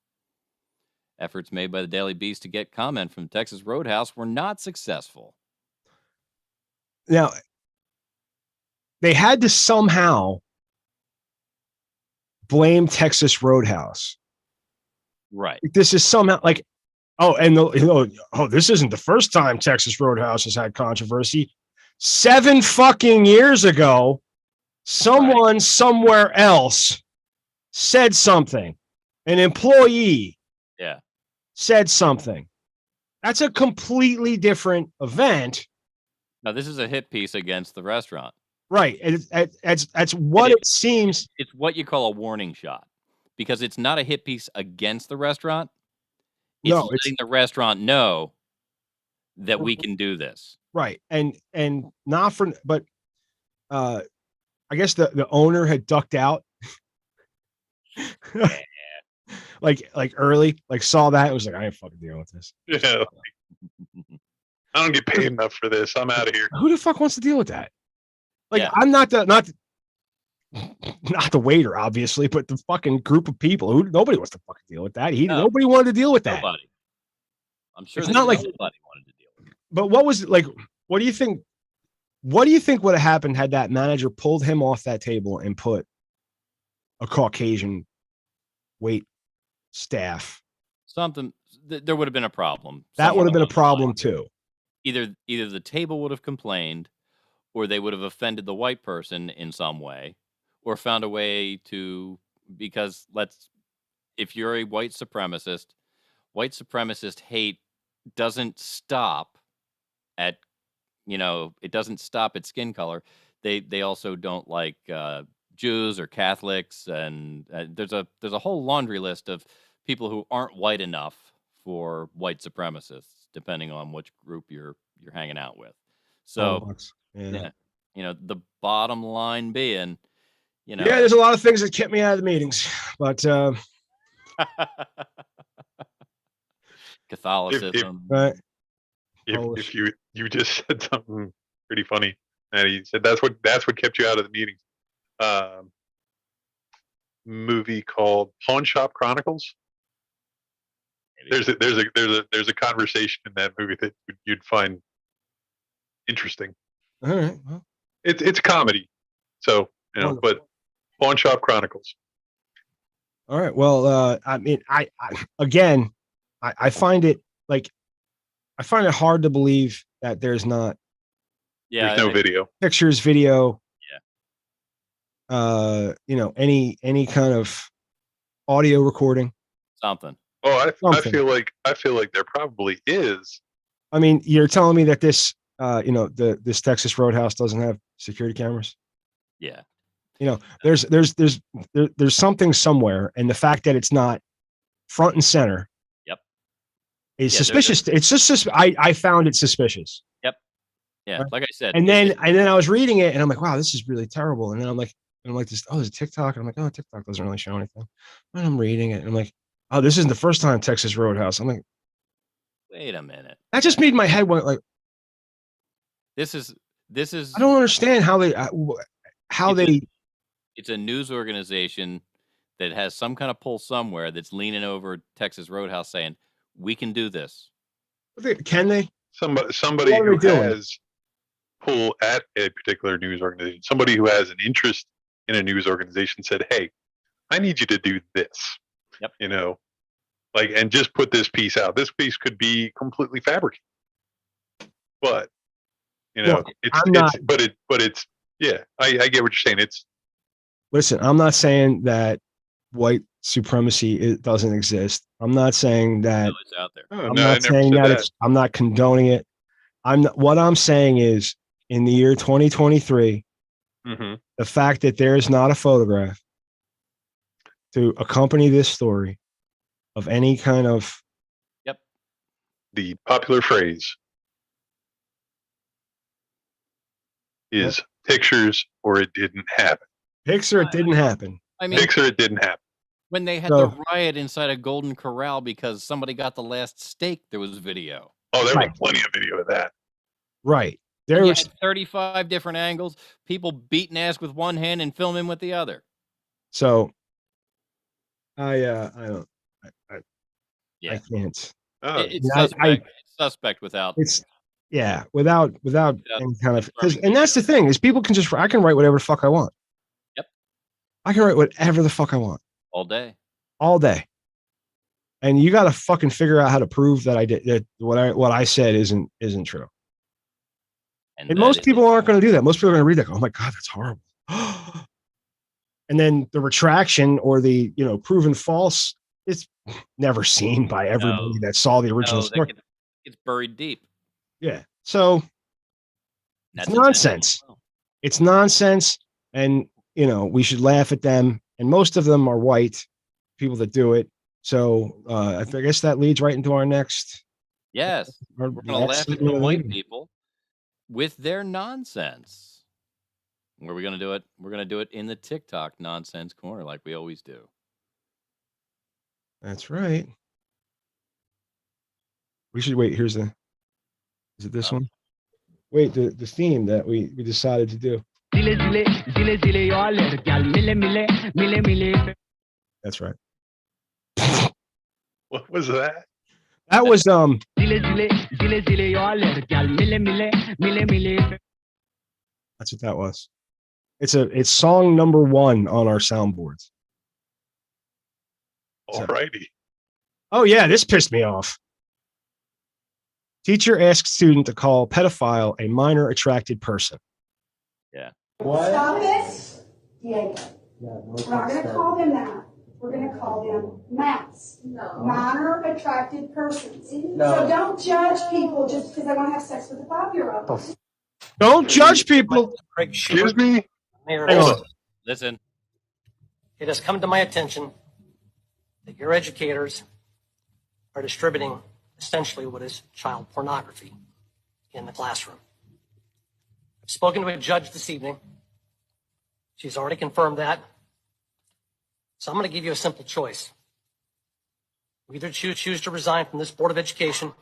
Speaker 2: Efforts made by the Daily Beast to get comment from Texas Roadhouse were not successful.
Speaker 3: Now, they had to somehow blame Texas Roadhouse.
Speaker 2: Right.
Speaker 3: This is somehow like, this isn't the first time Texas Roadhouse has had controversy. 7 fucking years ago, someone somewhere else said something. An employee said something. That's a completely different event.
Speaker 2: Now, this is a hit piece against the restaurant.
Speaker 3: Right. That's what it seems.
Speaker 2: It's what you call a warning shot, because it's not a hit piece against the restaurant. It's letting the restaurant know that we can do this.
Speaker 3: Right. And not for, but I guess the owner had ducked out. like early, like saw that. It was like, I ain't fucking dealing with this.
Speaker 1: Yeah. I don't get paid enough for this. I'm out of here.
Speaker 3: Who the fuck wants to deal with that? Like, I'm not the waiter, obviously, but the fucking group of people who nobody wants to fucking deal with that. Nobody wanted to deal with that.
Speaker 2: Nobody. I'm sure
Speaker 3: it's not like
Speaker 2: nobody wanted to deal with it.
Speaker 3: But what was like? What do you think? What do you think would have happened had that manager pulled him off that table and put a Caucasian wait staff?
Speaker 2: Something there would have been a problem.
Speaker 3: That would have been a problem too.
Speaker 2: Either the table would have complained, or they would have offended the white person in some way, or found a way to, because if you're a white supremacist hate doesn't stop at, it doesn't stop at skin color. They also don't like Jews or Catholics, and there's a whole laundry list of people who aren't white enough for white supremacists, depending on which group you're you're hanging out with. So,
Speaker 3: yeah.
Speaker 2: You know, the bottom line being, you know,
Speaker 3: yeah, there's a lot of things that kept me out of the meetings, but
Speaker 2: Catholicism.
Speaker 3: right.
Speaker 1: If you just said something pretty funny, and he said that's what kept you out of the meetings. Movie called Pawn Shop Chronicles. There's a conversation in that movie that you'd find interesting.
Speaker 3: All right. Well,
Speaker 1: it's comedy, so you know,
Speaker 3: wonderful.
Speaker 1: but Pawn Shop Chronicles.
Speaker 3: All right. Well, I mean, I find it hard to believe that there's not
Speaker 2: Yeah,
Speaker 1: There's no video.
Speaker 3: pictures, video.
Speaker 2: Yeah.
Speaker 3: You know, any kind of audio recording.
Speaker 2: Something.
Speaker 1: Oh, I
Speaker 3: Something.
Speaker 1: feel like there probably is.
Speaker 3: I mean, you're telling me that this, you know, this Texas Roadhouse doesn't have security cameras?
Speaker 2: Yeah.
Speaker 3: You know, there's something somewhere, and the fact that it's not front and center.
Speaker 2: Yep.
Speaker 3: Is
Speaker 2: Yeah,
Speaker 3: suspicious. It's just I found it suspicious.
Speaker 2: Yep. Yeah, like I said.
Speaker 3: And then I was reading it, and I'm like, wow, this is really terrible. And then I'm like, this. Oh, there's a TikTok, and I'm like, oh, TikTok doesn't really show anything. And I'm reading it, and I'm like, oh, this isn't the first time Texas Roadhouse. I'm like,
Speaker 2: wait a minute.
Speaker 3: that just made my head went like.
Speaker 2: This is.
Speaker 3: I don't understand how they
Speaker 2: It's a news organization that has some kind of pull somewhere that's leaning over Texas Roadhouse saying, "We can do this."
Speaker 3: Can they?
Speaker 1: Somebody who has pull at a particular news organization, somebody who has an interest in a news organization said, "Hey, I need you to do this."
Speaker 2: Yep.
Speaker 1: You know, like, and just put this piece out. This piece could be completely fabricated, but you know, it's yeah. I get what you're saying.
Speaker 3: Listen, I'm not saying that white supremacy doesn't exist. I'm not saying that
Speaker 2: it's out there.
Speaker 3: I'm not saying that I'm not condoning it. What I'm saying is, in the year 2023, the fact that there is not a photograph to accompany this story of any kind of
Speaker 1: the popular phrase is pictures or it didn't happen.
Speaker 3: Picture it didn't happen.
Speaker 2: I mean,
Speaker 1: picture it didn't happen.
Speaker 2: When they had the riot inside a Golden Corral because somebody got the last steak, there was video.
Speaker 1: Oh, there was plenty of video of that.
Speaker 3: Right.
Speaker 2: There was 35 different angles, people beating ass with one hand and filming with the other.
Speaker 3: So I don't.
Speaker 2: Yeah.
Speaker 3: I can't.
Speaker 2: It's suspect. It's suspect without.
Speaker 3: It's without any kind of, and that's the thing is people can I can write whatever the fuck I want.
Speaker 2: Yep.
Speaker 3: I can write whatever the fuck I want.
Speaker 2: All day.
Speaker 3: All day. And you got to fucking figure out how to prove that I did that what I said isn't true. And most people aren't going to do that. Most people are going to read that. Go, oh my God, that's horrible. And then the retraction or the proven false is never seen by everybody that saw the original story.
Speaker 2: It's buried deep.
Speaker 3: Yeah. So it's nonsense. It's nonsense. And, we should laugh at them. And most of them are white people that do it. So I guess that leads right into our next.
Speaker 2: Yes. We're going to laugh at the white people with their nonsense. Where are we going to do it? We're going to do it in the TikTok nonsense corner like we always do.
Speaker 3: That's right. We should wait. Is it this one? Wait, the theme that we decided to do. That's right.
Speaker 1: What was that?
Speaker 3: That was That's what that was. It's song number 1 on our soundboards.
Speaker 1: Alrighty.
Speaker 3: Oh yeah, this pissed me off. Teacher asks student to call pedophile a minor attracted person.
Speaker 2: Yeah.
Speaker 9: What? Stop it. Yeah. We're not going to call them that. We're going to call them MAPs. No. Minor attracted persons. No. So don't judge people just because they want to have sex with a 5-year-old.
Speaker 3: Don't judge people.
Speaker 1: Excuse me.
Speaker 2: Listen.
Speaker 10: It has come to my attention that your educators are distributing essentially what is child pornography. in the classroom. I've spoken to a judge this evening. She's already confirmed that. So I'm going to give you a simple choice. You either choose to resign from this Board of Education,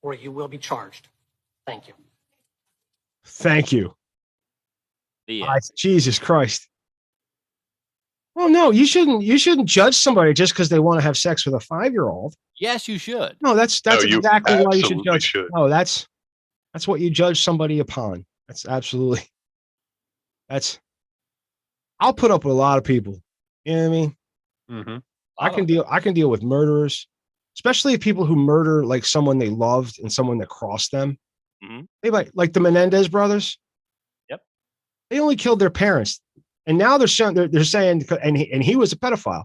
Speaker 10: or you will be charged. Thank you.
Speaker 3: Thank you.
Speaker 2: The end.
Speaker 3: Jesus Christ. Well, no, you shouldn't judge somebody just because they want to have sex with a 5-year-old.
Speaker 2: Yes, you should.
Speaker 3: No, that's
Speaker 1: No, you
Speaker 3: exactly why you should
Speaker 1: absolutely
Speaker 3: judge.
Speaker 1: should.
Speaker 3: No, that's what you judge somebody upon. That's absolutely. I'll put up with a lot of people. You know what I mean?
Speaker 1: Mm-hmm.
Speaker 3: I can deal with murderers, especially people who murder like someone they loved and someone that crossed them.
Speaker 2: Mm-hmm.
Speaker 3: They like the Menendez brothers.
Speaker 2: Yep.
Speaker 3: They only killed their parents, and now they're saying and he was a pedophile,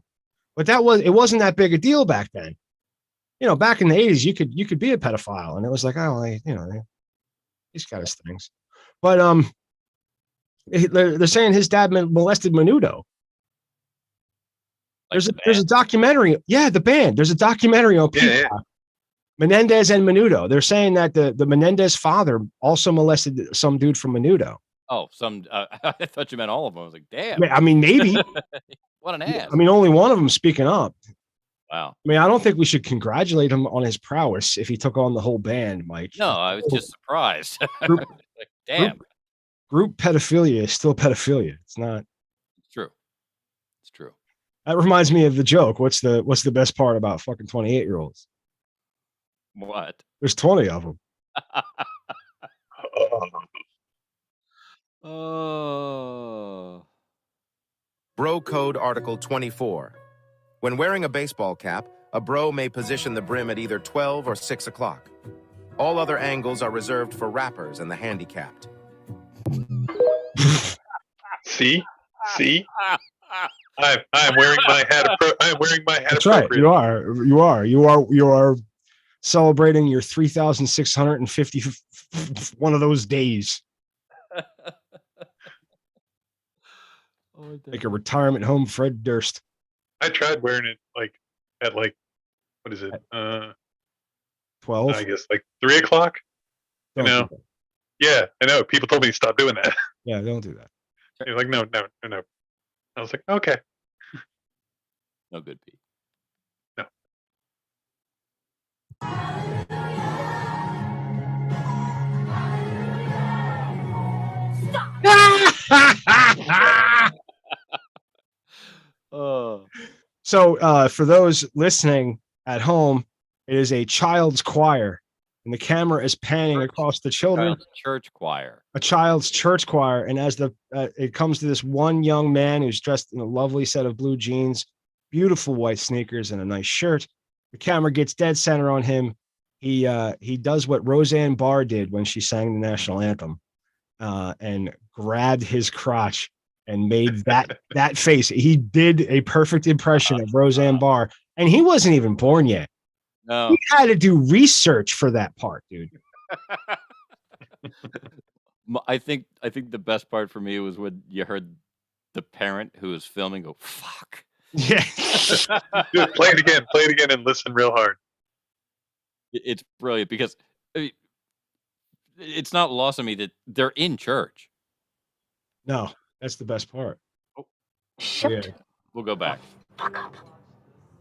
Speaker 3: but it wasn't that big a deal back then. You know, back in the 80s, you could be a pedophile, and it was like, oh, these kind of things. But they're saying his dad molested Menudo. There's a documentary. Yeah, the band. There's a documentary on Peacock. Yeah. Menendez and Menudo. They're saying that the Menendez father also molested some dude from Menudo.
Speaker 2: Oh, I thought you meant all of them. I was like, damn.
Speaker 3: I mean, maybe.
Speaker 2: What an ass.
Speaker 3: I mean, only one of them speaking up.
Speaker 2: Wow.
Speaker 3: I mean, I don't think we should congratulate him on his prowess if he took on the whole band, Mike.
Speaker 2: No, I was just surprised.
Speaker 3: Group,
Speaker 2: like, damn.
Speaker 3: Group pedophilia is still pedophilia. It's not.
Speaker 2: It's true. It's true.
Speaker 3: That reminds me of the joke. What's the best part about fucking 28-year-olds?
Speaker 2: What?
Speaker 3: There's 20 of them.
Speaker 2: Oh.
Speaker 11: Bro Code Article 24. When wearing a baseball cap, a bro may position the brim at either 12 or 6 o'clock. All other angles are reserved for rappers and the handicapped.
Speaker 1: See? I'm wearing my hat. I'm wearing my hat.
Speaker 3: That's right. You are celebrating your 3,650 one of those days. Like a retirement home, Fred Durst.
Speaker 1: I tried wearing it at what is it?
Speaker 3: 12.
Speaker 1: I guess 3 o'clock.
Speaker 3: Don't
Speaker 1: you know? Yeah, I know. People told me to stop doing that.
Speaker 3: Yeah, don't do that.
Speaker 1: You're like, no. I was like, okay.
Speaker 2: No good, Pete.
Speaker 1: No.
Speaker 3: So for those listening at home, it is a child's choir, and the camera is panning across the children.
Speaker 2: Church choir.
Speaker 3: A child's church choir, and as it comes to this one young man who's dressed in a lovely set of blue jeans, beautiful white sneakers, and a nice shirt, the camera gets dead center on him. He does what Roseanne Barr did when she sang the national anthem, and grabbed his crotch and made that face. He did a perfect impression of Roseanne Barr, and he wasn't even born yet.
Speaker 2: No.
Speaker 3: He had to do research for that part, dude.
Speaker 2: I think the best part for me was when you heard the parent who was filming go, fuck.
Speaker 3: Yeah.
Speaker 1: Dude, play it again and listen real hard.
Speaker 2: It's brilliant because it's not lost on me that they're in church.
Speaker 3: No, that's the best part.
Speaker 12: Shut.
Speaker 3: Yeah.
Speaker 2: We'll go back.
Speaker 12: Fuck up.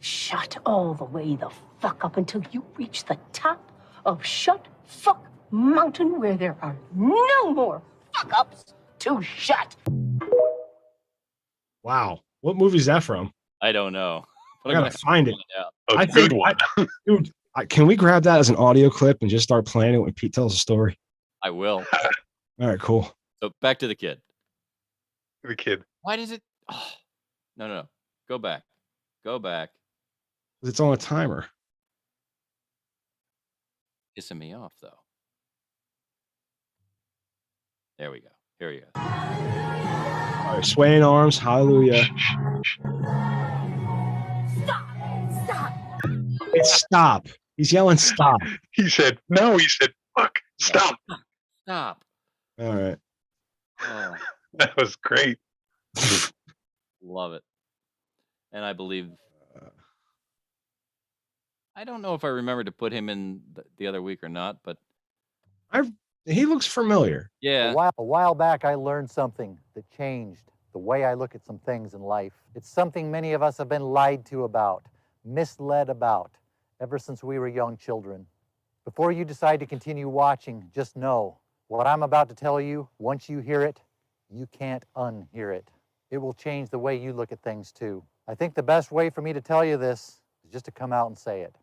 Speaker 12: Shut all the way the fuck up until you reach the top of Shut Fuck Mountain, where there are no more fuck ups to shut.
Speaker 3: Wow. What movie is that from?
Speaker 2: I don't know.
Speaker 3: I gotta find it.
Speaker 1: A good one.
Speaker 3: Dude, can we grab that as an audio clip and just start playing it when Pete tells a story?
Speaker 2: I will.
Speaker 3: All right, cool.
Speaker 2: So back to the kid.
Speaker 1: The kid.
Speaker 2: Why does it? Oh, no. Go back.
Speaker 3: It's on a timer.
Speaker 2: Pissing me off though. There we go. Here we go.
Speaker 3: All right, swaying arms. Hallelujah.
Speaker 12: Stop.
Speaker 3: It's stop. He's yelling stop.
Speaker 1: He said no. He said fuck. Stop.
Speaker 2: Stop.
Speaker 3: All right.
Speaker 2: Oh,
Speaker 1: That was great.
Speaker 2: love it. And I believe. I don't know if I remember to put him in the other week or not, but
Speaker 3: He looks familiar.
Speaker 2: Yeah.
Speaker 13: A while back, I learned something that changed the way I look at some things in life. It's something many of us have been lied to about, misled about, ever since we were young children. Before you decide to continue watching, just know what I'm about to tell you, once you hear it, you can't unhear it. It will change the way you look at things too. I think the best way for me to tell you this is just to come out and say it.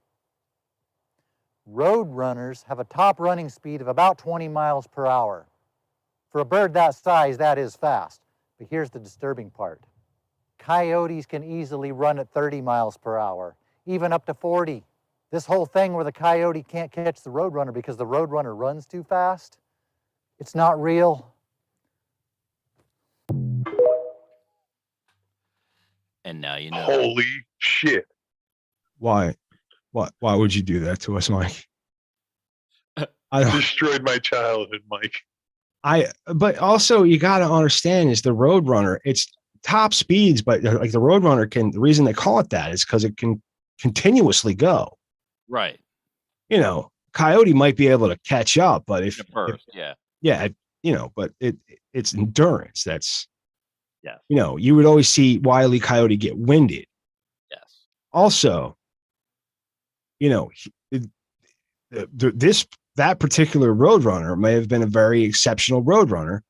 Speaker 13: Road runners have a top running speed of about 20 miles per hour. For a bird that size, that is fast. But here's the disturbing part. Coyotes can easily run at 30 miles per hour, even up to 40. This whole thing where the coyote can't catch the roadrunner because the roadrunner runs too fast, it's not real.
Speaker 2: And now you know.
Speaker 1: Holy shit.
Speaker 3: Why would you do that to us, Mike?
Speaker 1: Destroyed my childhood, Mike.
Speaker 3: But also you got to understand is the Roadrunner, it's top speeds, but like the Roadrunner the reason they call it that is because it can continuously go.
Speaker 2: Right.
Speaker 3: You know, Coyote might be able to catch up, but but it's endurance. That's, you would always see Wile E. Coyote get winded.
Speaker 2: Yes.
Speaker 3: Also, that particular Roadrunner may have been a very exceptional Roadrunner,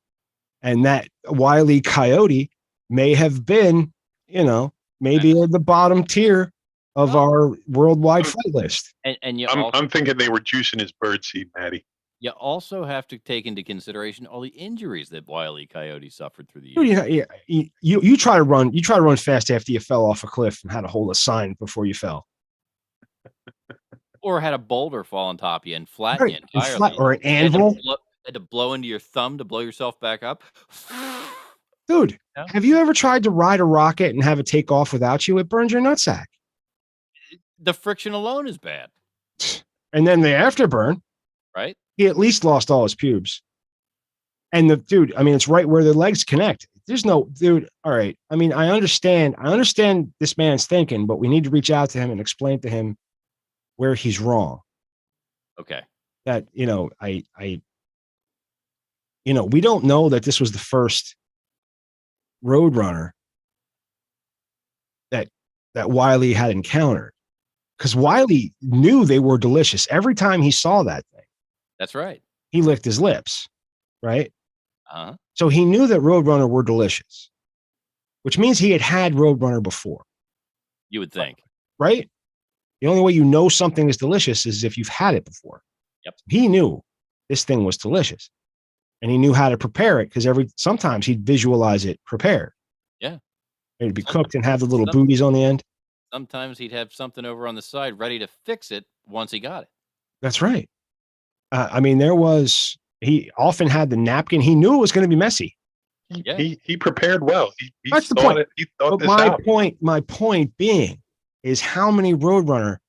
Speaker 3: and that Wile E. Coyote may have been, maybe at the bottom tier of our worldwide fight list.
Speaker 2: And
Speaker 1: I'm thinking they were juicing his birdseed, Matty.
Speaker 2: You also have to take into consideration all the injuries that Wile E. Coyote suffered through the years.
Speaker 3: Dude, you try to run fast after you fell off a cliff and had to hold a sign before you fell.
Speaker 2: Or had a boulder fall on top of you and flatten you entirely.
Speaker 3: Or an anvil.
Speaker 2: Had to blow into your thumb to blow yourself back up.
Speaker 3: Dude, have you ever tried to ride a rocket and have it take off without you? It burns your nutsack.
Speaker 2: The friction alone is bad.
Speaker 3: And then the afterburn.
Speaker 2: Right?
Speaker 3: He at least lost all his pubes. And it's right where the legs connect. There's no, dude. All right. I mean, I understand this man's thinking, but we need to reach out to him and explain to him where he's wrong.
Speaker 2: Okay.
Speaker 3: That, we don't know that this was the first Roadrunner that Wile E. had encountered. Because Wile E. knew they were delicious. Every time he saw that thing.
Speaker 2: That's right.
Speaker 3: He licked his lips, right?
Speaker 2: Uh-huh.
Speaker 3: So he knew that Roadrunner were delicious, which means he had Roadrunner before.
Speaker 2: You would think.
Speaker 3: Right? The only way you know something is delicious is if you've had it before.
Speaker 2: Yep.
Speaker 3: He knew this thing was delicious. And he knew how to prepare it because sometimes he'd visualize it prepared.
Speaker 2: Yeah.
Speaker 3: It'd be cooked and have the little booties on the end.
Speaker 2: Sometimes he'd have something over on the side ready to fix it once he got it.
Speaker 3: That's right. He often had the napkin. He knew it was going to be messy.
Speaker 1: He prepared well.
Speaker 3: That's the point. My point being is how many Roadrunner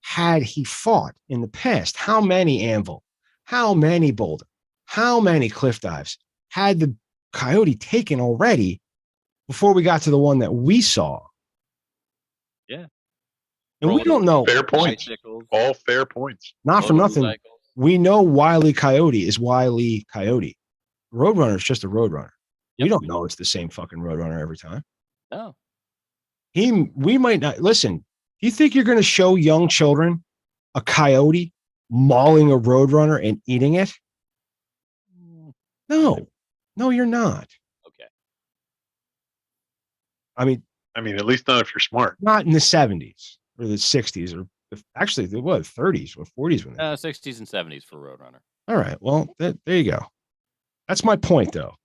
Speaker 3: had he fought in the past? How many Anvil? How many Boulder? How many cliff dives had the Coyote taken already before we got to the one that we saw?
Speaker 2: Yeah.
Speaker 3: And we don't know.
Speaker 1: Fair points. All fair points.
Speaker 3: Not for nothing. We know Wile E. Coyote is Wile E. Coyote. Roadrunner is just a Roadrunner. We don't know it's the same fucking Roadrunner every time.
Speaker 2: No.
Speaker 3: We might not listen. Do you think you're going to show young children a coyote mauling a Roadrunner and eating it? No, you're not.
Speaker 2: Okay.
Speaker 3: I mean,
Speaker 1: at least not if you're smart.
Speaker 3: Not in the 70s or the 60s or actually the 30s or 40s when
Speaker 2: 60s and 70s for Roadrunner.
Speaker 3: All right. Well, there you go. That's my point, though.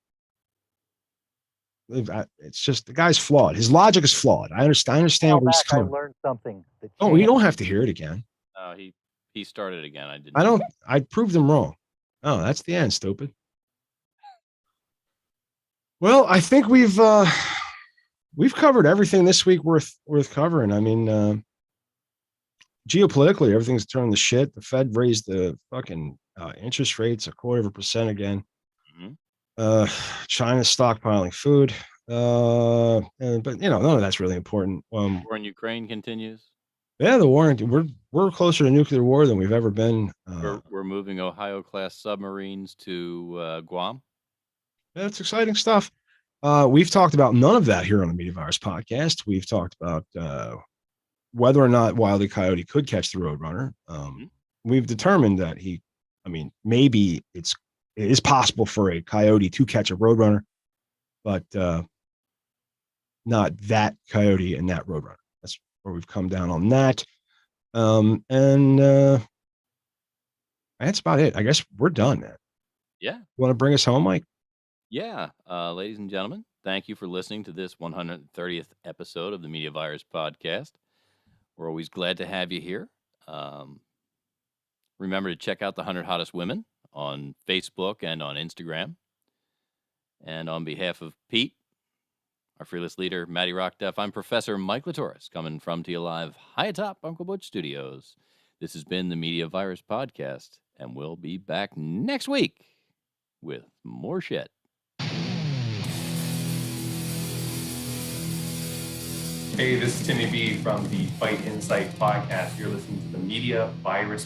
Speaker 3: It's just the guy's flawed. His logic is flawed. I understand where he's coming.
Speaker 13: I learned something.
Speaker 3: Oh, you don't have to hear it again.
Speaker 2: He started again. I didn't.
Speaker 3: I proved him wrong. Oh, that's the end, stupid. Well, I think we've covered everything this week worth covering. I mean, geopolitically, everything's turned to shit. The Fed raised the fucking interest rates 0.25% again.
Speaker 2: Mm-hmm.
Speaker 3: China's stockpiling food. But none of that's really important.
Speaker 2: War in Ukraine continues.
Speaker 3: Yeah, the war. We're closer to nuclear war than we've ever been.
Speaker 2: We're moving Ohio-class submarines to Guam.
Speaker 3: That's exciting stuff. We've talked about none of that here on the Media Virus podcast. We've talked about whether or not Wile E. Coyote could catch the Roadrunner. We've determined that maybe it is possible for a coyote to catch a Roadrunner, but not that coyote and that Roadrunner. That's where we've come down on that. That's about it. I guess we're done, man.
Speaker 2: Yeah.
Speaker 3: You want to bring us home, Mike?
Speaker 2: Yeah. Ladies and gentlemen, thank you for listening to this 130th episode of the Media Virus podcast. We're always glad to have you here. Remember to check out the 100 Hottest Women on Facebook and on Instagram. And on behalf of Pete, our fearless leader, Matty Rockdeff, I'm Professor Mike Latoris, coming from to you live high atop Uncle Butch Studios. This has been the Media Virus podcast, and we'll be back next week with more shit.
Speaker 14: Hey, this is Timmy B from the Fight Insight podcast. You're listening to the Media Virus